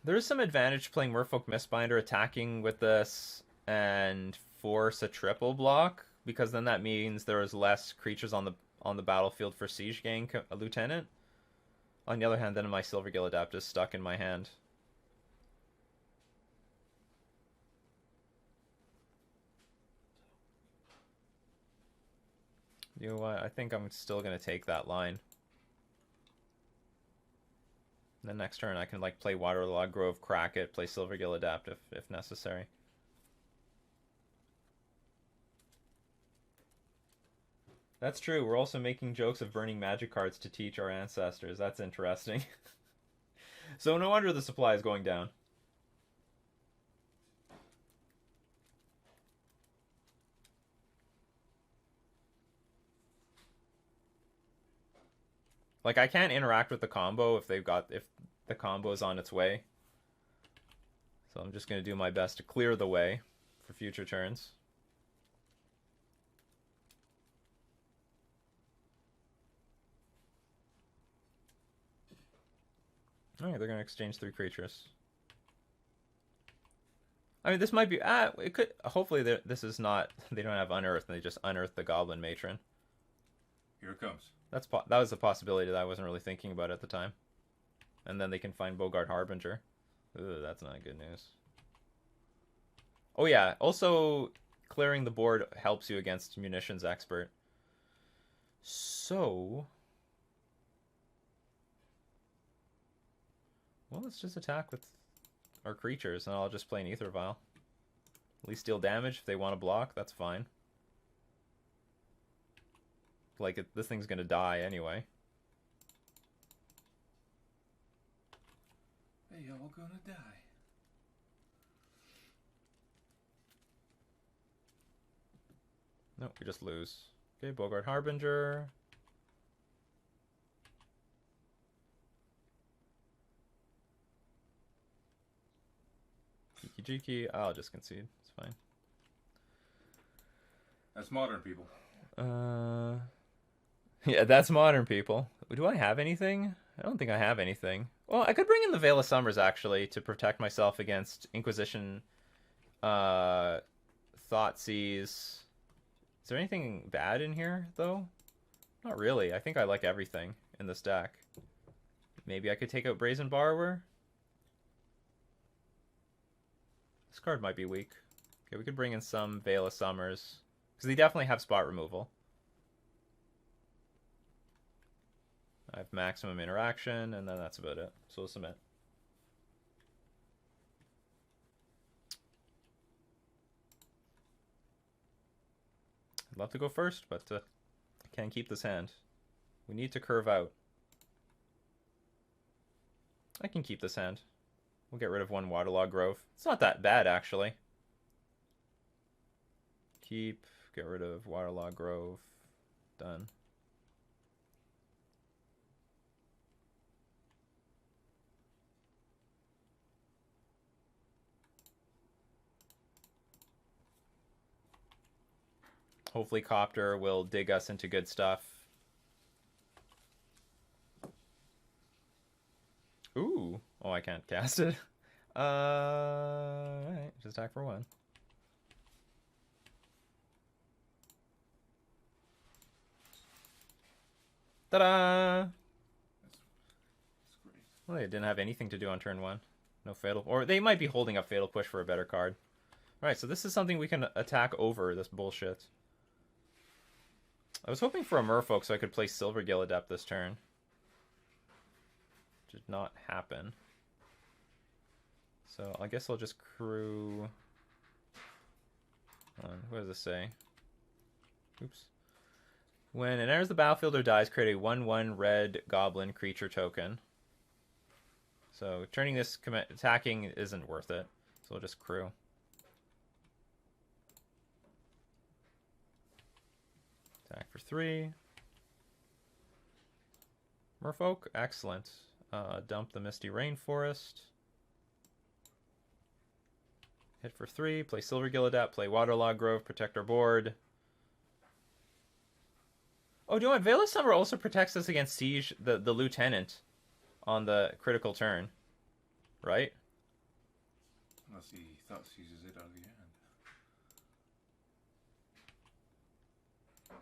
Speaker 1: There's some advantage playing Merfolk Mistbinder, attacking with this and force a triple block, because then that means there is less creatures on the battlefield for Siege Gang Lieutenant. On the other hand, then my Silvergill Adept is stuck in my hand. You know what? I think I'm still going to take that line. And then next turn I can like play Waterlog Grove, crack it, play Silvergill Adapt if necessary. That's true. We're also making jokes of burning magic cards to teach our ancestors. That's interesting. So no wonder the supply is going down. Like, I can't interact with the combo if the combo is on its way. So I'm just going to do my best to clear the way for future turns. Alright, they're going to exchange 3 creatures. I mean, this might be. It could. Hopefully, this is not. They don't have unearth, and they just unearth the Goblin Matron.
Speaker 2: Here it comes.
Speaker 1: That was a possibility that I wasn't really thinking about at the time. And then they can find Bogart Harbinger. Ooh, that's not good news. Oh yeah. Also, clearing the board helps you against Munitions Expert. So, well, let's just attack with our creatures, and I'll just play an Aether Vial. At least deal damage if they want to block. That's fine. Like, this thing's gonna die anyway.
Speaker 2: They all gonna die.
Speaker 1: Nope, we just lose. Okay, Bogart Harbinger. Jiki Jiki. I'll just concede. It's fine.
Speaker 2: That's modern, people.
Speaker 1: Yeah, that's modern, people. Do I have anything? I don't think I have anything. Well, I could bring in the Veil of Summers, actually, to protect myself against Inquisition, Thoughtseize. Is there anything bad in here, though? Not really. I think I like everything in this deck. Maybe I could take out Brazen Borrower? This card might be weak. Okay, we could bring in some Veil of Summers. Because they definitely have spot removal. I have maximum interaction, and then that's about it. So we'll submit. I'd love to go first, but I can't keep this hand. We need to curve out. I can keep this hand. We'll get rid of one Waterlog Grove. It's not that bad, actually. Keep, get rid of Waterlog Grove. Done. Hopefully Copter will dig us into good stuff. Ooh. Oh, I can't cast it. Alright, just attack for 1. Ta-da!
Speaker 2: That's great.
Speaker 1: Well, they didn't have anything to do on turn 1. No Fatal... Or they might be holding up Fatal Push for a better card. Alright, so this is something we can attack over, this bullshit. I was hoping for a Merfolk so I could play Silvergill Adept this turn. Did not happen. So I guess I'll just crew... what does this say? Oops. When it enters the battlefield or dies, create a 1/1 red goblin creature token. So turning this attacking isn't worth it. So we'll just crew. Attack for 3. Merfolk, excellent. Dump the Misty Rainforest. Hit for 3, play Silvergill Adept, play Waterlog Grove, protect our board. Oh, do you know what? Veil of Summer also protects us against Siege, the Lieutenant, on the critical turn. Right?
Speaker 2: Unless he thought seizes it out of the hand.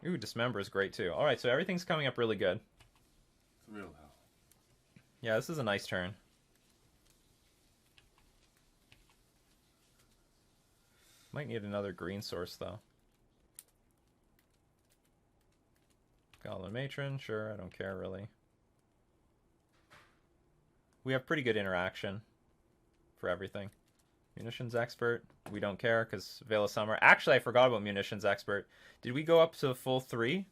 Speaker 1: Ooh, Dismember is great too. Alright, so everything's coming up really good.
Speaker 2: It's real hell.
Speaker 1: Yeah, this is a nice turn. Might need another green source, though. Goblin Matron, sure, I don't care, really. We have pretty good interaction for everything. Munitions Expert, we don't care, because Veil of Summer... Actually, I forgot about Munitions Expert. Did we go up to full 3?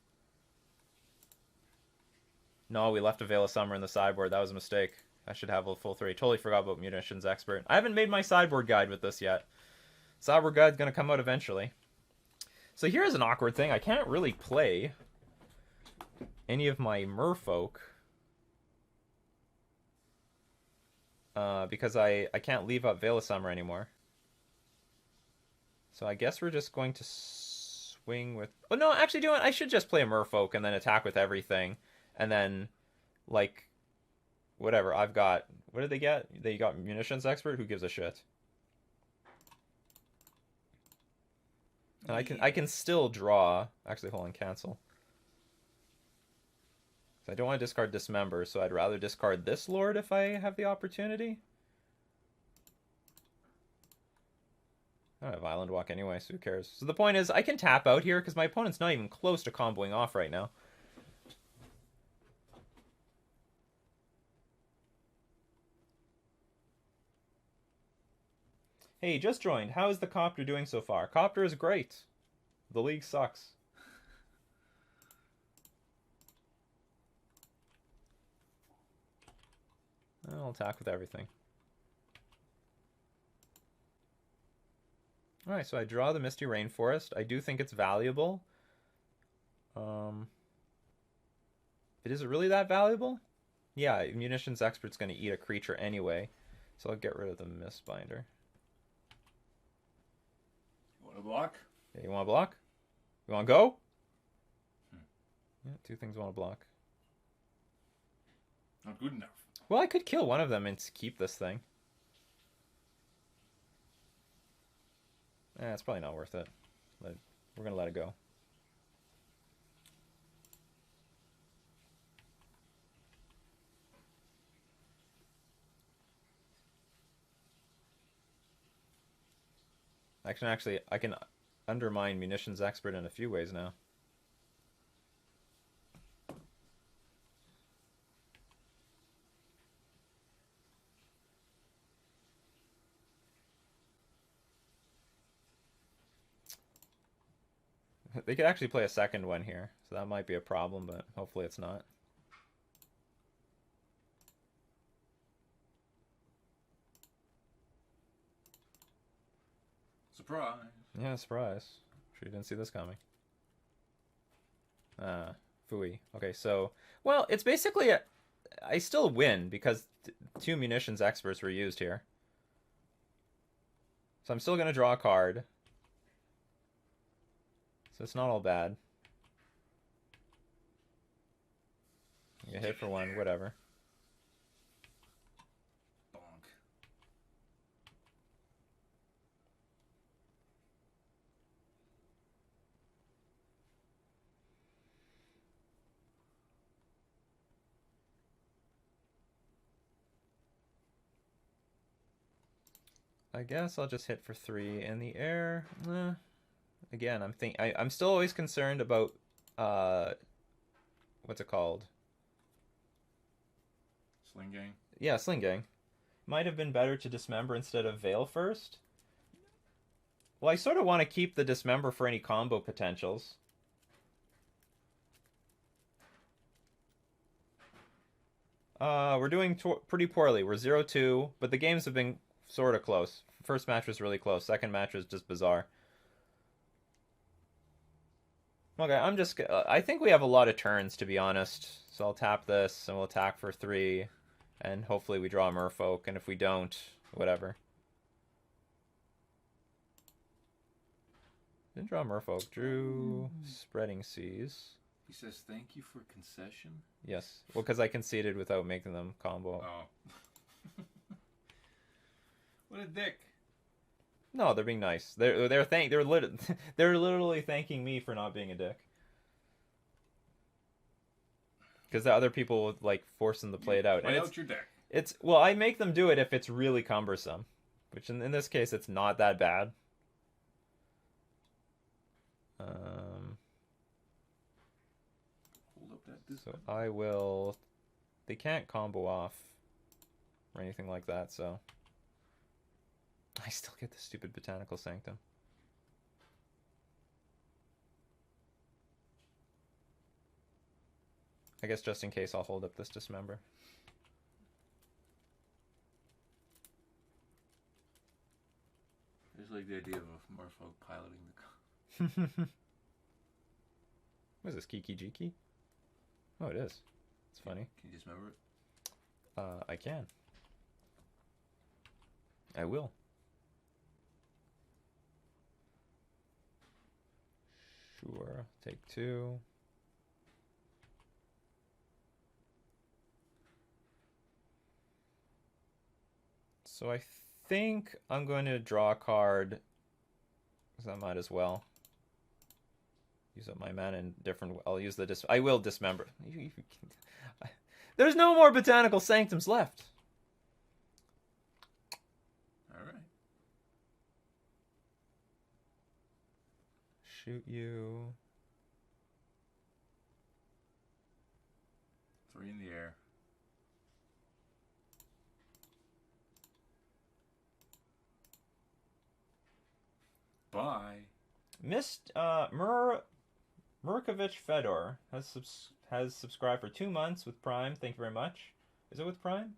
Speaker 1: No, we left a Veil of Summer in the sideboard. That was a mistake. I should have a full 3. Totally forgot about Munitions Expert. I haven't made my sideboard guide with this yet. Sideboard guide's going to come out eventually. So here's an awkward thing. I can't really play any of my Merfolk because I can't leave up Veil of Summer anymore. So I guess we're just going to swing with... Oh, no, actually, do you know what? I should just play a Merfolk and then attack with everything. And then, like, whatever. I've got... What did they get? They got Munitions Expert? Who gives a shit? And I can still draw. Actually, hold on, cancel. I don't want to discard Dismember, so I'd rather discard this Lord if I have the opportunity. I don't have Island Walk anyway, so who cares? So the point is, I can tap out here because my opponent's not even close to comboing off right now. Hey, just joined. How is the Copter doing so far? Copter is great. The league sucks. I'll attack with everything. Alright, so I draw the Misty Rainforest. I do think it's valuable. Is it really that valuable? Yeah, Munitions Expert's going to eat a creature anyway. So I'll get rid of the Mistbinder.
Speaker 2: You want to block?
Speaker 1: Yeah, you want to block? You want to go? Yeah, two things want to block.
Speaker 2: Not good enough.
Speaker 1: Well, I could kill one of them and keep this thing. It's probably not worth it. We're going to let it go. I can undermine Munitions Expert in a few ways now. They could actually play a second one here, so that might be a problem, but hopefully it's not.
Speaker 2: Surprise.
Speaker 1: Yeah, surprise. Sure you didn't see this coming. Fooey. Okay, so... Well, it's basically I still win because two Munitions Experts were used here. So I'm still going to draw a card. So it's not all bad. You hit for one, whatever.
Speaker 2: Bonk.
Speaker 1: I guess I'll just hit for 3 in the air. Again, I'm still always concerned about what's it called?
Speaker 2: Sling Gang.
Speaker 1: Yeah, Sling Gang. Might have been better to Dismember instead of Veil first. Well, I sort of want to keep the Dismember for any combo potentials. We're doing pretty poorly. We're 0-2, but the games have been sort of close. First match was really close. Second match was just bizarre. Okay, I think we have a lot of turns, to be honest. So I'll tap this, and we'll attack for 3, and hopefully we draw a Merfolk, and if we don't, whatever. Didn't draw a Merfolk. Drew Spreading Seas.
Speaker 2: He says, thank you for concession?
Speaker 1: Yes. Well, because I conceded without making them combo.
Speaker 2: Oh. What a dick.
Speaker 1: No, they're being nice. They're literally thanking me for not being a dick. Because the other people would like force them to play it out.
Speaker 2: Play out your deck.
Speaker 1: Well, I make them do it if it's really cumbersome, which in this case it's not that bad.
Speaker 2: Hold up that
Speaker 1: So I will. They can't combo off or anything like that, so. I still get the stupid Botanical Sanctum. I guess just in case I'll hold up this Dismember.
Speaker 2: I just like the idea of a Merfolk piloting the...
Speaker 1: What is this, Kiki Jiki? Oh, it is. It's funny.
Speaker 2: Can you dismember it?
Speaker 1: I can. I will. Sure. Take 2. So I think I'm going to draw a card, because I might as well. use up my mana in different. I'll use the I will dismember. There's no more Botanical Sanctums left.
Speaker 2: All right.
Speaker 1: Shoot you.
Speaker 2: 3 in the air. Bye.
Speaker 1: Missed Murkovich Fedor has subscribed for 2 months with Prime. Thank you very much. Is it with Prime?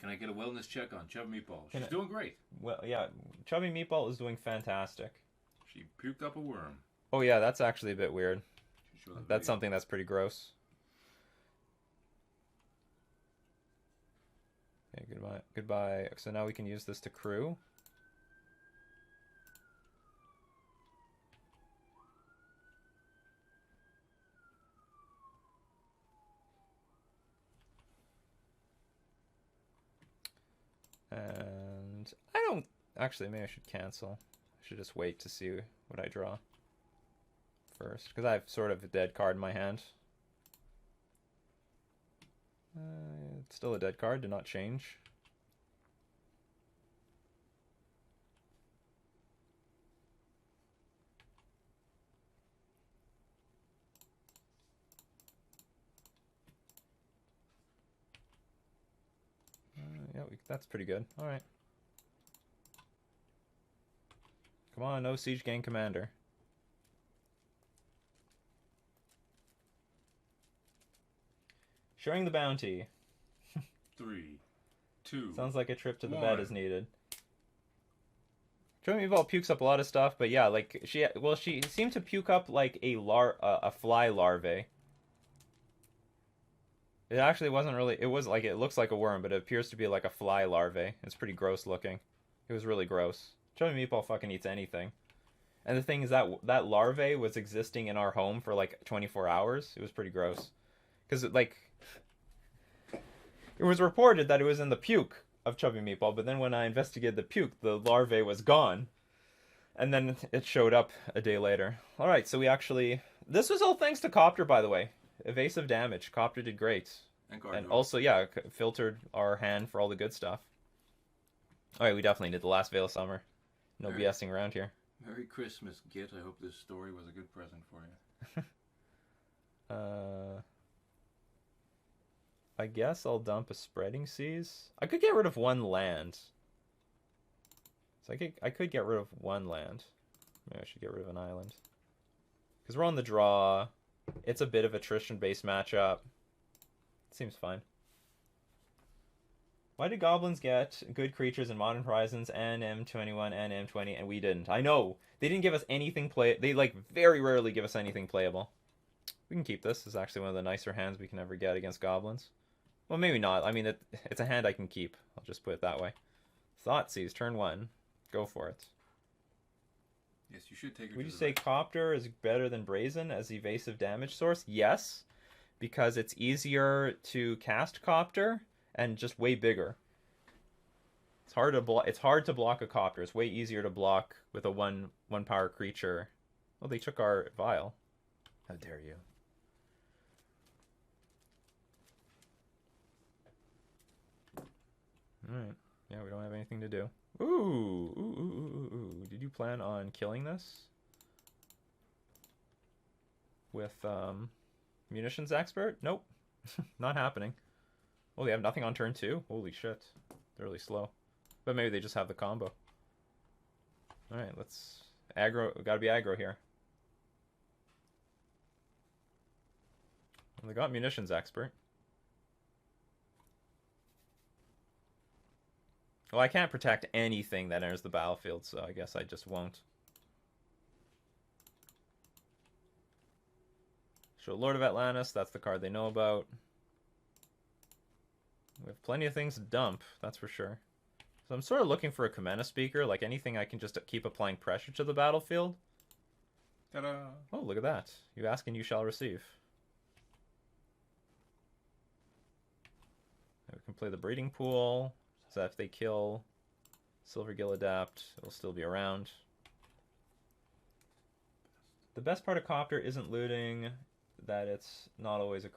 Speaker 2: Can I get a wellness check on Chubby Meatball? She's doing great.
Speaker 1: Well, yeah, Chubby Meatball is doing fantastic.
Speaker 2: She puked up a worm.
Speaker 1: Oh yeah, that's actually a bit weird. That's something that's pretty gross. Okay, goodbye. Goodbye. So now we can use this to crew. And I don't... Actually, maybe I should cancel. I should just wait to see what I draw first. Because I have sort of a dead card in my hand. It's still a dead card, did not change. Yeah, that's pretty good. Alright. Come on, no Siege Gang Commander. Sharing the bounty.
Speaker 2: 3, 2.
Speaker 1: Sounds like a trip to the
Speaker 2: 1.
Speaker 1: bed is needed. Chubby Meatball pukes up a lot of stuff, but yeah, like she seemed to puke up like a fly larvae. It actually wasn't really. It was like it looks like a worm, but it appears to be like a fly larvae. It's pretty gross looking. It was really gross. Chubby Meatball fucking eats anything. And the thing is that larvae was existing in our home for like 24 hours. It was pretty gross. Because like it was reported that it was in the puke of Chubby Meatball, but then when I investigated the puke, the larvae was gone. And then it showed up a day later. Alright, so we actually... This was all thanks to Copter, by the way. Evasive damage. Copter did great. And also, yeah, filtered our hand for all the good stuff. Alright, we definitely did the last Veil of Summer. No BSing around here.
Speaker 2: Merry Christmas, Git. I hope this story was a good present for you.
Speaker 1: I guess I'll dump a Spreading Seas. I could get rid of one land. So I could get rid of one land. Maybe I should get rid of an island. Because we're on the draw. It's a bit of a Tristan-based matchup. Seems fine. Why did goblins get good creatures in Modern Horizons and M21 and M20 and we didn't? I know! They didn't give us anything They, like, very rarely give us anything playable. We can keep this. This is actually one of the nicer hands we can ever get against goblins. Well, maybe not. I mean, it's a hand I can keep. I'll just put it that way. Thoughtseize, turn 1. Go for it.
Speaker 2: Yes, you should take it.
Speaker 1: Would you say Copter is better than Brazen as evasive damage source? Yes, because it's easier to cast Copter and just way bigger. It's hard to block a Copter. It's way easier to block with a one power creature. Well, they took our Vial. How dare you? Alright. Yeah, we don't have anything to do. Ooh. Did you plan on killing this? With, Munitions Expert? Nope. Not happening. Oh, they have nothing on turn 2? Holy shit. They're really slow. But maybe they just have the combo. Alright, let's... Aggro... Gotta be aggro here. Well, they got Munitions Expert. Well, I can't protect anything that enters the battlefield, so I guess I just won't. So Lord of Atlantis, that's the card they know about. We have plenty of things to dump, that's for sure. So I'm sort of looking for a Kamena Speaker, like anything I can just keep applying pressure to the battlefield.
Speaker 2: Ta-da!
Speaker 1: Oh, look at that. You ask and you shall receive. We can play the Breeding Pool. So if they kill Silvergill Adapt, it'll still be around. The best part of Copter isn't looting that it's not always a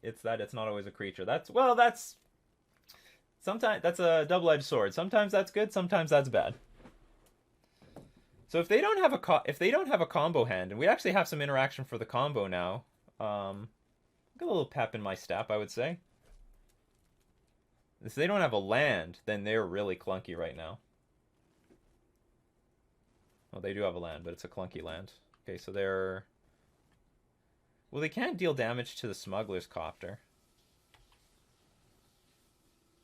Speaker 1: it's that it's not always a creature. That's sometimes that's a double-edged sword. Sometimes that's good, sometimes that's bad. So if they don't have a combo hand, and we actually have some interaction for the combo now, get a little pep in my step, I would say. If they don't have a land, then they're really clunky right now. Well, they do have a land, but it's a clunky land. Okay, so they're... Well, they can't deal damage to the Smuggler's Copter.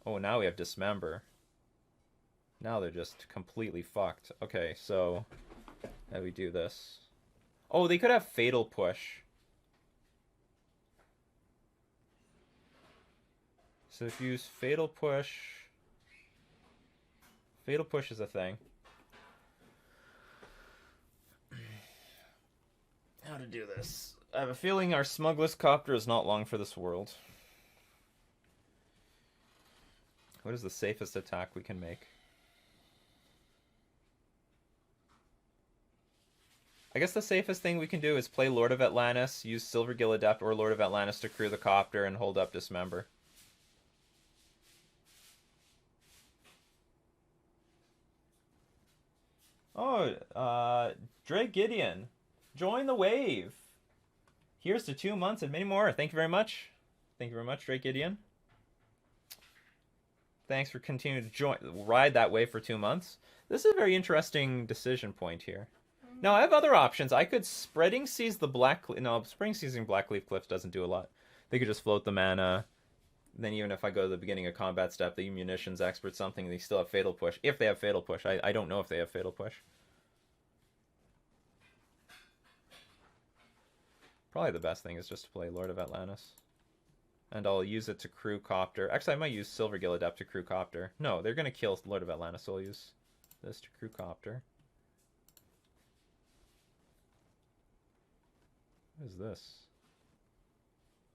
Speaker 1: Oh, now we have Dismember. Now they're just completely fucked. Okay, so... How do we do this? Oh, they could have Fatal Push. So if you use Fatal Push... Fatal Push is a thing. How to do this? I have a feeling our Smuggler's Copter is not long for this world. What is the safest attack we can make? I guess the safest thing we can do is play Lord of Atlantis, use Silvergill Adept or Lord of Atlantis to crew the Copter and hold up Dismember. Oh, Drake Gideon. Join the wave. Here's to 2 months and many more. Thank you very much. Thank you very much, Drake Gideon. Thanks for continuing to ride that wave for 2 months. This is a very interesting decision point here. Now, I have other options. I could Spreading Seas the Black... No, Spreading Seas Blackleaf Cliffs doesn't do a lot. They could just float the mana. Then even if I go to the beginning of combat step, the Munitions Expert something, they still have Fatal Push. If they have Fatal Push. I don't know if they have Fatal Push. Probably the best thing is just to play Lord of Atlantis. And I'll use it to crew Copter. Actually, I might use Silvergill Adept to crew Copter. No, they're going to kill Lord of Atlantis, so I'll use this to crew Copter. What is this?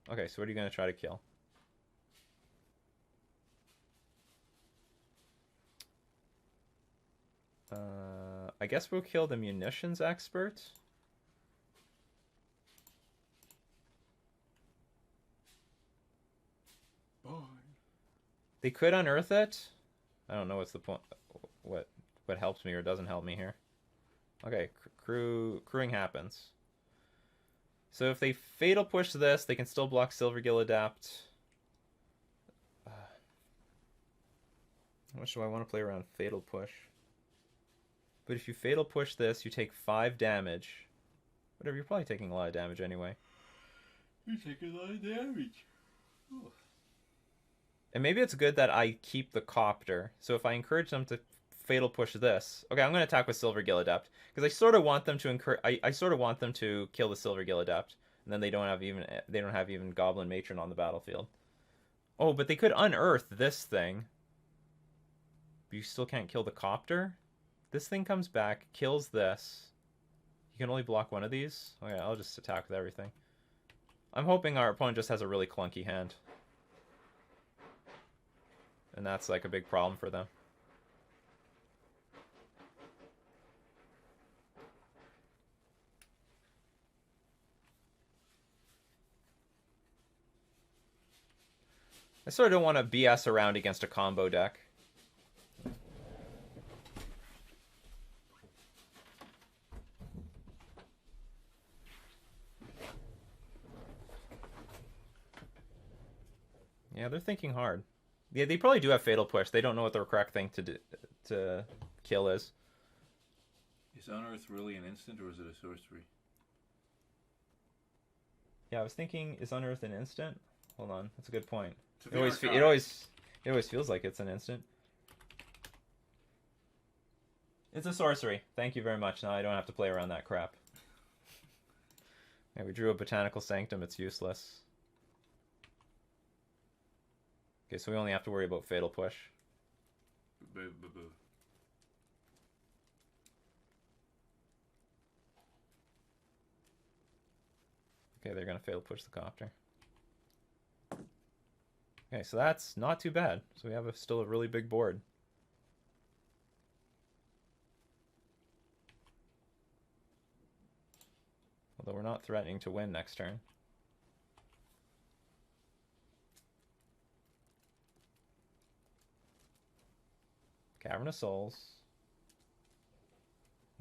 Speaker 1: Okay, so what are you going to try to kill? I guess we'll kill the Munitions Expert.
Speaker 2: Bye.
Speaker 1: They could unearth it. I don't know what's the point. What helps me or doesn't help me here. Okay, crewing happens. So if they Fatal Push this, they can still block Silvergill Adapt. How much do I want to play around Fatal Push? But if you Fatal Push this, you take 5 damage. Whatever, you're probably taking a lot of damage anyway.
Speaker 2: You're taking a lot of damage. Oh.
Speaker 1: And maybe it's good that I keep the Copter. So if I encourage them to Fatal Push this... Okay, I'm going to attack with Silvergill Adept. Because I sort of want them to I sort of want them to kill the Silvergill Adept. And then they don't have even Goblin Matron on the battlefield. Oh, but they could unearth this thing. But you still can't kill the Copter? This thing comes back, kills this. You can only block one of these? Okay, I'll just attack with everything. I'm hoping our opponent just has a really clunky hand. And that's like a big problem for them. I sort of don't want to BS around against a combo deck. Yeah, they're thinking hard. Yeah, they probably do have Fatal Push. They don't know what the correct thing to kill is.
Speaker 2: Is Unearth really an instant or is it a sorcery?
Speaker 1: Yeah, I was thinking, is Unearth an instant? Hold on, that's a good point.
Speaker 2: It
Speaker 1: always feels like it's an instant. It's a sorcery. Thank you very much. Now I don't have to play around that crap. Yeah, we drew a Botanical Sanctum. It's useless. Okay, so we only have to worry about Fatal Push. Okay, they're going to Fatal Push the Copter. Okay, so that's not too bad. So we have still a really big board. Although we're not threatening to win next turn. Cavern of Souls.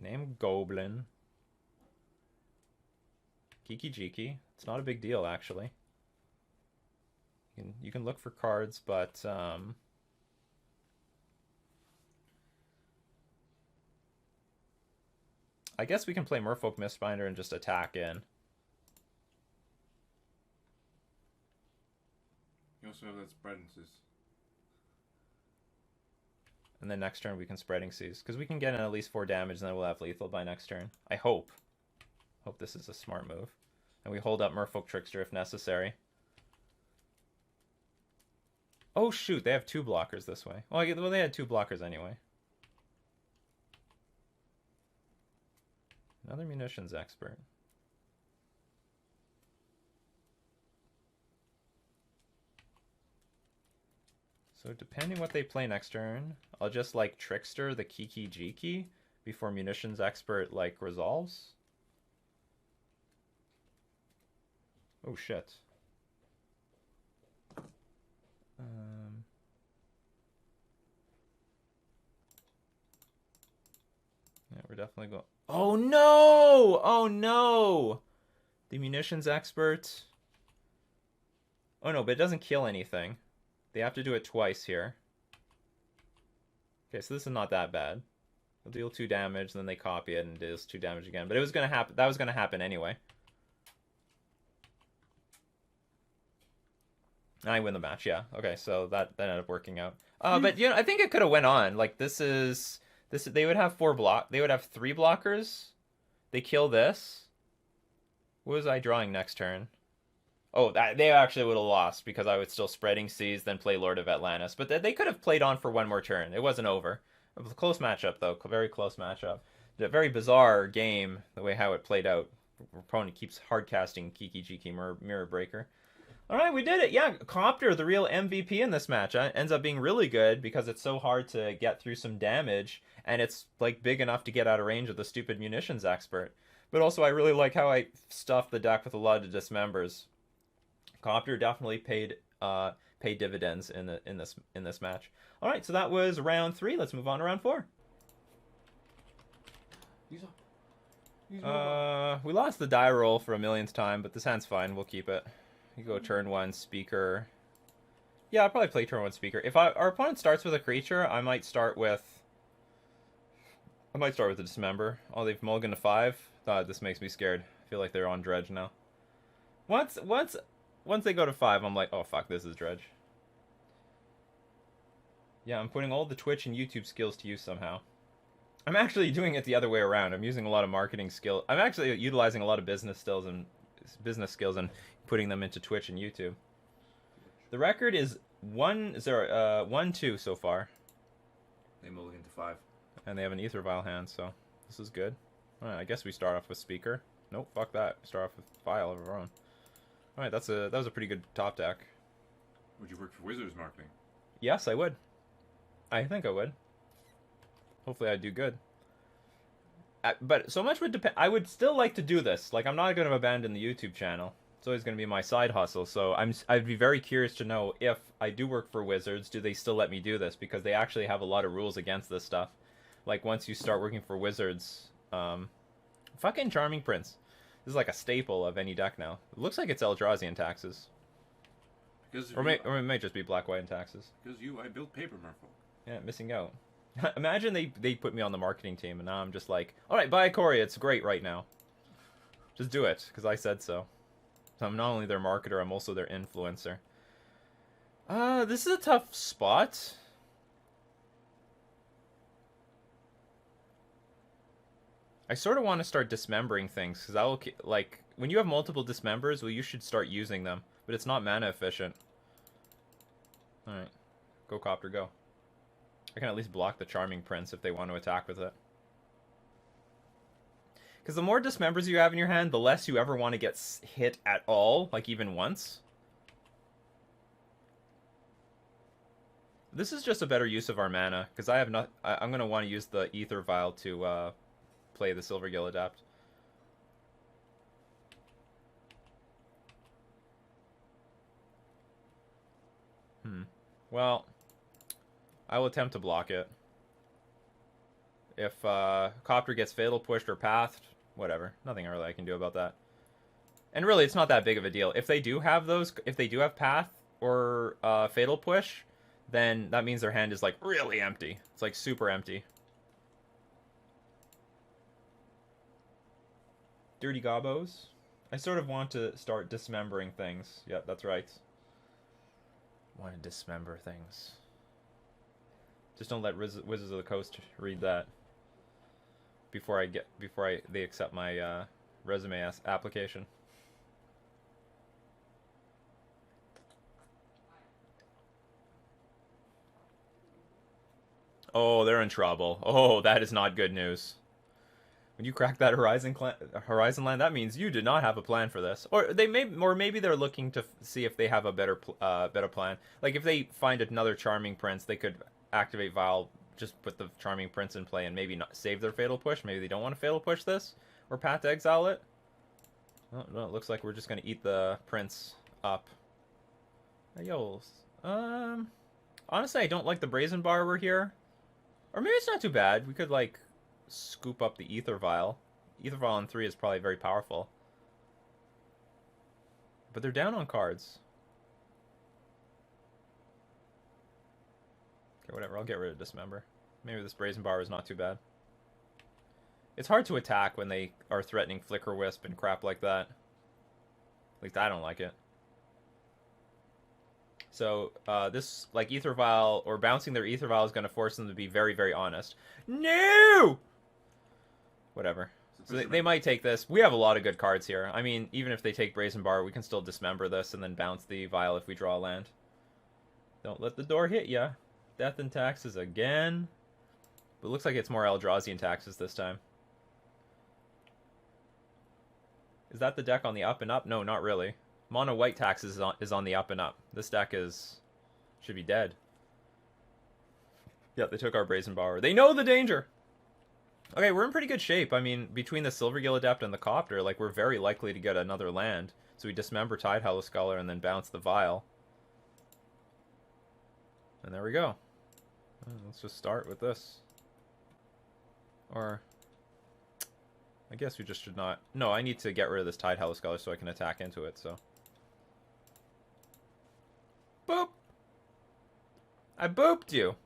Speaker 1: Name Goblin. Kiki-Jiki. It's not a big deal, actually. You can look for cards, but I guess we can play Merfolk Mistbinder and just attack in.
Speaker 2: You also have that Spreading Seas.
Speaker 1: And then next turn we can Spreading Seas. Because we can get in at least 4 damage, and then we'll have lethal by next turn. I hope. Hope this is a smart move. And we hold up Merfolk Trickster if necessary. Oh shoot, they have 2 blockers this way. Well, they had 2 blockers anyway. Another Munitions Expert. So depending what they play next turn, I'll just like Trickster the Kiki-Jiki before Munitions Expert like resolves. Oh shit. Yeah, we're definitely going. Oh no! Oh no! The Munitions Expert. Oh no, but it doesn't kill anything. They have to do it twice here. Okay, so this is not that bad. They'll deal 2 damage, then they copy it and deals 2 damage again. But it was gonna happen. That was gonna happen anyway. And I win the match. Yeah. Okay, so that ended up working out. But you know, I think it could have went on. Like this. They would have 4 block. They would have 3 blockers. They kill this. What was I drawing next turn? Oh, they actually would have lost because I would still Spreading Seas, then play Lord of Atlantis. But they could have played on for 1 more turn. It wasn't over. It was a close matchup, though. Very close matchup. A very bizarre game, the way how it played out. Our opponent keeps hard-casting Kiki-Jiki Mirror Breaker. All right, we did it. Yeah, Copter, the real MVP in this match, ends up being really good because it's so hard to get through some damage, and it's like big enough to get out of range of the stupid Munitions Expert. But also, I really like how I stuffed the deck with a lot of Dismembers. Copter definitely paid dividends in this match. All right, so that was round 3. Let's move on to round 4. We lost the die roll for a millionth time, but this hand's fine. We'll keep it. You go turn 1 Speaker. Yeah, I'll probably play turn 1 Speaker. If our opponent starts with a creature, I might start with the Dismember. Oh, they've mulliganed to 5. This makes me scared. I feel like they're on Dredge now. Once they go to 5, I'm like, oh fuck, this is Dredge. Yeah, I'm putting all the Twitch and YouTube skills to use somehow. I'm actually doing it the other way around. I'm using a lot of marketing skill. I'm actually utilizing a lot of business skills and putting them into Twitch and YouTube. The record is 1-2 so far.
Speaker 2: They mulligan to 5.
Speaker 1: And they have an Aether Vial hand, so this is good. Alright, I guess we start off with Speaker. Nope, fuck that. Start off with Vial of our own. Alright, that was a pretty good top deck.
Speaker 2: Would you work for Wizards Marketing?
Speaker 1: Yes, I would. I think I would. Hopefully I'd do good. But so much would depend. I would still like to do this. Like, I'm not going to abandon the YouTube channel. It's always going to be my side hustle. So I'd be very curious to know if I do work for Wizards, do they still let me do this? Because they actually have a lot of rules against this stuff. Like, once you start working for Wizards, fucking Charming Prince. This is like a staple of any deck now. It looks like it's Eldrazi in Taxes. Or it might just be Black, White, and Taxes.
Speaker 2: Because I built Paper Merfolk.
Speaker 1: Yeah, missing out. Imagine they put me on the marketing team, and now I'm just like, alright, buy Ikoria, it's great right now. Just do it, because I said so. So I'm not only their marketer, I'm also their influencer. This is a tough spot. I sort of want to start dismembering things, because that will, like, when you have multiple dismembers, well, you should start using them. But it's not mana efficient. Alright. Go Copter, go. I can at least block the Charming Prince if they want to attack with it. Because the more Dismembers you have in your hand, the less you ever want to get hit at all, like even once. This is just a better use of our mana, because I have not. I'm going to want to use the Aether Vial to play the Silvergill Adept. Well, I will attempt to block it. If Copter gets Fatal Pushed or Pathed, whatever. Nothing really I can do about that. And really, it's not that big of a deal. If they do have those, if they do have Path or Fatal Push, then that means their hand is like really empty. It's like super empty. Dirty Gobbos. I sort of want to start dismembering things. Yep, that's right. Want to dismember things. Just don't let Wizards of the Coast read that before they accept my resume application. Oh, they're in trouble. Oh, that is not good news. When you crack that Horizon land, that means you did not have a plan for this, or maybe they're looking to see if they have a better plan. Like if they find another Charming Prince, they could activate Vial, just put the Charming Prince in play, and maybe not save their Fatal Push. Maybe they don't want to Fatal Push this or Path to Exile it. Oh, no, it looks like we're just gonna eat the Prince up. Yo, honestly, I don't like the Brazen Barber here, or maybe it's not too bad. We could like scoop up the Ether Vial. Ether Vial on 3 is probably very powerful. But they're down on cards. Okay, whatever. I'll get rid of Dismember. Maybe this Brazen Bar is not too bad. It's hard to attack when they are threatening Flicker Wisp and crap like that. At least I don't like it. So, this, like, Ether Vial, or bouncing their Ether Vial is going to force them to be very, very honest. No! Whatever. So they might take this. We have a lot of good cards here. I mean, even if they take Brazen Bar, we can still Dismember this and then bounce the Vial if we draw a land. Don't let the door hit ya. Death and Taxes again. But it looks like it's more Eldrazi and Taxes this time. Is that the deck on the up and up? No, not really. Mono White Taxes is on the up and up. This deck should be dead. Yep, they took our Brazen Borrower. They know the danger! Okay, we're in pretty good shape. I mean, between the Silvergill Adept and the Copter, like, we're very likely to get another land. So we Dismember Tidehallow Scholar and then bounce the Vial. And there we go. Let's just start with this. Or, I guess we just should not. No, I need to get rid of this Tidehallow Scholar so I can attack into it, so. Boop! I booped you!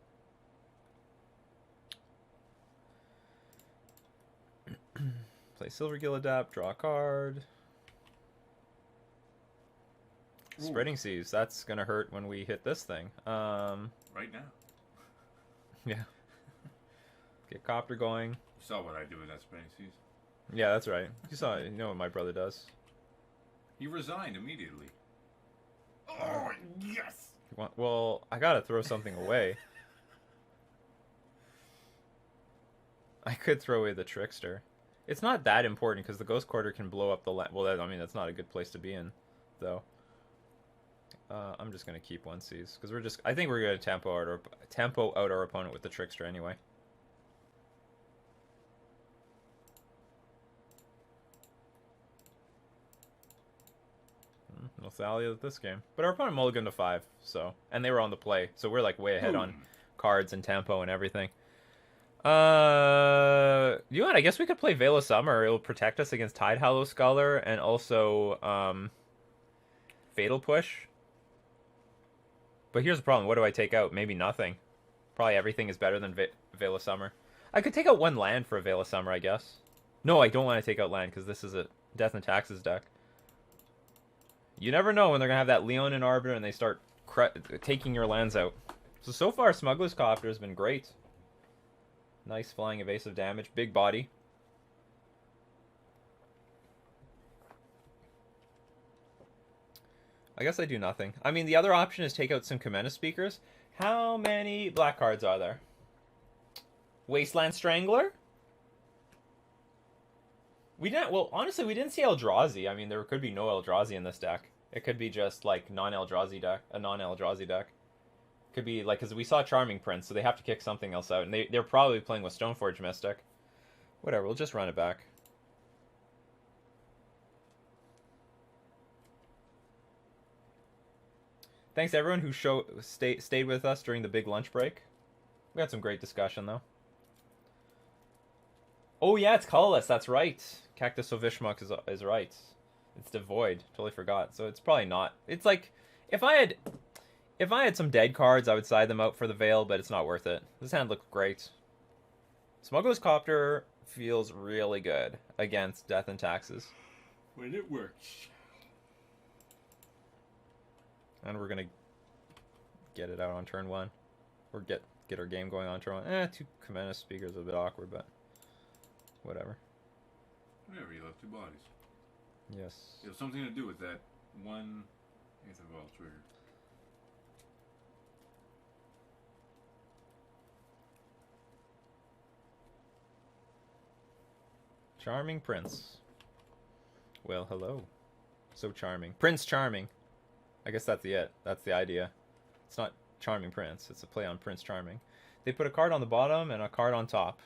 Speaker 1: Play Silvergill Adapt, draw a card. Ooh. Spreading Seas, that's gonna hurt when we hit this thing.
Speaker 2: Right now.
Speaker 1: Yeah. Get Copter going.
Speaker 2: You saw what I do with that Spreading Seas.
Speaker 1: Yeah, that's right. You know what my brother does.
Speaker 2: He resigned immediately. Oh, yes!
Speaker 1: Well, I gotta throw something away. I could throw away the Trickster. It's not that important because the Ghost Quarter can blow up the land. Well, I mean, that's not a good place to be in, though. I'm just gonna keep one Seas because I think we're gonna tempo out our opponent with the Trickster anyway. No Thalia this game, but our opponent mulliganed to 5, so, and they were on the play, so we're like way ahead on cards and tempo and everything. You know what? I guess we could play Veil of Summer. It'll protect us against Tidehallow Scholar and also Fatal Push. But here's the problem. What do I take out? Maybe nothing. Probably everything is better than Veil of Summer. I could take out one land for a Veil of Summer, I guess. No, I don't want to take out land because this is a Death and Taxes deck. You never know when they're going to have that Leonin Arbiter and they start taking your lands out. So far, Smuggler's Copter has been great. Nice flying evasive damage. Big body. I guess I do nothing. I mean, the other option is take out some Kemena Speakers. How many black cards are there? Wasteland Strangler? We didn't, well, honestly, we didn't see Eldrazi. I mean, there could be no Eldrazi in this deck. It could be just, like, non-Eldrazi deck. Could be, like, because we saw Charming Prince, so they have to kick something else out. And they're probably playing with Stoneforge Mystic. Whatever, we'll just run it back. Thanks to everyone who stayed with us during the big lunch break. We had some great discussion, though. Oh, yeah, it's colorless. That's right. Cactus Ovishmuk is right. It's devoid. Totally forgot. So it's probably not. It's like, if I had some dead cards, I would side them out for the Veil, but it's not worth it. This hand looked great. Smuggler's Copter feels really good against Death and Taxes.
Speaker 2: When it works.
Speaker 1: And we're going to get it out on turn 1. Or get our game going on turn 1. 2 Commander Speakers are a bit awkward, but whatever.
Speaker 2: Whatever, you left 2 bodies.
Speaker 1: Yes.
Speaker 2: It has something to do with that one Aether Vial trigger.
Speaker 1: Charming Prince. Well, hello. So charming. Prince Charming. I guess that's the idea. It's not Charming Prince. It's a play on Prince Charming. They put a card on the bottom and a card on top.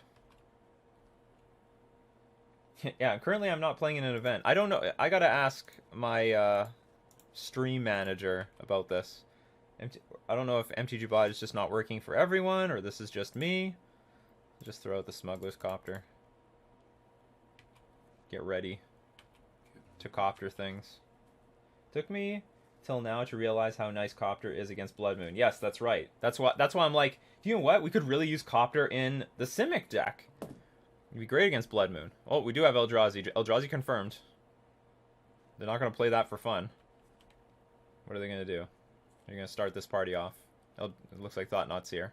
Speaker 1: Yeah, currently I'm not playing in an event. I don't know. I gotta ask my stream manager about this. I don't know if MTG Bot is just not working for everyone, or this is just me. Just throw out the Smuggler's Copter. Get ready to copter things. Took me till now to realize how nice Copter is against Blood Moon. Yes, that's right. That's why I'm like, you know what? We could really use Copter in the Simic deck. It'd be great against Blood Moon. Oh, we do have Eldrazi. Eldrazi confirmed. They're not going to play that for fun. What are they going to do? They're going to start this party off. It looks like Thought-Knot's here.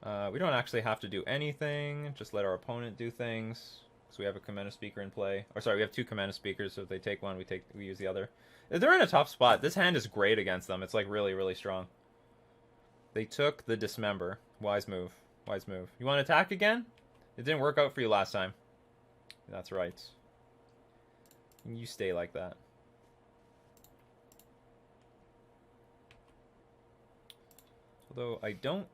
Speaker 1: We don't actually have to do anything. Just let our opponent do things. So we have a Commander Speaker in play. Or sorry, we have 2 Commander Speakers, so if they take one, we use the other. They're in a tough spot. This hand is great against them. It's like really, really strong. They took the Dismember. Wise move. Wise move. You want to attack again? It didn't work out for you last time. That's right. You stay like that. Although I don't...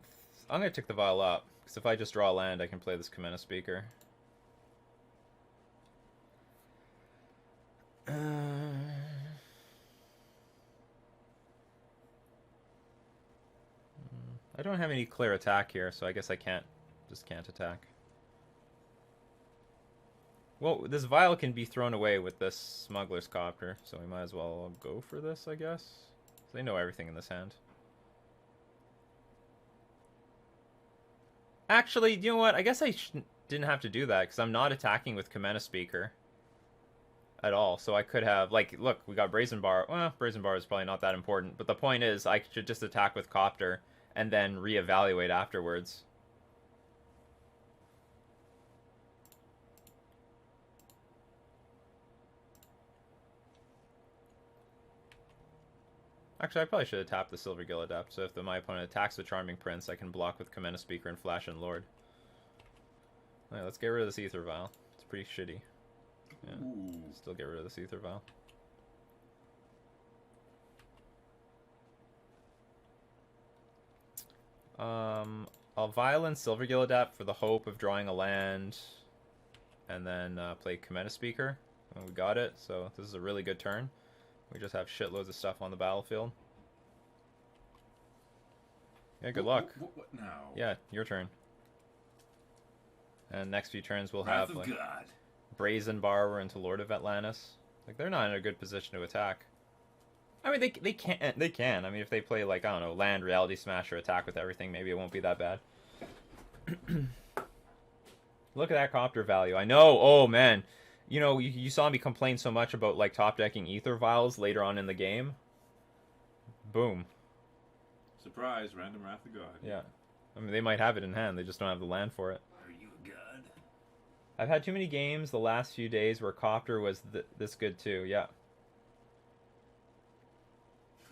Speaker 1: I'm going to tick the Vial up. Because if I just draw a land, I can play this Commander Speaker. I don't have any clear attack here, so I guess I can't attack. Well, this Vial can be thrown away with this Smuggler's Copter, so we might as well go for this, I guess. They know everything in this hand. Actually, you know what? I guess I didn't have to do that, because I'm not attacking with Commander Speaker at all. So I could have, like, look, we got Brazen Bar. Well, Brazen Bar is probably not that important, but the point is I should just attack with Copter and then reevaluate afterwards. Actually, I probably should have tapped the Silvergill Adept, so if my opponent attacks the Charming Prince, I can block with Commander Speaker and Flash and Lord. Alright, let's get rid of this Aether Vial. It's pretty shitty. Yeah.
Speaker 2: Ooh.
Speaker 1: Still get rid of this Aether Vial. I'll Violence Silvergill Adept for the hope of drawing a land, and then play Commander Speaker. And we got it, so this is a really good turn. We just have shitloads of stuff on the battlefield. Yeah, good luck.
Speaker 2: What now?
Speaker 1: Yeah, your turn. And next few turns we'll
Speaker 2: Wrath
Speaker 1: have
Speaker 2: of
Speaker 1: like
Speaker 2: God.
Speaker 1: Brazen Borrower into Lord of Atlantis. Like, they're not in a good position to attack. I mean, they can. I mean, if they play, like, I don't know, Land, Reality Smasher, attack with everything, maybe it won't be that bad. Look at that Copter value. I know, oh man. You know, you saw me complain so much about, like, top decking Aether Vials later on in the game. Boom.
Speaker 2: Surprise, random Wrath of God.
Speaker 1: Yeah. I mean, they might have it in hand, they just don't have the land for it.
Speaker 2: Are you a god?
Speaker 1: I've had too many games the last few days where Copter was this good too, yeah.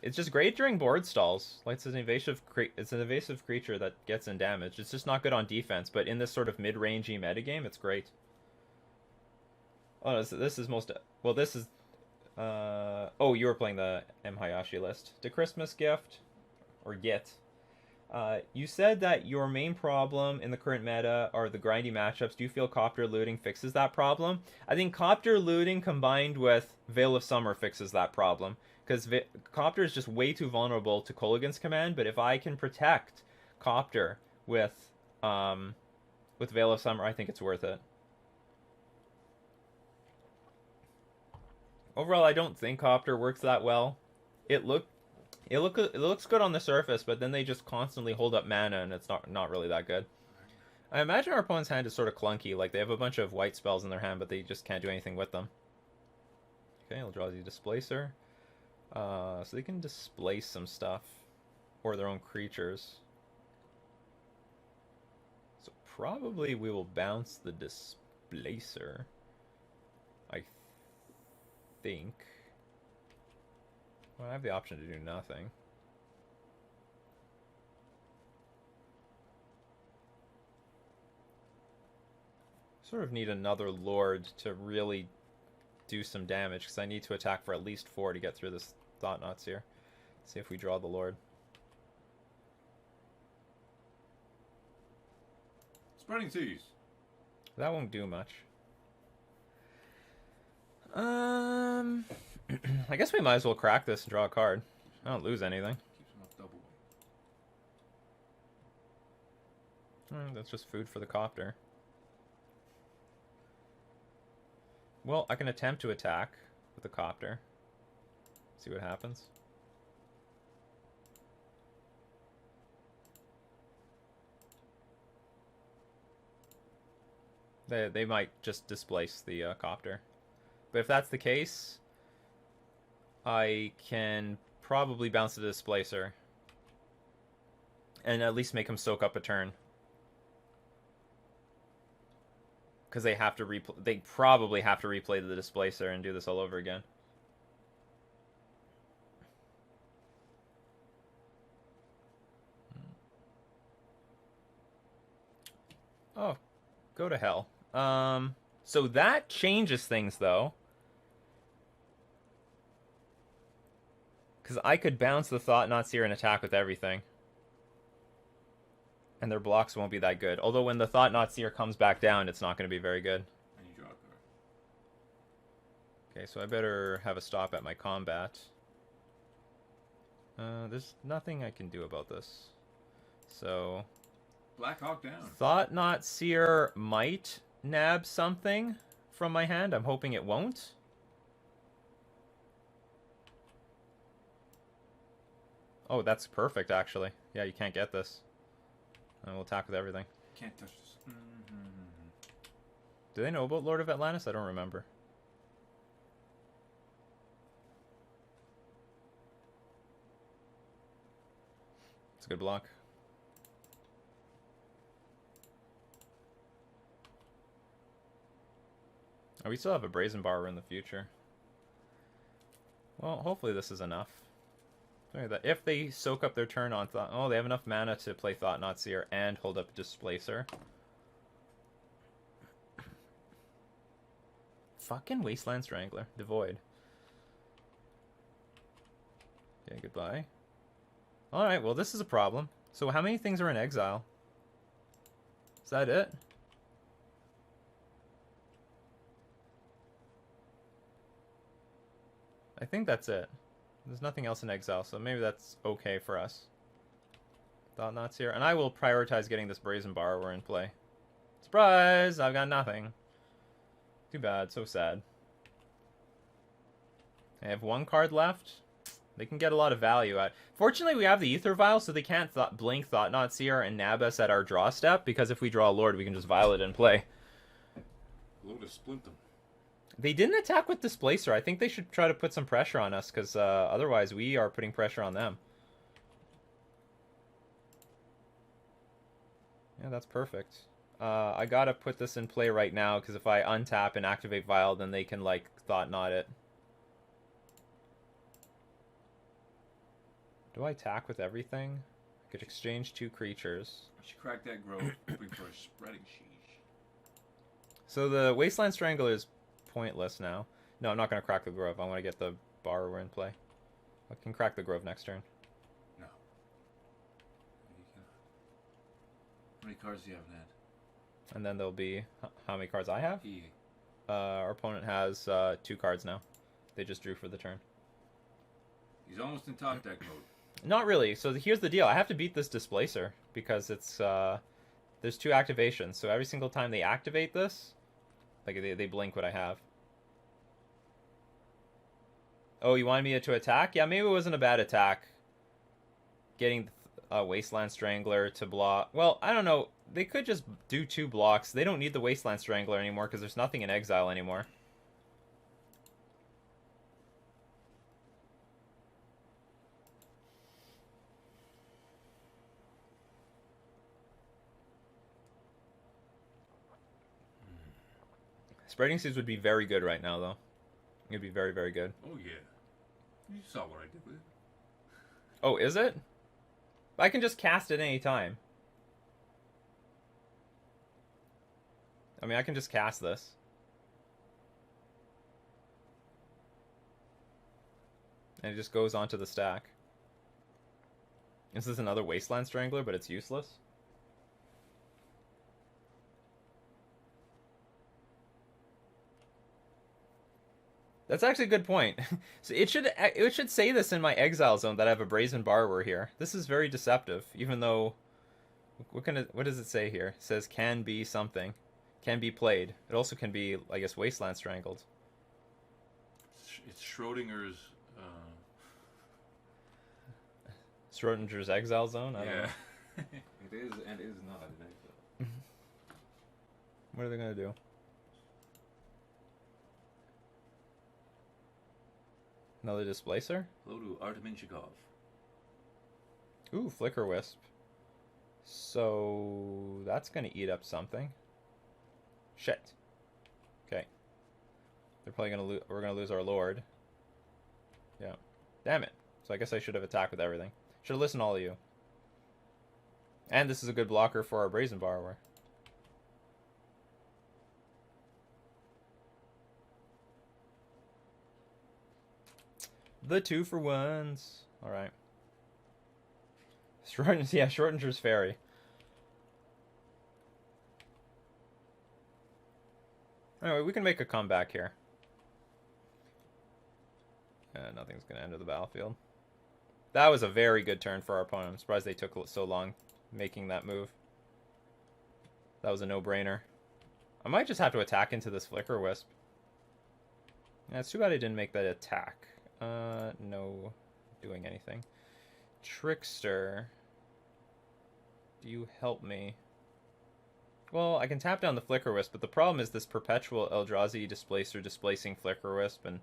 Speaker 1: It's just great during board stalls. Like, it's an evasive creature that gets in damage. It's just not good on defense, but in this sort of mid-rangey metagame, it's great. Oh, this is most... Well, this is... oh, you were playing the M. Hayashi list. To Christmas Gift, or Git. You said that your main problem in the current meta are the grindy matchups. Do you feel Copter looting fixes that problem? I think Copter looting combined with Veil of Summer fixes that problem. because Copter is just way too vulnerable to Kolaghan's command. But if I can protect Copter with Veil of Summer, I think it's worth it. Overall, I don't think Copter works that well. It looks good on the surface, but then they just constantly hold up mana, and it's not really that good. I imagine our opponent's hand is sort of clunky. Like, they have a bunch of white spells in their hand, but they just can't do anything with them. Okay, I'll draw the Displacer. So they can displace some stuff. Or their own creatures. So probably we will bounce the Displacer. I think. Well, I have the option to do nothing. Sort of need another Lord to really do some damage, because I need to attack for at least 4 to get through this Thought-Knot Seer. See if we draw the Lord.
Speaker 2: Spreading Seas.
Speaker 1: That won't do much. I guess we might as well crack this and draw a card. I don't lose anything.
Speaker 2: Keeps him off double weight.
Speaker 1: That's just food for the Copter. Well, I can attempt to attack with the Copter. See what happens. They might just displace the Copter. But if that's the case, I can probably bounce the Displacer. And at least make him soak up a turn. Because they probably have to replay the Displacer and do this all over again. Oh, go to hell. So that changes things, though. Because I could bounce the Thought-Knot Seer and attack with everything. And their blocks won't be that good. Although when the Thought-Knot Seer comes back down, it's not going to be very good.
Speaker 2: And you draw a card.
Speaker 1: Okay, so I better have a stop at my combat. There's nothing I can do about this. So...
Speaker 2: Black Hawk down.
Speaker 1: Thought-Knot Seer might nab something from my hand. I'm hoping it won't. Oh, that's perfect, actually. Yeah, you can't get this. And we'll attack with everything.
Speaker 2: Can't touch this.
Speaker 1: Do they know about Lord of Atlantis? I don't remember. It's a good block. Oh, we still have a Brazen Borrower in the future. Well, hopefully this is enough. If they soak up their turn on Thought... Oh, they have enough mana to play Thought-Knot Seer and hold up Displacer. Fucking Wasteland Strangler. Devoid. Okay, goodbye. Alright, well this is a problem. So how many things are in exile? Is that it? I think that's it. There's nothing else in exile, so maybe that's okay for us. Thought-Knot Seer. And I will prioritize getting this Brazen Borrower in play. Surprise! I've got nothing. Too bad. So sad. I have 1 card left. They can get a lot of value out. Fortunately, we have the Aether Vial, so they can't blink Thought-Knot Seer and nab us at our draw step, because if we draw a Lord, we can just Violet in play.
Speaker 2: Lotus splint them.
Speaker 1: They didn't attack with Displacer. I think they should try to put some pressure on us, because otherwise we are putting pressure on them. Yeah, that's perfect. I gotta put this in play right now, because if I untap and activate Vial, then they can, like, Thought-Knot it. Do I attack with everything? I could exchange 2 creatures.
Speaker 2: I should crack that grove, hoping for a spreading sheesh.
Speaker 1: So the Wasteland Strangler is pointless now. No, I'm not going to crack the Grove. I want to get the Borrower in play. I can crack the Grove next turn.
Speaker 2: No. You cannot. How many cards do you have in hand?
Speaker 1: And then there'll be... How many cards I have?
Speaker 2: E.
Speaker 1: Our opponent has 2 cards now. They just drew for the turn.
Speaker 2: He's almost in top deck mode.
Speaker 1: Not really. So here's the deal. I have to beat this Displacer because it's there's 2 activations. So every single time they activate this, like they blink what I have. Oh, you wanted me to attack? Yeah, maybe it wasn't a bad attack. Getting Wasteland Strangler to block. Well, I don't know. They could just do 2 blocks. They don't need the Wasteland Strangler anymore because there's nothing in exile anymore. Spreading Seas would be very good right now, though. It'd be very, very good.
Speaker 2: Oh, yeah. You saw what I did with it.
Speaker 1: Oh, is it? I can just cast it any time. I mean, I can just cast this. And it just goes onto the stack. This is another Wasteland Strangler, but it's useless. That's actually a good point. So it should say this in my exile zone that I have a Brazen Borrower here. This is very deceptive, even though what does it say here? It says can be something. Can be played. It also can be, I guess, Wasteland Strangled.
Speaker 2: It's Schrodinger's
Speaker 1: Schrodinger's exile zone? I don't know.
Speaker 2: It is and is not an exile.
Speaker 1: What are they gonna do? Another Displacer?
Speaker 2: Hello to Artemin Chikov.
Speaker 1: Ooh, Flicker Wisp. So that's gonna eat up something. Shit. Okay. They're probably gonna we're gonna lose our Lord. Yeah. Damn it. So I guess I should have attacked with everything. Should have listened to all of you. And this is a good blocker for our Brazen Borrower. The 2-for-1s. Alright. Schrodinger's Fairy. Anyway, we can make a comeback here. Nothing's going to enter the battlefield. That was a very good turn for our opponent. I'm surprised they took so long making that move. That was a no-brainer. I might just have to attack into this Flicker Wisp. Yeah, it's too bad I didn't make that attack. No doing anything. Trickster. Do you help me? Well, I can tap down the Flicker Wisp, but the problem is this perpetual Eldrazi Displacer displacing Flicker Wisp and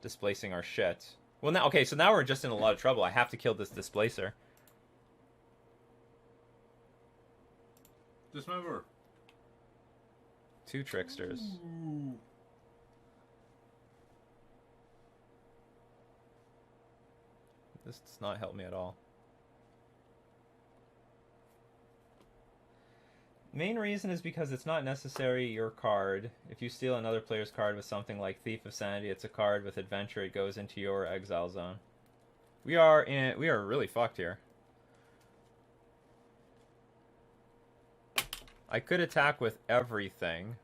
Speaker 1: displacing our shit. Well, now, okay, so now we're just in a lot of trouble. I have to kill this Displacer.
Speaker 2: Dismember.
Speaker 1: 2 Tricksters.
Speaker 2: Ooh.
Speaker 1: This does not help me at all. Main reason is because it's not necessarily your card. If you steal another player's card with something like Thief of Sanity, it's a card with Adventure. It goes into your exile zone. We are really fucked here. I could attack with everything.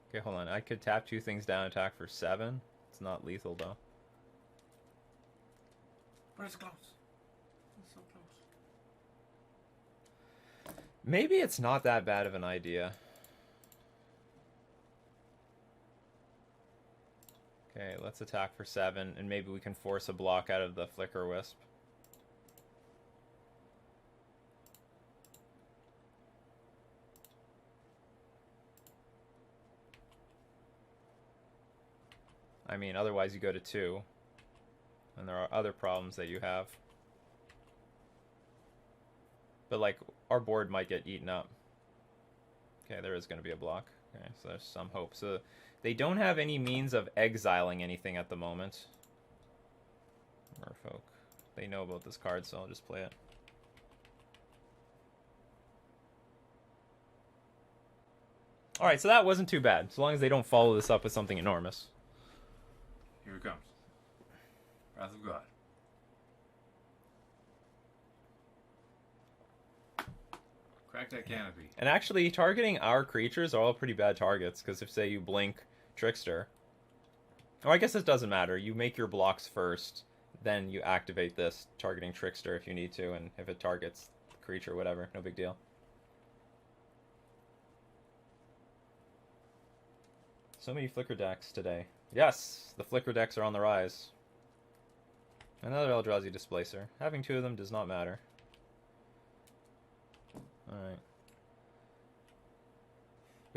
Speaker 1: Okay, hold on. I could tap 2 things down, attack for 7. It's not lethal though.
Speaker 2: But it's close. It's so close.
Speaker 1: Maybe it's not that bad of an idea. Okay, let's attack for 7, and maybe we can force a block out of the Flicker Wisp. I mean, otherwise you go to 2. And there are other problems that you have. But, like, our board might get eaten up. Okay, there is going to be a block. Okay, so there's some hope. So they don't have any means of exiling anything at the moment. Merfolk. They know about this card, so I'll just play it. Alright, so that wasn't too bad. As long as they don't follow this up with something enormous.
Speaker 2: Here it comes. Wrath of God. Crack that canopy.
Speaker 1: And actually, targeting our creatures are all pretty bad targets, because if, say, you blink Trickster... Oh, I guess this doesn't matter. You make your blocks first, then you activate this, targeting Trickster if you need to, and if it targets the creature, whatever, no big deal. So many Flicker decks today. Yes, the Flicker decks are on the rise. Another Eldrazi Displacer. Having 2 of them does not matter. Alright.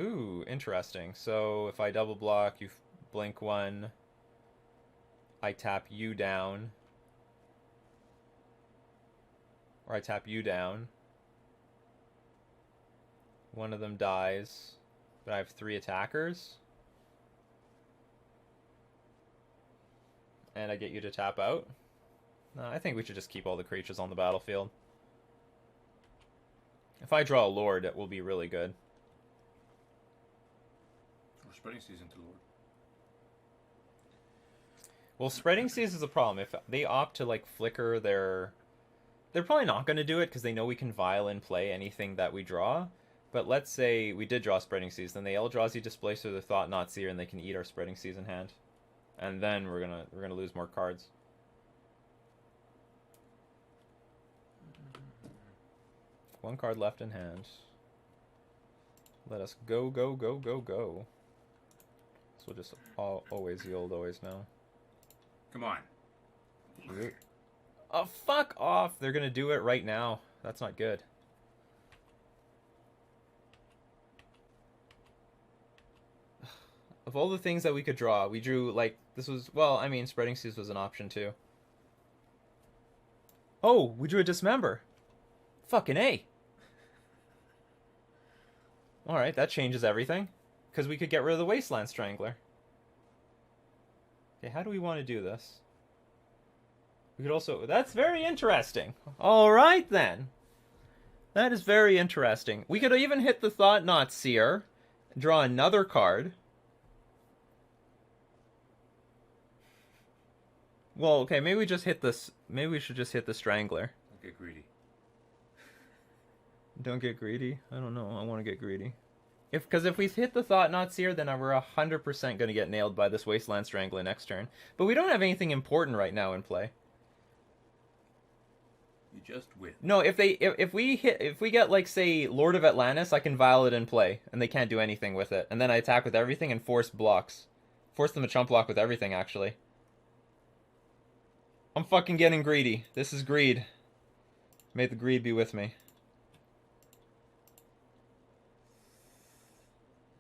Speaker 1: Ooh, interesting. So if I double block, you blink 1. I tap you down. Or I tap you down. One of them dies. But I have 3 attackers. And I get you to tap out. No, I think we should just keep all the creatures on the battlefield. If I draw a Lord, it will be really good.
Speaker 2: Or Spreading Season to Lord.
Speaker 1: Well, Spreading Seas is a problem. If they opt to, like, flicker their... They're probably not going to do it because they know we can Violin play anything that we draw. But let's say we did draw Spreading Seas, then they Eldrazi Displacer their Thought-Knot Seer, and they can eat our Spreading Seas in hand. And then we're gonna lose more cards. One card left in hand. Let us go, go, go, go, go. So we'll just always yield, always now.
Speaker 2: Come on.
Speaker 1: Oh, fuck off! They're gonna do it right now. That's not good. Of all the things that we could draw, we drew, like, this was, well, I mean, Spreading Seas was an option, too. Oh, we drew a Dismember. Fucking A. Alright, that changes everything. Because we could get rid of the Wasteland Strangler. Okay, how do we want to do this? We could also, that's very interesting. Alright, then. That is very interesting. We could even hit the Thought-Knot Seer, draw another card. Well, okay, maybe we just hit this. Maybe we should just hit the Strangler.
Speaker 2: Don't get greedy.
Speaker 1: Don't get greedy? I don't know. I want to get greedy. Because if we hit the Thought-Knot Seer, then we're 100% going to get nailed by this Wasteland Strangler next turn. But we don't have anything important right now in play.
Speaker 2: You just win.
Speaker 1: No, if we get, like, say, Lord of Atlantis, I can Violet in play, and they can't do anything with it. And then I attack with everything and force blocks. Force them to chump block with everything, actually. I'm fucking getting greedy. This is greed. May the greed be with me.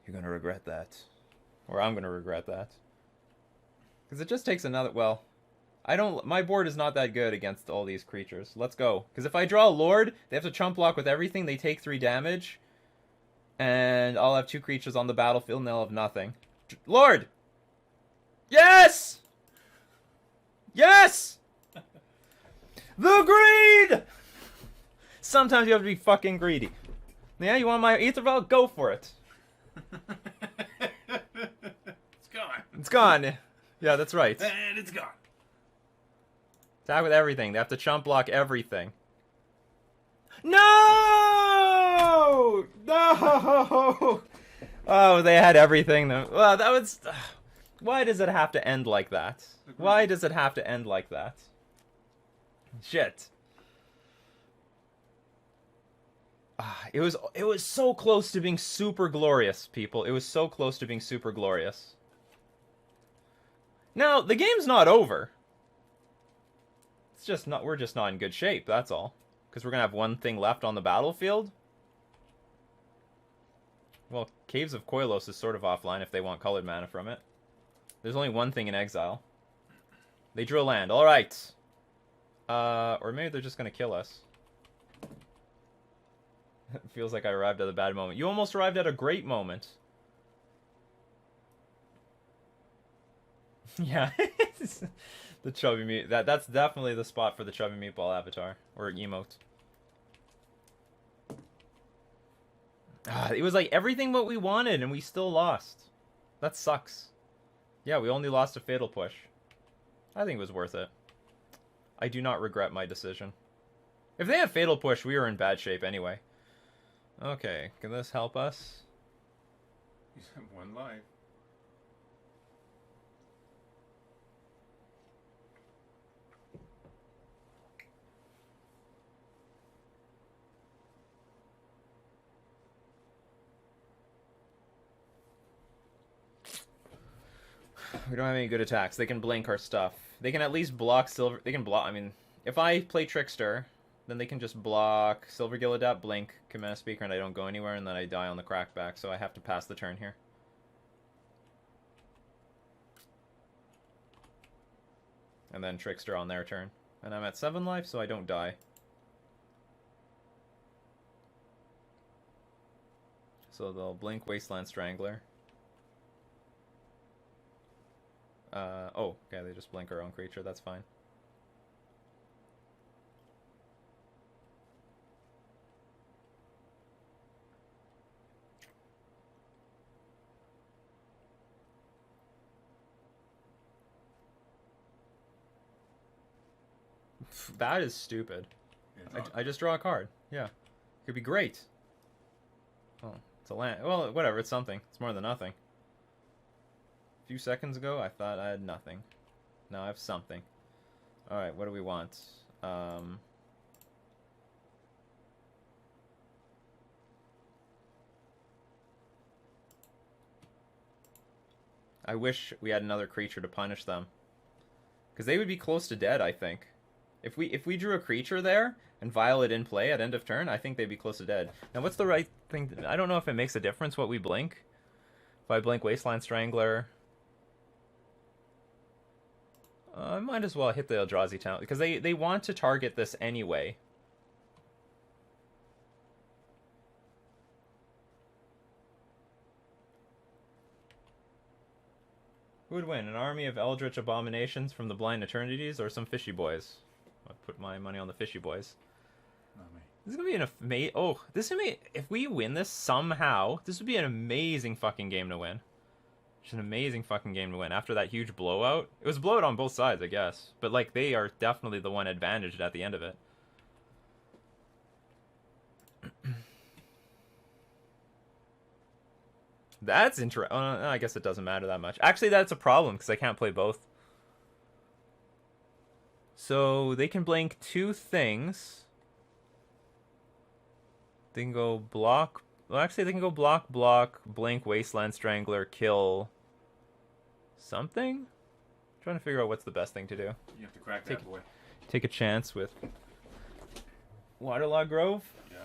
Speaker 1: You're gonna regret that. Or I'm gonna regret that. Because it just takes another... Well, I don't... My board is not that good against all these creatures. Let's go. Because if I draw a Lord, they have to chump block with everything. They take 3 damage. And I'll have 2 creatures on the battlefield and they'll have nothing. Lord! Yes! Yes! The greed! Sometimes you have to be fucking greedy. Yeah, you want my Aether Vial? Go for it.
Speaker 2: It's gone.
Speaker 1: It's gone. Yeah, that's right.
Speaker 2: And it's gone.
Speaker 1: Attack with everything. They have to chump block everything. No! No! Oh, they had everything. Well, that was... Why does it have to end like that? Why does it have to end like that? Shit. It was so close to being super glorious, people. It was so close to being super glorious. Now, the game's not over. It's just not, we're just not in good shape, that's all. Because we're gonna have one thing left on the battlefield. Well, Caves of Koilos is sort of offline if they want colored mana from it. There's only one thing in exile. They drew a land. Alright. Or maybe they're just gonna kill us. It feels like I arrived at a bad moment. You almost arrived at a great moment. Yeah. The chubby meat. That's definitely the spot for the chubby meatball avatar. Or emote. It was like everything what we wanted and we still lost. That sucks. Yeah, we only lost a fatal push. I think it was worth it. I do not regret my decision. If they had fatal push, we were in bad shape anyway. Okay, can this help us?
Speaker 2: You have 1 life.
Speaker 1: We don't have any good attacks. They can blink our stuff. They can at least block silver. They can block. I mean, if I play Trickster, then they can just block Silver Gillidapt, blink, Command Speaker, and I don't go anywhere, and then I die on the crackback. So I have to pass the turn here. And then Trickster on their turn. And I'm at 7 life, so I don't die. So they'll blink Wasteland Strangler. Oh, okay, they just blink our own creature, that's fine. That is stupid. I just draw a card. Yeah. Could be great. Oh, it's a land. Well, whatever, it's something. It's more than nothing. A few seconds ago, I thought I had nothing. Now I have something. Alright, what do we want? I wish we had another creature to punish them. Because they would be close to dead, I think. If we drew a creature there and Violet in play at end of turn, I think they'd be close to dead. Now, what's the right thing? I don't know if it makes a difference what we blink. If I blink Wasteland Strangler, I might as well hit the Eldrazi Talent because they want to target this anyway. Who would win? An army of Eldritch Abominations from the Blind Eternities or some Fishy Boys? I'd put my money on the Fishy Boys.
Speaker 2: Not me.
Speaker 1: This is gonna be an amazing. Oh, this is gonna be. If we win this somehow, this would be an amazing fucking game to win. Just an amazing fucking game to win. After that huge blowout, it was a blowout on both sides, I guess. But like, they are definitely the one advantaged at the end of it. That's interesting. I guess it doesn't matter that much. Actually, that's a problem because I can't play both. So they can blink 2 things. They can go block. Well, actually, they can go block, blink, Wasteland Strangler, kill something. I'm trying to figure out what's the best thing to do.
Speaker 2: You have to crack that boy.
Speaker 1: Take a chance with Waterlog Grove.
Speaker 2: Yeah.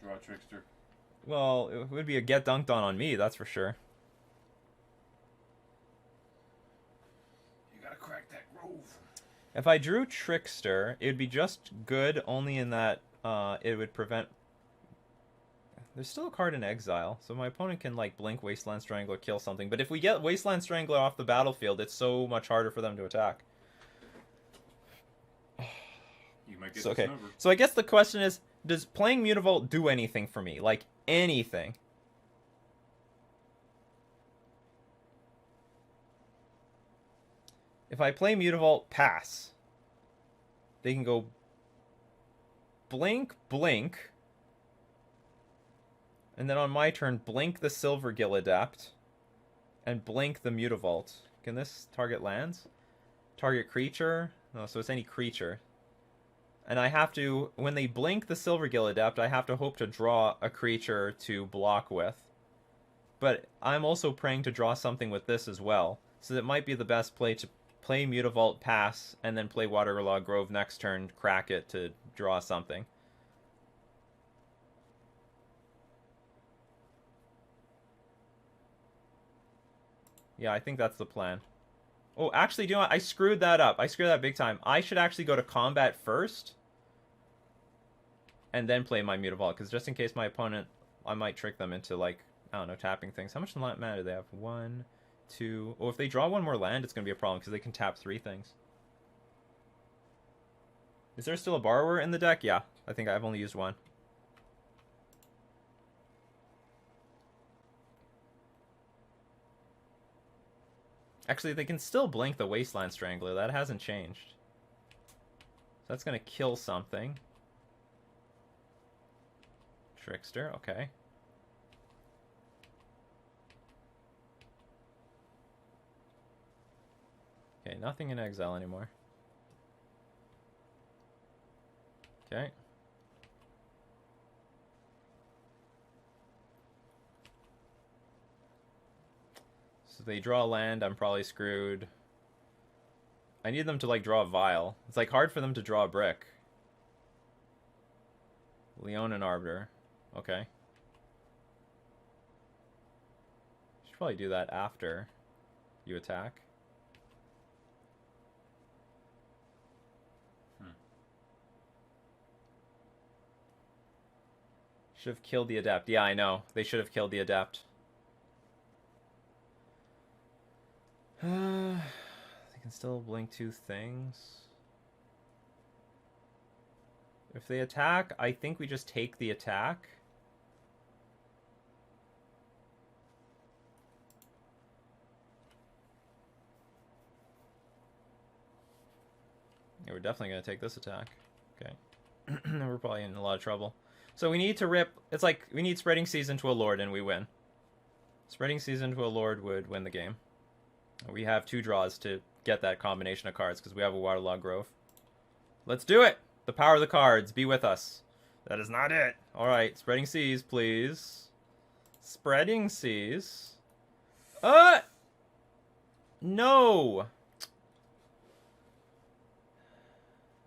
Speaker 2: Draw a Trickster.
Speaker 1: Well, it would be a get dunked on me, that's for sure.
Speaker 2: You gotta crack that Grove.
Speaker 1: If I drew Trickster, it would be just good only in that it would prevent... There's still a card in exile, so my opponent can like blink Wasteland Strangler, kill something. But if we get Wasteland Strangler off the battlefield, it's so much harder for them to attack.
Speaker 2: You might get
Speaker 1: So, okay,
Speaker 2: this over.
Speaker 1: so I guess the question is, does playing Mutavault do anything for me? Like, anything? If I play Mutavault, pass. They can go blink, blink. And then on my turn, blink the Silver Gillidapt. And blink the Mutavault. Can this target lands? Target creature? No, so it's any creature. And I have to, when they blink the Silver Gillidapt, I have to hope to draw a creature to block with. But I'm also praying to draw something with this as well. So it might be the best play to play Mutavault, pass, and then play Waterlog Grove next turn, crack it to draw something. Yeah, I think that's the plan. Oh, actually, do you know what? I screwed that up. I screwed that big time. I should actually go to combat first. And then play my Mutavault, because just in case my opponent, I might trick them into, like, I don't know, tapping things. How much mana do they have? 1, 2... Oh, if they draw one more land, it's going to be a problem, because they can tap 3 things. Is there still a Borrower in the deck? Yeah, I think I've only used one. Actually, they can still blink the Wasteland Strangler. That hasn't changed. So that's going to kill something. Trickster, okay. Okay, nothing in exile anymore. Okay. So if they draw land, I'm probably screwed. I need them to, like, draw a vial. It's, like, hard for them to draw a brick. Leonin Arbiter. Okay. Should probably do that after you attack. Should have killed the Adept. Yeah, I know. They should have killed the Adept. They can still blink 2 things. If they attack, I think we just take the attack. Yeah, we're definitely going to take this attack. Okay. We're probably in a lot of trouble. So we need to rip... It's like, we need Spreading Seas into a Lord and we win. Spreading Seas into a Lord would win the game. We have 2 draws to get that combination of cards because we have a Waterlogged Grove. Let's do it! The power of the cards, be with us. That is not it. Alright, Spreading Seas, please. Spreading Seas. No!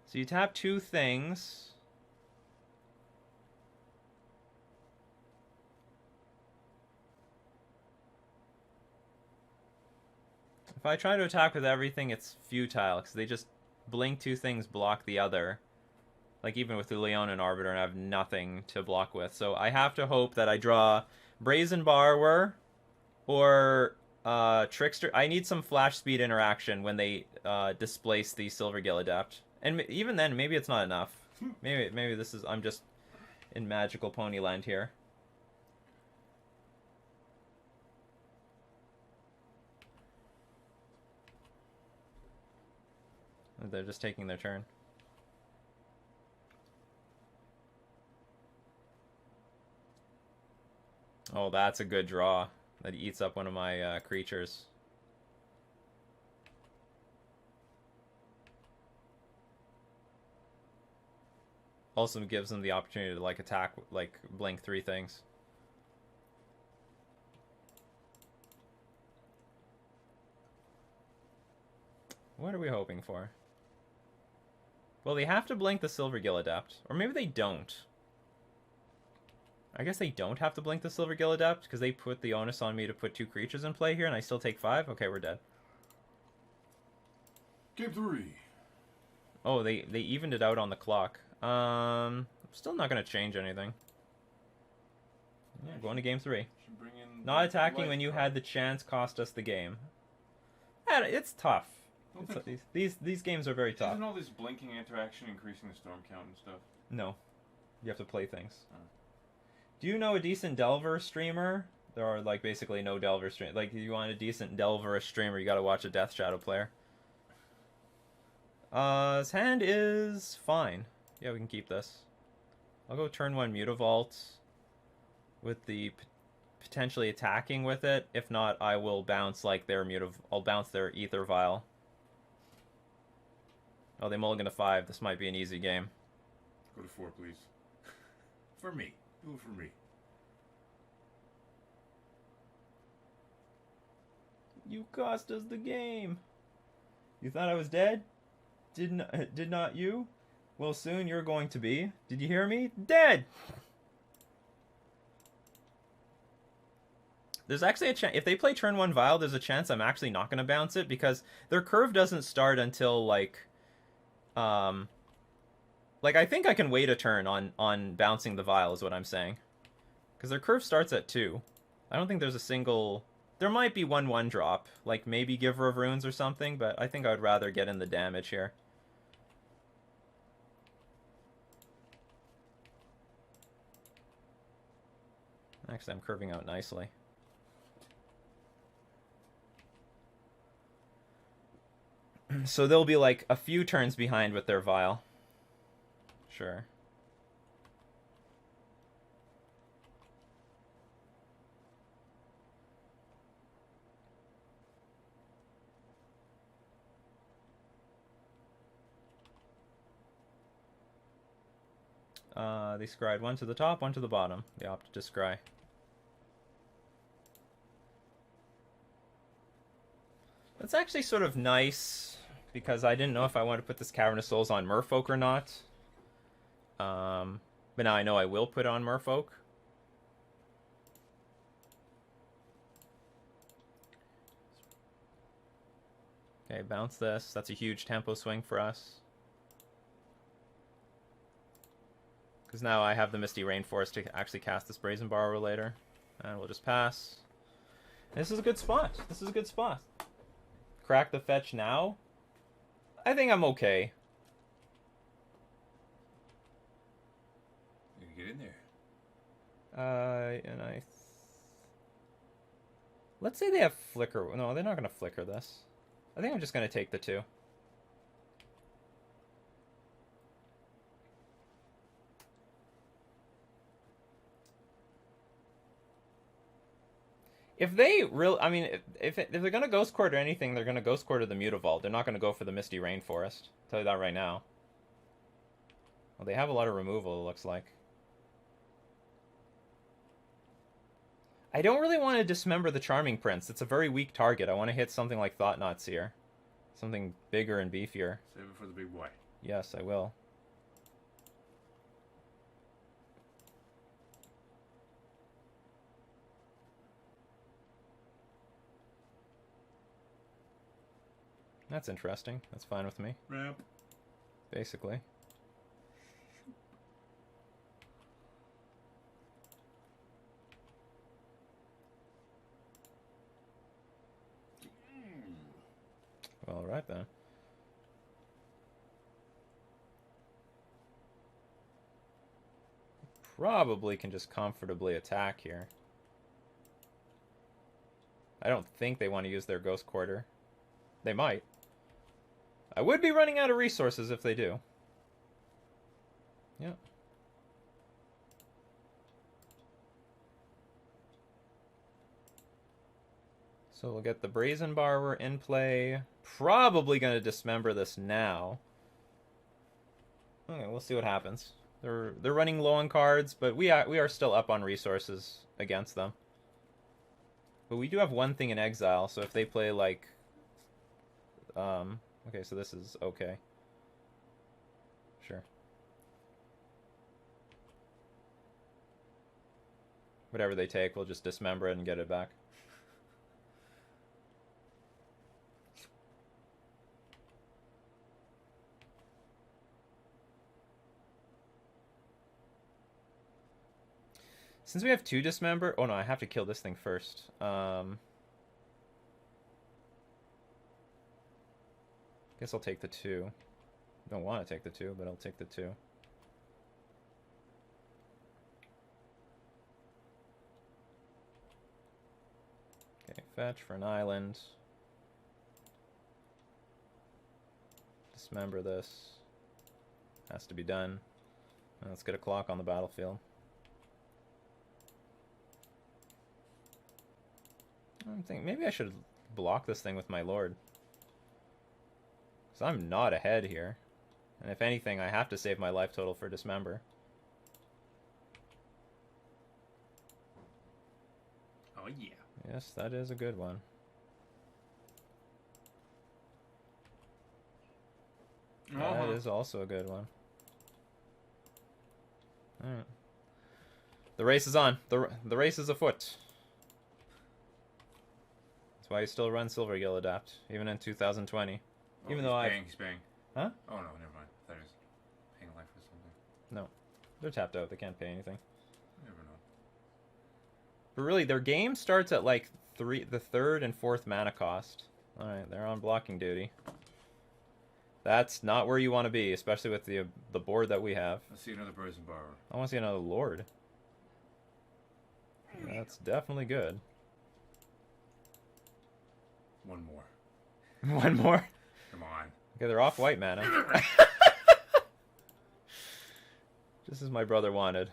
Speaker 1: So you tap 2 things. If I try to attack with everything, it's futile, because they just blink 2 things, block the other. Like, even with the Leonin Arbiter, and I have nothing to block with. So I have to hope that I draw Brazen Borrower or Trickster. I need some flash speed interaction when they displace the Silvergill Adept. And even then, maybe it's not enough. Maybe this is... I'm just in magical Ponyland here. They're just taking their turn. Oh, that's a good draw. That eats up one of my creatures. Also gives them the opportunity to, like, attack, like, blink 3 things. What are we hoping for? Well, they have to blink the Silvergill Adept. Or maybe they don't. I guess they don't have to blink the Silvergill Adept, because they put the onus on me to put 2 creatures in play here, and I still take 5? Okay, we're dead.
Speaker 2: Game 3.
Speaker 1: Oh, they evened it out on the clock. Still not going to change anything. Yeah, going to game 3. Not attacking when you had the chance cost us the game. It's tough. These games are very tough.
Speaker 2: Isn't all this blinking interaction increasing the storm count and stuff?
Speaker 1: No. You have to play things. Oh. Do you know a decent Delver streamer? There are, like, basically no Delver stream. Like, if you want a decent Delver streamer, you gotta watch a Death Shadow player. His hand is fine. Yeah, we can keep this. I'll go turn 1 Mutavault with the potentially attacking with it. If not, I will bounce, like, I'll bounce their Ether Vial. Oh, they mulligan to 5. This might be an easy game.
Speaker 2: Go to 4, please. For me. Do it for me.
Speaker 1: You cost us the game. You thought I was dead? Did not you? Well, soon you're going to be. Did you hear me? Dead! There's actually a chance... If they play turn 1 Vial, there's a chance I'm actually not going to bounce it, because their curve doesn't start until, like... Like, I think I can wait a turn on bouncing the Vial, is what I'm saying. Because their curve starts at 2. I don't think there's a single... There might be 1/1 drop, like maybe Giver of Runes or something, but I think I would rather get in the damage here. Actually, I'm curving out nicely. So they'll be like a few turns behind with their Vial. Sure. They scryed 1 to the top, 1 to the bottom. They opted to scry. That's actually sort of nice because I didn't know if I wanted to put this Cavern of Souls on Merfolk or not. But now I know I will put it on Merfolk. Okay, bounce this. That's a huge tempo swing for us. Because now I have the Misty Rainforest to actually cast this Brazen Borrower later. And we'll just pass. This is a good spot. This is a good spot. Crack the fetch now? I think I'm okay.
Speaker 2: You can get in there.
Speaker 1: And I... Let's say they have Flicker. No, they're not going to Flicker this. I think I'm just going to take the 2. If they really, I mean, if they're gonna Ghost Court or anything, they're gonna Ghost Court or the Mutavault. They're not gonna go for the Misty Rainforest. I'll tell you that right now. Well, they have a lot of removal, it looks like. I don't really want to dismember the Charming Prince. It's a very weak target. I want to hit something like Thought-Knot Seer. Something bigger and beefier.
Speaker 2: Save it for the big boy.
Speaker 1: Yes, I will. That's interesting. That's fine with me.
Speaker 2: Ramp.
Speaker 1: Basically. Well, all right then. Probably can just comfortably attack here. I don't think they want to use their Ghost Quarter. They might. I would be running out of resources if they do. Yep. So we'll get the Brazen Borrower in play. Probably going to dismember this now. Okay, we'll see what happens. They're running low on cards, but we are still up on resources against them. But we do have one thing in exile, so if they play like... okay, so this is okay. Sure. Whatever they take, we'll just dismember it and get it back. Since we have 2 dismember... Oh no, I have to kill this thing first. Guess I'll take the 2. Don't want to take the 2, but I'll take the 2. Okay, fetch for an island. Dismember this. Has to be done. Let's get a clock on the battlefield. I'm thinking maybe I should block this thing with my Lord. Because I'm not ahead here. And if anything, I have to save my life total for Dismember.
Speaker 2: Oh, yeah.
Speaker 1: Yes, that is a good one. That is also a good one. Alright. The race is on. The race is afoot. That's why you still run Silvergill Adapt, even in 2020.
Speaker 2: Oh,
Speaker 1: Even though
Speaker 2: he's paying.
Speaker 1: Huh?
Speaker 2: Oh, no, never mind. I thought he was paying life or something.
Speaker 1: No. They're tapped out. They can't pay anything.
Speaker 2: Never know.
Speaker 1: But really, their game starts at like the third and fourth mana cost. Alright, they're on blocking duty. That's not where you want to be, especially with the board that we have.
Speaker 2: Let's see another Brazen Borrower.
Speaker 1: I want to see another Lord. That's definitely good.
Speaker 2: One more.
Speaker 1: One more?
Speaker 2: Come on.
Speaker 1: Okay, they're off white mana. Just as my brother wanted.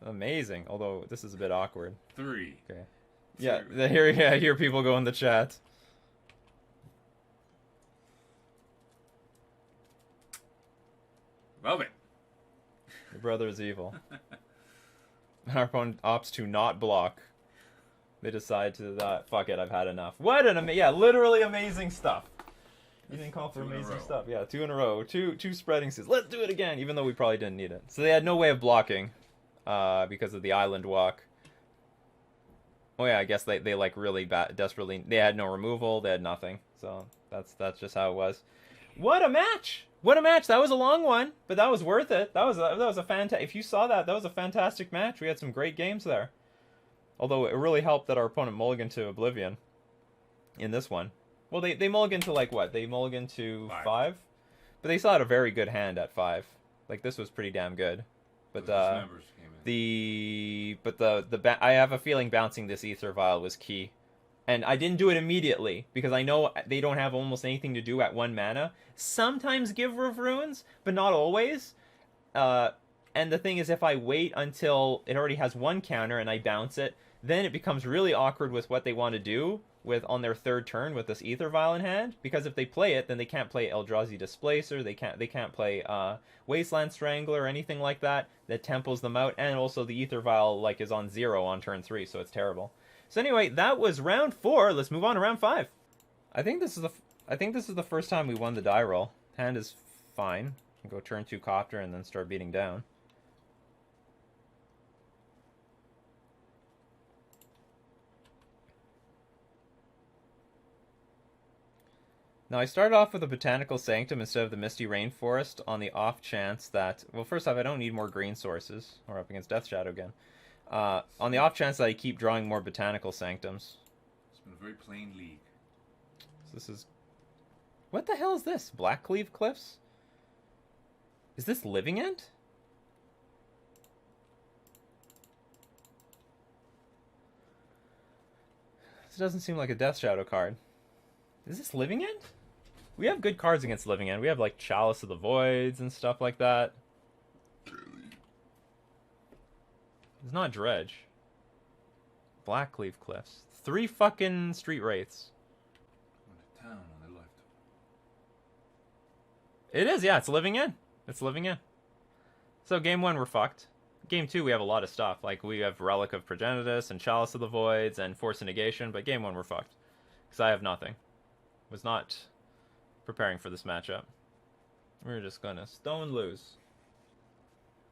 Speaker 1: Amazing, although this is a bit awkward.
Speaker 2: 3.
Speaker 1: Okay. Yeah, I hear people go in the chat.
Speaker 2: Love it.
Speaker 1: Your brother is evil. Our opponent opts to not block. They decide to, fuck it, I've had enough. What an yeah, literally amazing stuff. You didn't call for amazing stuff. Yeah, 2 in a row. Two spreading seas. Let's do it again, even though we probably didn't need it. So they had no way of blocking because of the island walk. Oh yeah, I guess they like really desperately. They had no removal. They had nothing. So that's just how it was. What a match! What a match! That was a long one, but that was worth it. That was a fantastic. If you saw that, that was a fantastic match. We had some great games there. Although it really helped that our opponent mulliganed to Oblivion in this one. Well, they mulliganed to like what? They mulliganed to 5? But they still had a very good hand at 5. Like this was pretty damn good. But I have a feeling bouncing this Ether Vial was key. And I didn't do it immediately because I know they don't have almost anything to do at 1 mana. Sometimes give Rift Ruins, but not always. And the thing is, if I wait until it already has 1 counter and I bounce it, then it becomes really awkward with what they want to do on their 3rd turn with this Ether Vial in hand. Because if they play it, then they can't play Eldrazi Displacer. They can't play Wasteland Strangler or anything like that temples them out. And also the Ether Vial like is on 0 on turn 3, so it's terrible. So anyway, that was round 4. Let's move on to round 5. I think this is the first time we won the die roll. Hand is fine. Go turn 2 Copter and then start beating down. Now, I started off with a Botanical Sanctum instead of the Misty Rainforest on the off chance that... Well, first off, I don't need more green sources. We're up against Death Shadow again. On the off chance that I keep drawing more Botanical Sanctums.
Speaker 2: It's been a very plain league.
Speaker 1: So this is... What the hell is this? Blackcleave Cliffs? Is this Living End? This doesn't seem like a Death Shadow card. Is this Living End? We have good cards against Living End. We have like Chalice of the Voids and stuff like that. It's not Dredge. Blackcleave Cliffs. 3 fucking Street Wraiths.
Speaker 2: Went to town on their lifetime.
Speaker 1: It is, yeah. It's Living End. It's Living End. So game 1, we're fucked. Game 2, we have a lot of stuff. Like, we have Relic of Progenitus and Chalice of the Voids and Force of Negation. But game 1, we're fucked. Because I have nothing. Was not preparing for this matchup. We're just gonna stone lose.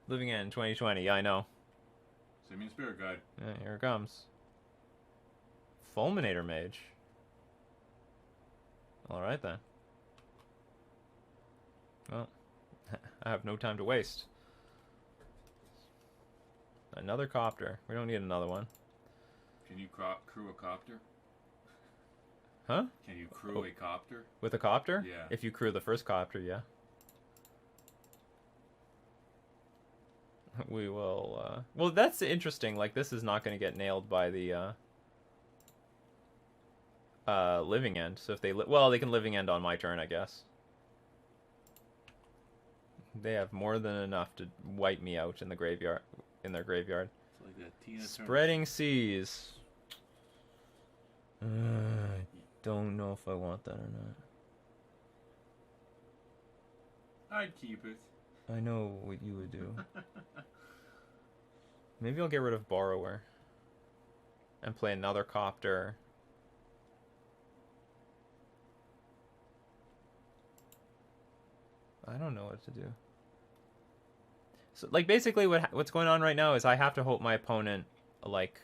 Speaker 1: Living End 2020, yeah, I know.
Speaker 2: Simian Spirit Guide.
Speaker 1: Yeah, here it comes. Fulminator Mage. Alright then. Well, I have no time to waste. Another Copter. We don't need another one.
Speaker 2: Can you crew a Copter?
Speaker 1: Huh?
Speaker 2: Can you crew a Copter?
Speaker 1: With a Copter?
Speaker 2: Yeah.
Speaker 1: If you crew the first Copter, yeah. We will, well, that's interesting. Like, this is not going to get nailed by the, Living End. So if they, well, they can Living End on my turn, I guess. They have more than enough to wipe me out in the graveyard, in their graveyard.
Speaker 2: It's like a Tina
Speaker 1: Spreading Seas. I don't know if I want that or not.
Speaker 2: I'd keep it.
Speaker 1: I know what you would do. Maybe I'll get rid of Borrower. And play another Copter. I don't know what to do. So, like, basically what's going on right now is I have to hope my opponent, like...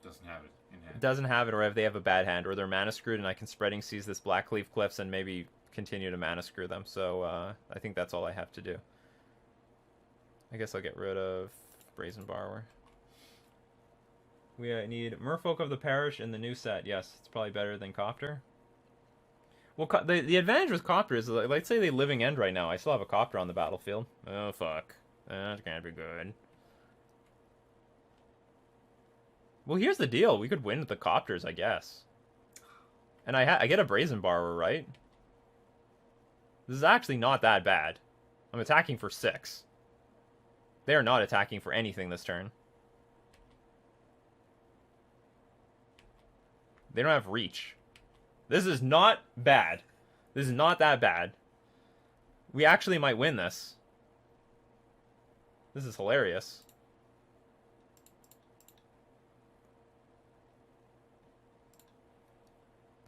Speaker 2: Doesn't have it in hand.
Speaker 1: Doesn't have it, or if they have a bad hand, or they're mana screwed and I can Spreading Seas this Blackcleave Cliffs and maybe continue to mana screw them. So I think that's all I have to do. I guess I'll get rid of Brazen Borrower. We need Merfolk of the Parish in the new set. Yes, it's probably better than Copter. Well, the advantage with Copter is, like, let's say they Living End right now. I still have a Copter on the battlefield. Oh, fuck. That can't be good. Well, here's the deal. We could win with the Copters, I guess. And I get a Brazen Borrower, right? This is actually not that bad. I'm attacking for 6. They are not attacking for anything this turn. They don't have reach. This is not bad. This is not that bad. We actually might win this. This is hilarious.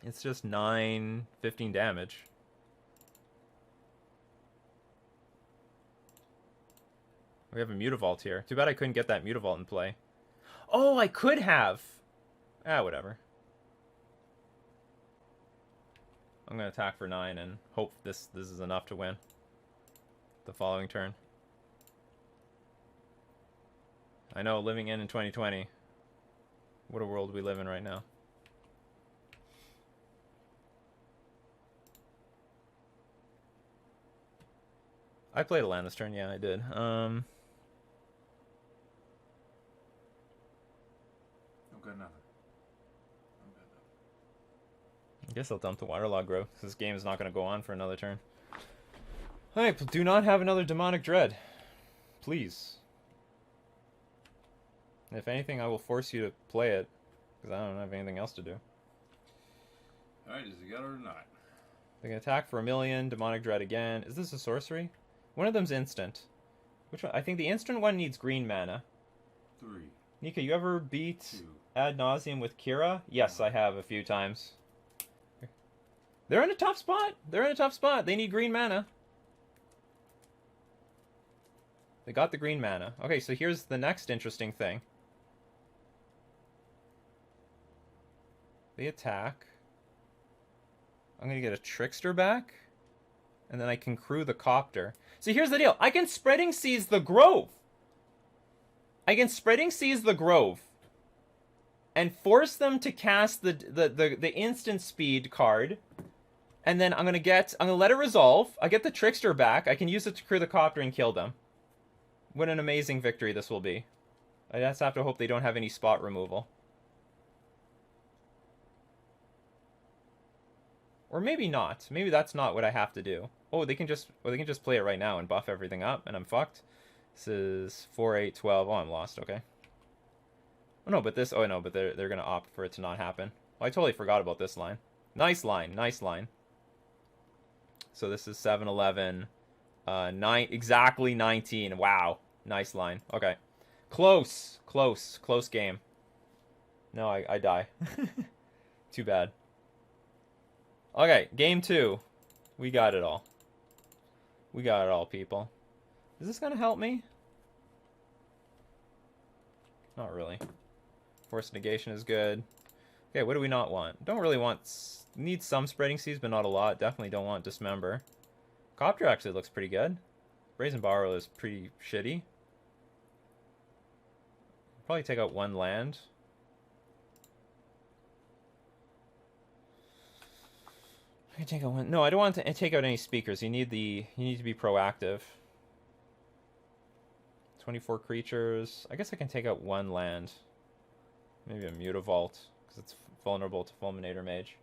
Speaker 1: It's just 9, 15 damage. We have a Mutavault here. Too bad I couldn't get that Mutavault in play. Oh, I could have! Ah, whatever. I'm going to attack for 9 and hope this is enough to win the following turn. I know, living in 2020. What a world we live in right now. I played a land this turn, yeah, I did.
Speaker 2: Don't get nothing.
Speaker 1: I guess I'll dump the Waterlog Grove. This game is not going to go on for another turn. Alright, do not have another Demonic Dread. Please. If anything, I will force you to play it, because I don't have anything else to do.
Speaker 2: Alright, is it got it or not?
Speaker 1: They can attack for 1,000,000, Demonic Dread again. Is this a sorcery? One of them's instant. Which one? I think the instant one needs green mana.
Speaker 2: 3.
Speaker 1: Nika, you ever beat
Speaker 2: 2.
Speaker 1: Ad Nauseam with Kira? Yes, I have a few times. They're in a tough spot. They're in a tough spot. They need green mana. They got the green mana. Okay, so here's the next interesting thing. They attack. I'm going to get a Trickster back. And then I can crew the Copter. So here's the deal. I can Spreading Seas the Grove. I can Spreading Seas the Grove. And force them to cast the instant speed card. And then I'm going to let it resolve. I get the Trickster back. I can use it to crew the Copter and kill them. What an amazing victory this will be. I just have to hope they don't have any spot removal. Or maybe not. Maybe that's not what I have to do. Oh, they can just play it right now and buff everything up, and I'm fucked. This is 4, 8, 12. Oh, I'm lost. Okay. Oh no, but this. Oh no, but they're gonna opt for it to not happen. Well, I totally forgot about this line. Nice line. Nice line. So this is 7, 11, 9, exactly 19. Wow. Nice line. Okay. Close game. No, I die. Too bad. Okay, game 2. We got it all. We got it all, people. Is this gonna help me? Not really. Force negation is good. Okay, what do we not want? Don't really want... Need some Spreading Seas, but not a lot. Definitely don't want Dismember. Copter actually looks pretty good. Brazen Borrower is pretty shitty. Probably take out 1 land. I can take out 1... No, I don't want to take out any speakers. You need to be proactive. 24 creatures. I guess I can take out 1 land. Maybe a Mutavault, because it's vulnerable to Fulminator Mage.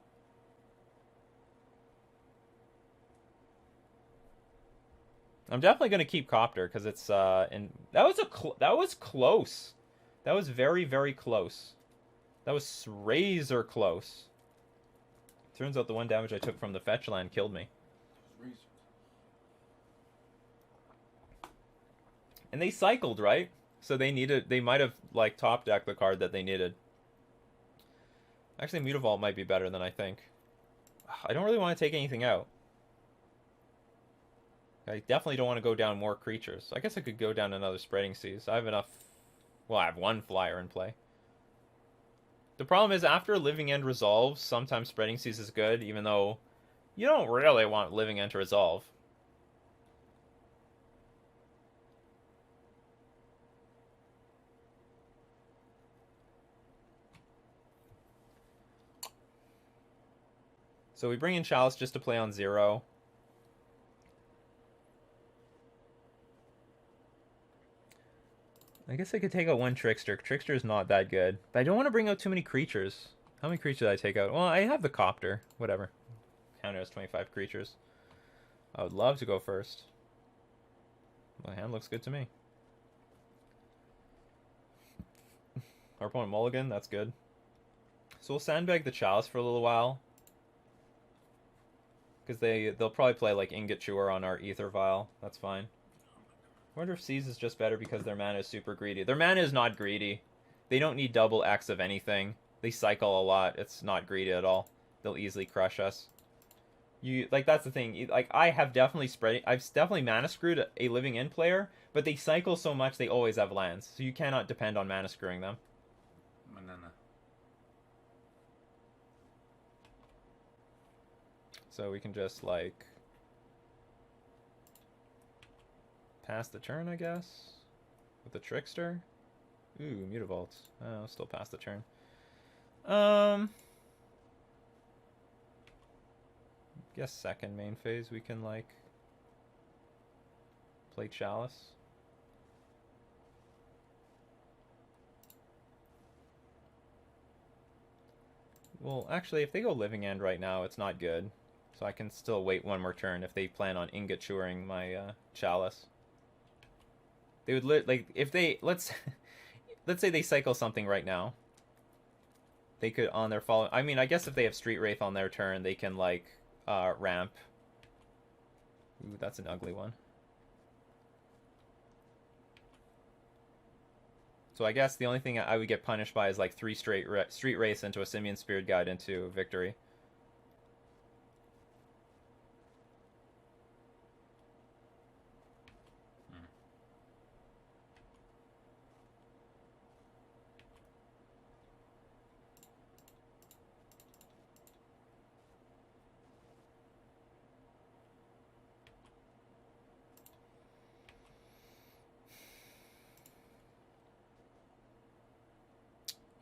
Speaker 1: I'm definitely going to keep Copter, because it's, that was close. That was very, very close. That was razor close. Turns out the 1 damage I took from the fetch land killed me. And they cycled, right? So they might have, like, top decked the card that they needed. Actually, Mutavault might be better than I think. I don't really want to take anything out. I definitely don't want to go down more creatures. I guess I could go down another Spreading Seas. I have enough... Well, I have 1 flyer in play. The problem is, after Living End resolves, sometimes Spreading Seas is good, even though you don't really want Living End to resolve. So we bring in Chalice just to play on 0. I guess I could take out 1 Trickster. Trickster is not that good. But I don't want to bring out too many creatures. How many creatures did I take out? Well, I have the Copter. Whatever. Counter as 25 creatures. I would love to go first. My hand looks good to me. Our opponent mulligan, that's good. So we'll sandbag the Chalice for a little while. Because they'll probably play like Ingot Chewer on our Ether Vial. That's fine. I wonder if Seas is just better because their mana is super greedy. Their mana is not greedy. They don't need double X of anything. They cycle a lot. It's not greedy at all. they'll easily crush us. You like that's the thing. Like I've definitely mana screwed a living end player, but they cycle so much they always have lands, so you cannot depend on mana screwing them.
Speaker 2: Banana.
Speaker 1: So we can just like pass the turn, I guess, with the Trickster. Ooh, Mutavault. Oh, still pass the turn. Guess second main phase we can like play Chalice. Well, actually, if they go Living End right now, it's not good. So I can still wait one more turn if they plan on Ingot Chewing my Chalice. They would like if they let's say they cycle something right now. They could on their follow. I mean, I guess if they have Street Wraith on their turn, they can like ramp. Ooh, that's an ugly one. So I guess the only thing I would get punished by is like 3 Street Wraiths into a Simian Spirit Guide into Victory.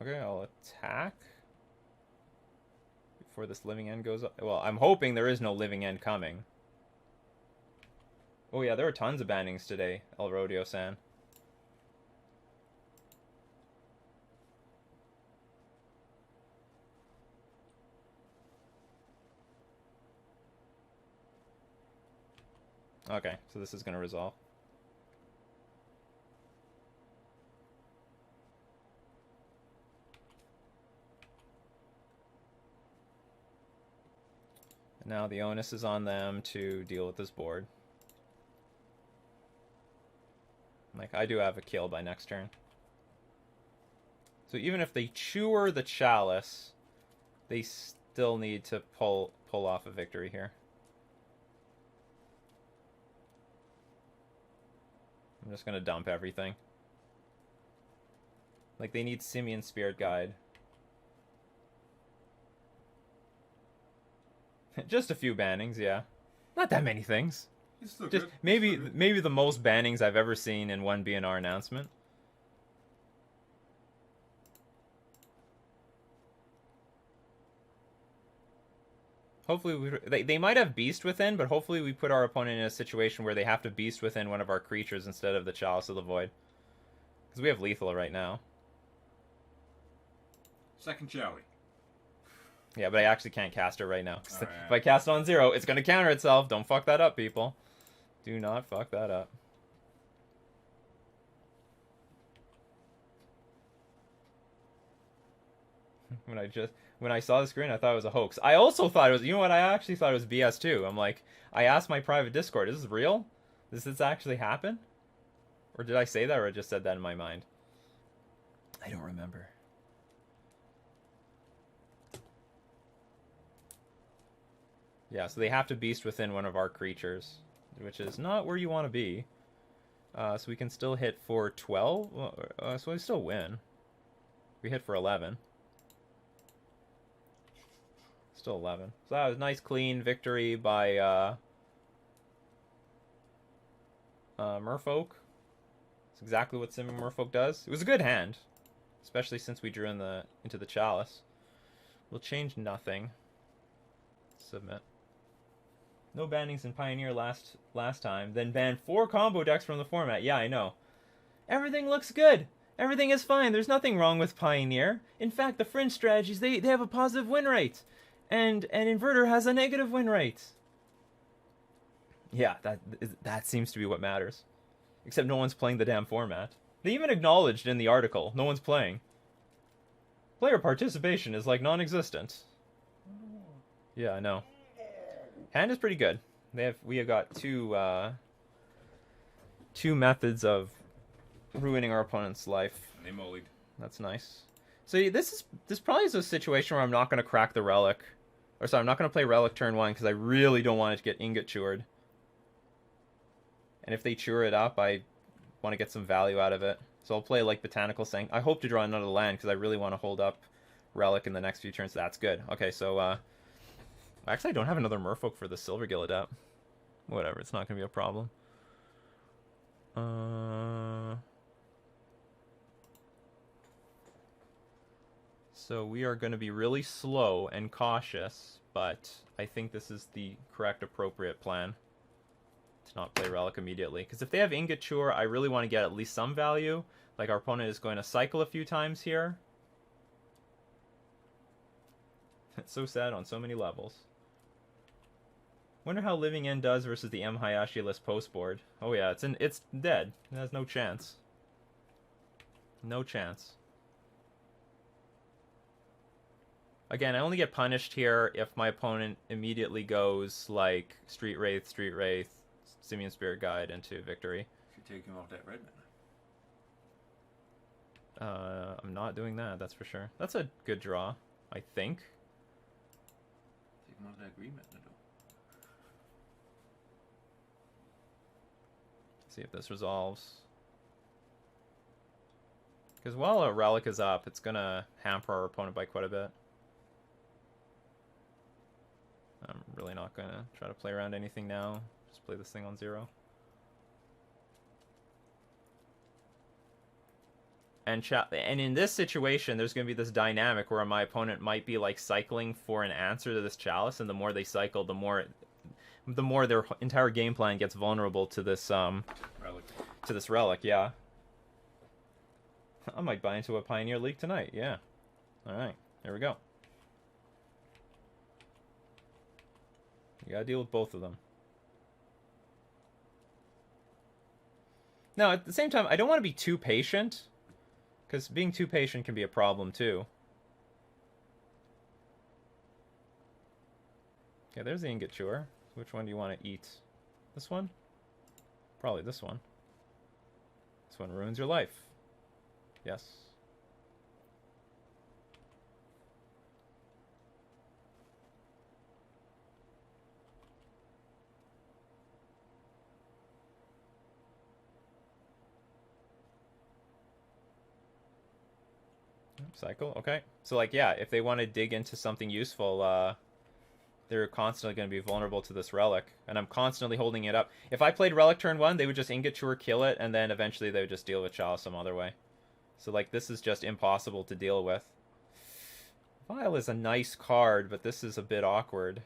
Speaker 1: Okay, I'll attack before this Living End goes up. Well, I'm hoping there is no Living End coming. Oh yeah, there were tons of bannings today, El Rodeo-san. Okay, so this is going to resolve. Now the onus is on them to deal with this board. Like, I do have a kill by next turn. So even if they chewer the Chalice, they still need to pull off a victory here. I'm just going to dump everything. Like, they need Simian Spirit Guide. Just a few bannings, yeah. Not that many things.
Speaker 2: It's still
Speaker 1: Just
Speaker 2: good.
Speaker 1: maybe the most bannings I've ever seen in one BNR announcement. Hopefully they might have Beast Within, but hopefully we put our opponent in a situation where they have to Beast Within one of our creatures instead of the Chalice of the Void. Because we have lethal right now.
Speaker 2: Second Jowie.
Speaker 1: Yeah, but I actually can't cast her right now.
Speaker 2: Right.
Speaker 1: If I cast on 0, it's going to counter itself. Don't fuck that up, people. Do not fuck that up. When I saw the screen, I thought it was a hoax. I also thought it was, you know what, I actually thought it was BS too. I'm like, I asked my private Discord, is this real? Does this actually happen? Or did I say that, or I just said that in my mind? I don't remember. Yeah, so they have to Beast Within one of our creatures, which is not where you want to be. So we can still hit for 12, so we still win. We hit for 11. Still 11. So that was a nice, clean victory by Merfolk. It's exactly what Simian Merfolk does. It was a good hand, especially since we drew into the Chalice. We'll change nothing. Submit. No bannings in Pioneer last time. Then ban 4 combo decks from the format. Yeah, I know. Everything looks good. Everything is fine. There's nothing wrong with Pioneer. In fact, the fringe strategies, they have a positive win rate. And Inverter has a negative win rate. Yeah, that seems to be what matters. Except no one's playing the damn format. They even acknowledged in the article, no one's playing. Player participation is like non-existent. Yeah, I know. Hand is pretty good. We have got two methods of ruining our opponent's life.
Speaker 2: They mollied.
Speaker 1: That's nice. So this probably is a situation where I'm not going to crack the relic, Or sorry, I'm not going to play Relic turn 1 because I really don't want it to get Ingot Chewered. And if they chewer it up, I want to get some value out of it. So I'll play like Botanical Sanct. I hope to draw another land because I really want to hold up Relic in the next few turns. That's good. Okay, so actually I don't have another Merfolk for the Silvergill Adept. Whatever, it's not going to be a problem. So we are going to be really slow and cautious, but I think this is the correct, appropriate plan to not play Relic immediately. Because if they have Ingot Chewer, I really want to get at least some value. Like, our opponent is going to cycle a few times here. It's so sad on so many levels. Wonder how Living End does versus the M. Hayashi list post board. Oh yeah, it's dead. It has no chance. No chance. Again, I only get punished here if my opponent immediately goes like Street Wraith, Simian Spirit Guide into victory.
Speaker 2: If you take him off that red
Speaker 1: mana. I'm not doing that, that's for sure. That's a good draw, I think.
Speaker 2: Take him off that green mana, though.
Speaker 1: See if this resolves. Because while a Relic is up, it's going to hamper our opponent by quite a bit. I'm really not going to try to play around anything now. Just play this thing on 0. And in this situation, there's going to be this dynamic where my opponent might be like cycling for an answer to this Chalice, and the more they cycle, the more their entire game plan gets vulnerable to this relic. Yeah. I might buy into a Pioneer League tonight. Yeah. All right. There we go. You gotta deal with both of them. Now, at the same time, I don't want to be too patient, because being too patient can be a problem too. Okay, there's the Ingot Chewer. Which one do you want to eat? This one? Probably this one. This one ruins your life. Yes. Cycle, okay. So, like, yeah, if they want to dig into something useful, they're constantly going to be vulnerable to this Relic, and I'm constantly holding it up. If I played Relic turn 1, they would just Ingot Chewer, kill it, and then eventually they would just deal with Chalice some other way. So, like, this is just impossible to deal with. Vial is a nice card, but this is a bit awkward.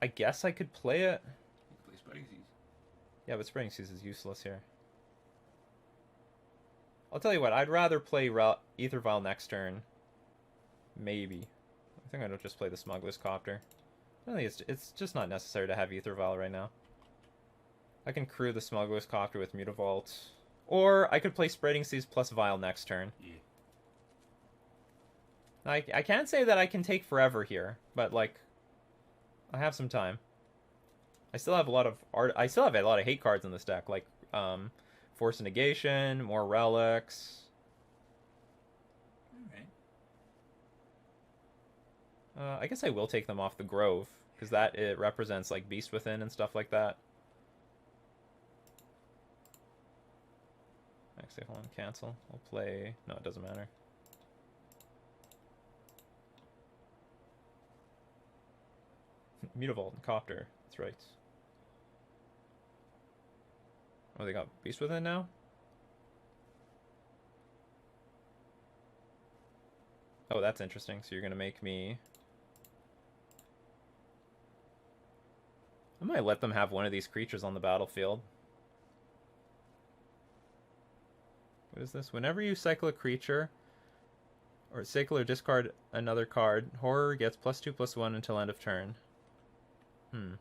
Speaker 1: I guess I could play it.
Speaker 2: You can play Spreading Seas.
Speaker 1: Yeah, but Spreading Seas is useless here. I'll tell you what, I'd rather play Aether Vial next turn. Maybe. I think I'll just play the Smuggler's Copter. I think it's just not necessary to have Aether Vial right now. I can crew the Smuggler's Copter with Mutavault. Or I could play Spreading Seas plus Vial next turn.
Speaker 2: Yeah.
Speaker 1: I can't say that I can take forever here, but like, I have some time. I still have a lot of I still have a lot of hate cards in this deck, like Force of Negation, more relics.
Speaker 2: Alright.
Speaker 1: I guess I will take them off the Grove, because it represents like Beast Within and stuff like that. Actually, hold on, cancel. I'll play... No, it doesn't matter. Mutavault and Copter. That's right. Oh, they got Beast Within now? Oh, that's interesting. So you're going to make me... I might let them have one of these creatures on the battlefield. What is this? Whenever you cycle a creature, or cycle or discard another card, Horror gets +2/+1 until end of turn. Can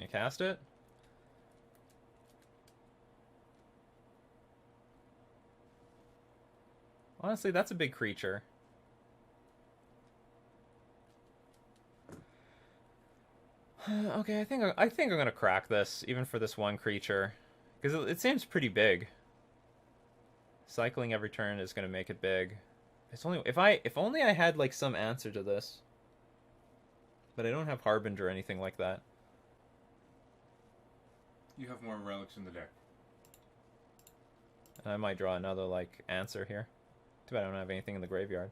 Speaker 1: you cast it? Honestly, that's a big creature. Okay, I think I'm gonna crack this, even for this one creature, because it seems pretty big. Cycling every turn is gonna make it big. It's only if only I had like some answer to this, but I don't have Harbinger or anything like that.
Speaker 2: You have more relics in the deck.
Speaker 1: And I might draw another like answer here. Too bad I don't have anything in the graveyard.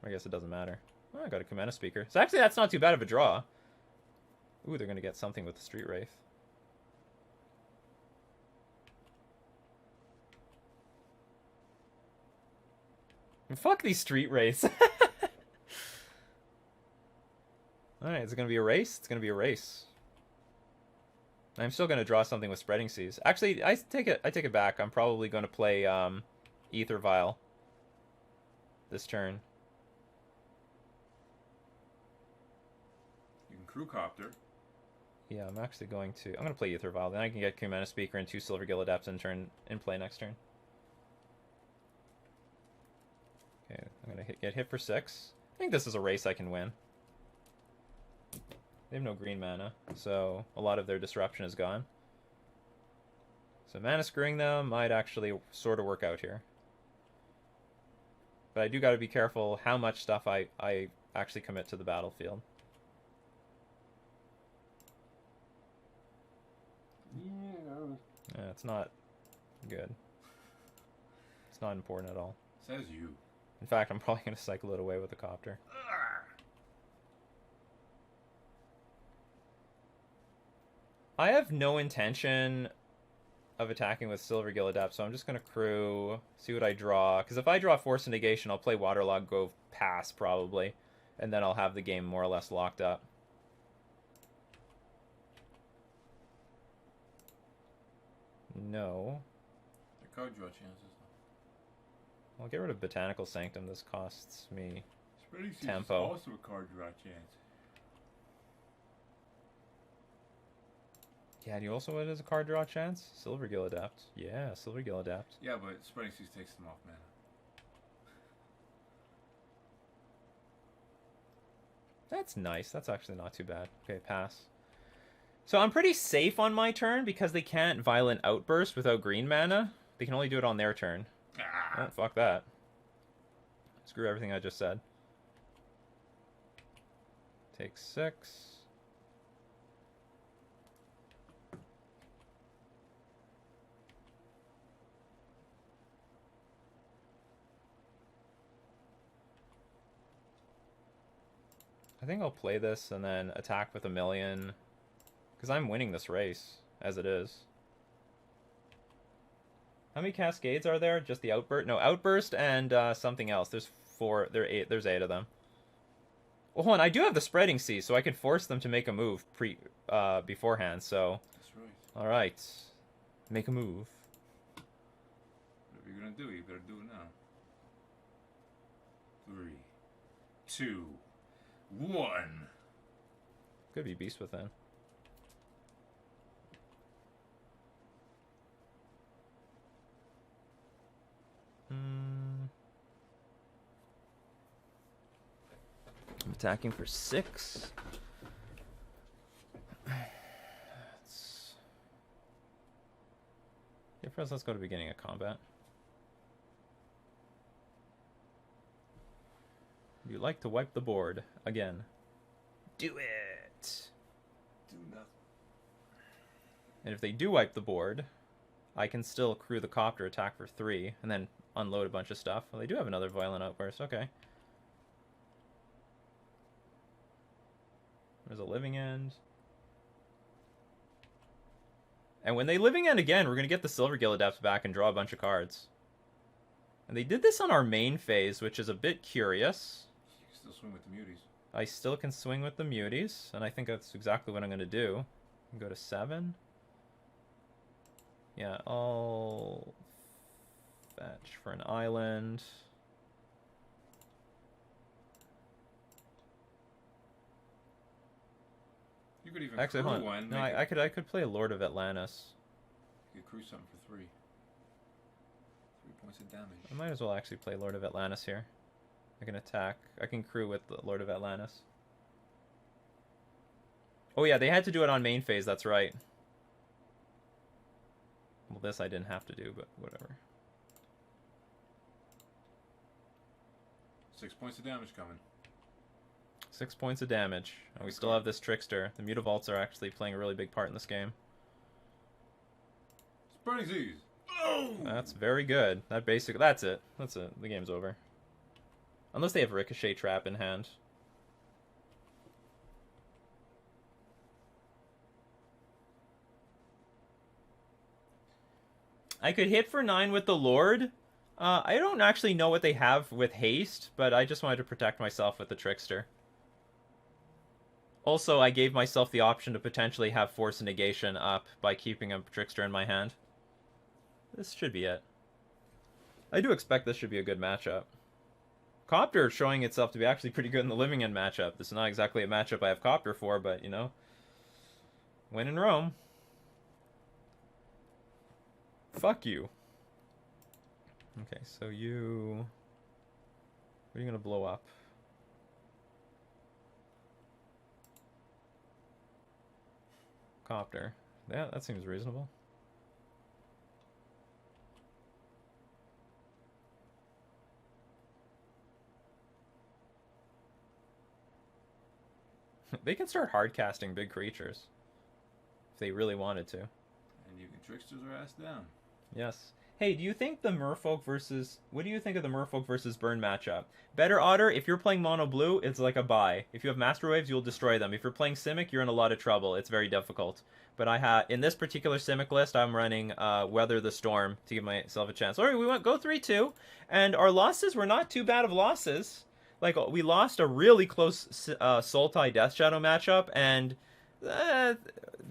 Speaker 1: I guess it doesn't matter. Oh, I got a Kumena Speaker. So actually, that's not too bad of a draw. Ooh, they're gonna get something with the Street Wraith. Fuck these Street Wraiths. Alright, is it gonna be a race? It's gonna be a race. I'm still gonna draw something with Spreading Seas. Actually, I take it back. I'm probably gonna play Ether Vial this turn.
Speaker 2: You can Crew Copter.
Speaker 1: Yeah, I'm actually going to. I'm gonna play Ether Vial. Then I can get Kumena Speaker and 2 Silvergill Adepts in play next turn. Okay, I'm gonna get hit for 6. I think this is a race I can win. They have no green mana, so a lot of their disruption is gone. So mana screwing them might actually sort of work out here. But I do gotta be careful how much stuff I actually commit to the battlefield. Yeah, it's not good. It's not important at all.
Speaker 2: Says you.
Speaker 1: In fact, I'm probably gonna cycle it away with a Copter. I have no intention of attacking with Silvergill Adept, so I'm just going to crew, see what I draw. Because if I draw Force Negation, I'll play Waterlog, go pass, probably. And then I'll have the game more or less locked up. No.
Speaker 2: The card draw chances.
Speaker 1: I'll get rid of Botanical Sanctum. This costs me
Speaker 2: Spreading Seas
Speaker 1: tempo.
Speaker 2: is also a card draw chance.
Speaker 1: Yeah, do you also what is a card draw chance? Silvergill Adept. Yeah, Silvergill Adept.
Speaker 2: Yeah, but Spreading Seas takes them off mana.
Speaker 1: That's nice. That's actually not too bad. Okay, pass. So I'm pretty safe on my turn because they can't Violent Outburst without green mana. They can only do it on their turn.
Speaker 2: Ah.
Speaker 1: Oh, fuck that. Screw everything I just said. Take 6. I think I'll play this and then attack with a million. Because I'm winning this race, as it is. How many Cascades are there? Just the Outburst? No, Outburst and something else. There's 4. There's 8 of them. Oh, and I do have the Spreading Sea, so I can force them to make a move beforehand, so...
Speaker 2: That's right.
Speaker 1: Alright. Make a move.
Speaker 2: Whatever you're gonna do, you better do it now. 3, 2, 1.
Speaker 1: Could be Beast Within. I'm attacking for 6. Okay, first let's go to beginning of combat. You like to wipe the board again. Do it!
Speaker 2: Do nothing.
Speaker 1: And if they do wipe the board, I can still crew the Copter, attack for 3, and then unload a bunch of stuff. Well, they do have another Violent Outburst, okay. There's a Living End. And when they Living End again, we're going to get the Silvergill Adepts back and draw a bunch of cards. And they did this on our main phase, which is a bit curious.
Speaker 2: You can still swing with the Muties.
Speaker 1: I still can swing with the Muties, and I think that's exactly what I'm going to do. Go to 7. Yeah, I'll fetch for an island.
Speaker 2: You could even
Speaker 1: Actually,
Speaker 2: crew
Speaker 1: hold on.
Speaker 2: one.
Speaker 1: No, I could play a Lord of Atlantis.
Speaker 2: You could crew something for 3. 3 points of damage.
Speaker 1: I might as well actually play Lord of Atlantis here. I can attack. I can crew with the Lord of Atlantis. Oh yeah, they had to do it on main phase, that's right. Well, this I didn't have to do, but whatever.
Speaker 2: 6 points of damage coming.
Speaker 1: 6 points of damage. And we still have this Trickster. The Mutavaults are actually playing a really big part in this game.
Speaker 2: Burning Z's. Oh!
Speaker 1: That's very good. That's it. That's it. The game's over. Unless they have Ricochet Trap in hand. I could hit for 9 with the Lord. I don't actually know what they have with haste, but I just wanted to protect myself with the Trickster. Also, I gave myself the option to potentially have Force of Negation up by keeping a Trickster in my hand. This should be it. I do expect this should be a good matchup. Copter showing itself to be actually pretty good in the Living End matchup. This is not exactly a matchup I have Copter for, but, you know, when in Rome. Fuck you. Okay, so you... What are you going to blow up? Copter. Yeah, that seems reasonable. They can start hard casting big creatures. If they really wanted to.
Speaker 2: And you can Tricksters their ass down.
Speaker 1: Yes. Hey, do you think the Merfolk versus... What do you think of the Merfolk versus Burn matchup? Better Otter, if you're playing Mono Blue, it's like a buy. If you have Master Waves, you'll destroy them. If you're playing Simic, you're in a lot of trouble. It's very difficult. But I have in this particular Simic list, I'm running Weather the Storm to give myself a chance. Alright, we went go 3-2. And our losses were not too bad of losses. Like, we lost a really close Sultai Death Shadow matchup, and...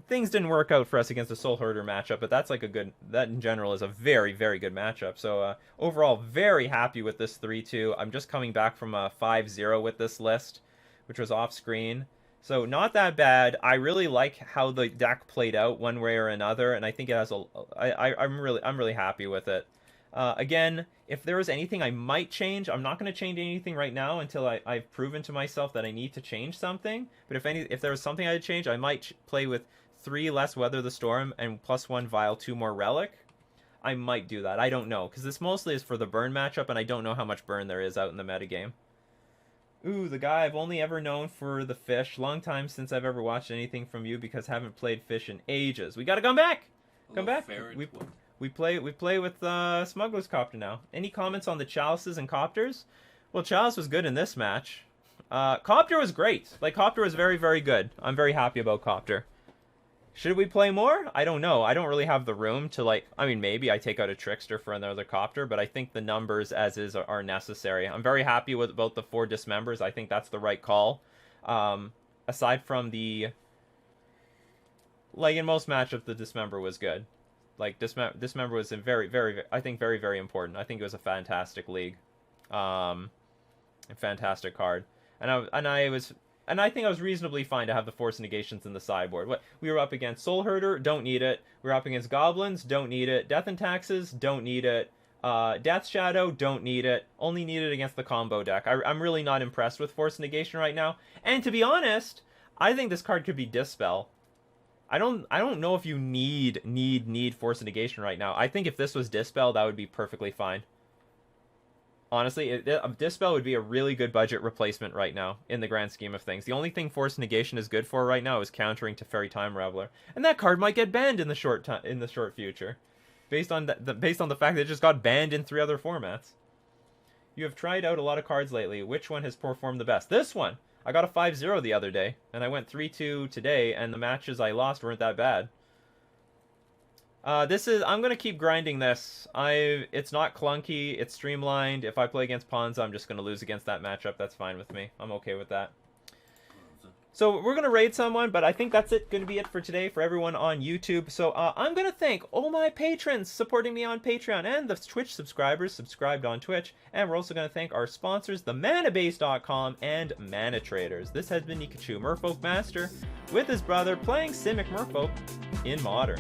Speaker 1: things didn't work out for us against the Soul Herder matchup, but that's like a good... That, in general, is a very, very good matchup. So, overall, very happy with this 3-2. I'm just coming back from a 5-0 with this list, which was off-screen. So, not that bad. I really like how the deck played out one way or another, and I think it has a... I'm really happy with it. Again, if there was anything I might change, I'm not going to change anything right now until I've proven to myself that I need to change something. But if there was something I'd change, I might play with 3 less Weather the Storm and +1 Vial, 2 more Relic. I might do that. I don't know, because this mostly is for the Burn matchup, and I don't know how much Burn there is out in the metagame. Ooh, the guy I've only ever known for the Fish. Long time since I've ever watched anything from you because I haven't played Fish in ages. We gotta come back! Come back! We play with Smuggler's Copter now. Any comments on the Chalices and Copters? Well, Chalice was good in this match. Copter was great. Like, Copter was very, very good. I'm very happy about Copter. Should we play more? I don't know. I don't really have the room to, like... I mean, maybe I take out a Trickster for another Copter, but I think the numbers as is are necessary. I'm very happy with about the 4 Dismembers. I think that's the right call. Aside from the... Like, in most matchups, the Dismember was good. Like, Dismember was very, very, I think very, very important. I think it was a fantastic league. A fantastic card. And I think I was reasonably fine to have the Force Negations in the sideboard. What we were up against Soul Herder, don't need it. We were up against Goblins, don't need it. Death and Taxes, don't need it. Death Shadow, don't need it. Only need it against the combo deck. I'm really not impressed with Force Negation right now. And to be honest, I think this card could be Dispel. I don't know if you need Force Negation right now. I think if this was Dispel, that would be perfectly fine. Honestly, Dispel would be a really good budget replacement right now in the grand scheme of things. The only thing Force Negation is good for right now is countering Teferi Time Reveler, and that card might get banned in the short future, based on the fact that it just got banned in 3 other formats. You have tried out a lot of cards lately. Which one has performed the best? This one. I got a 5-0 the other day, and I went 3-2 today, and the matches I lost weren't that bad. I'm gonna keep grinding this. It's not clunky, it's streamlined. If I play against Ponza, I'm just gonna lose against that matchup. That's fine with me. I'm okay with that. So we're gonna raid someone, but I think that's gonna be it for today for everyone on YouTube. So I'm gonna thank all my patrons supporting me on Patreon and the Twitch subscribers subscribed on Twitch. And we're also gonna thank our sponsors, themanabase.com and Mana Traders. This has been Nikachu, Merfolk Master, with his brother playing Simic Merfolk in Modern.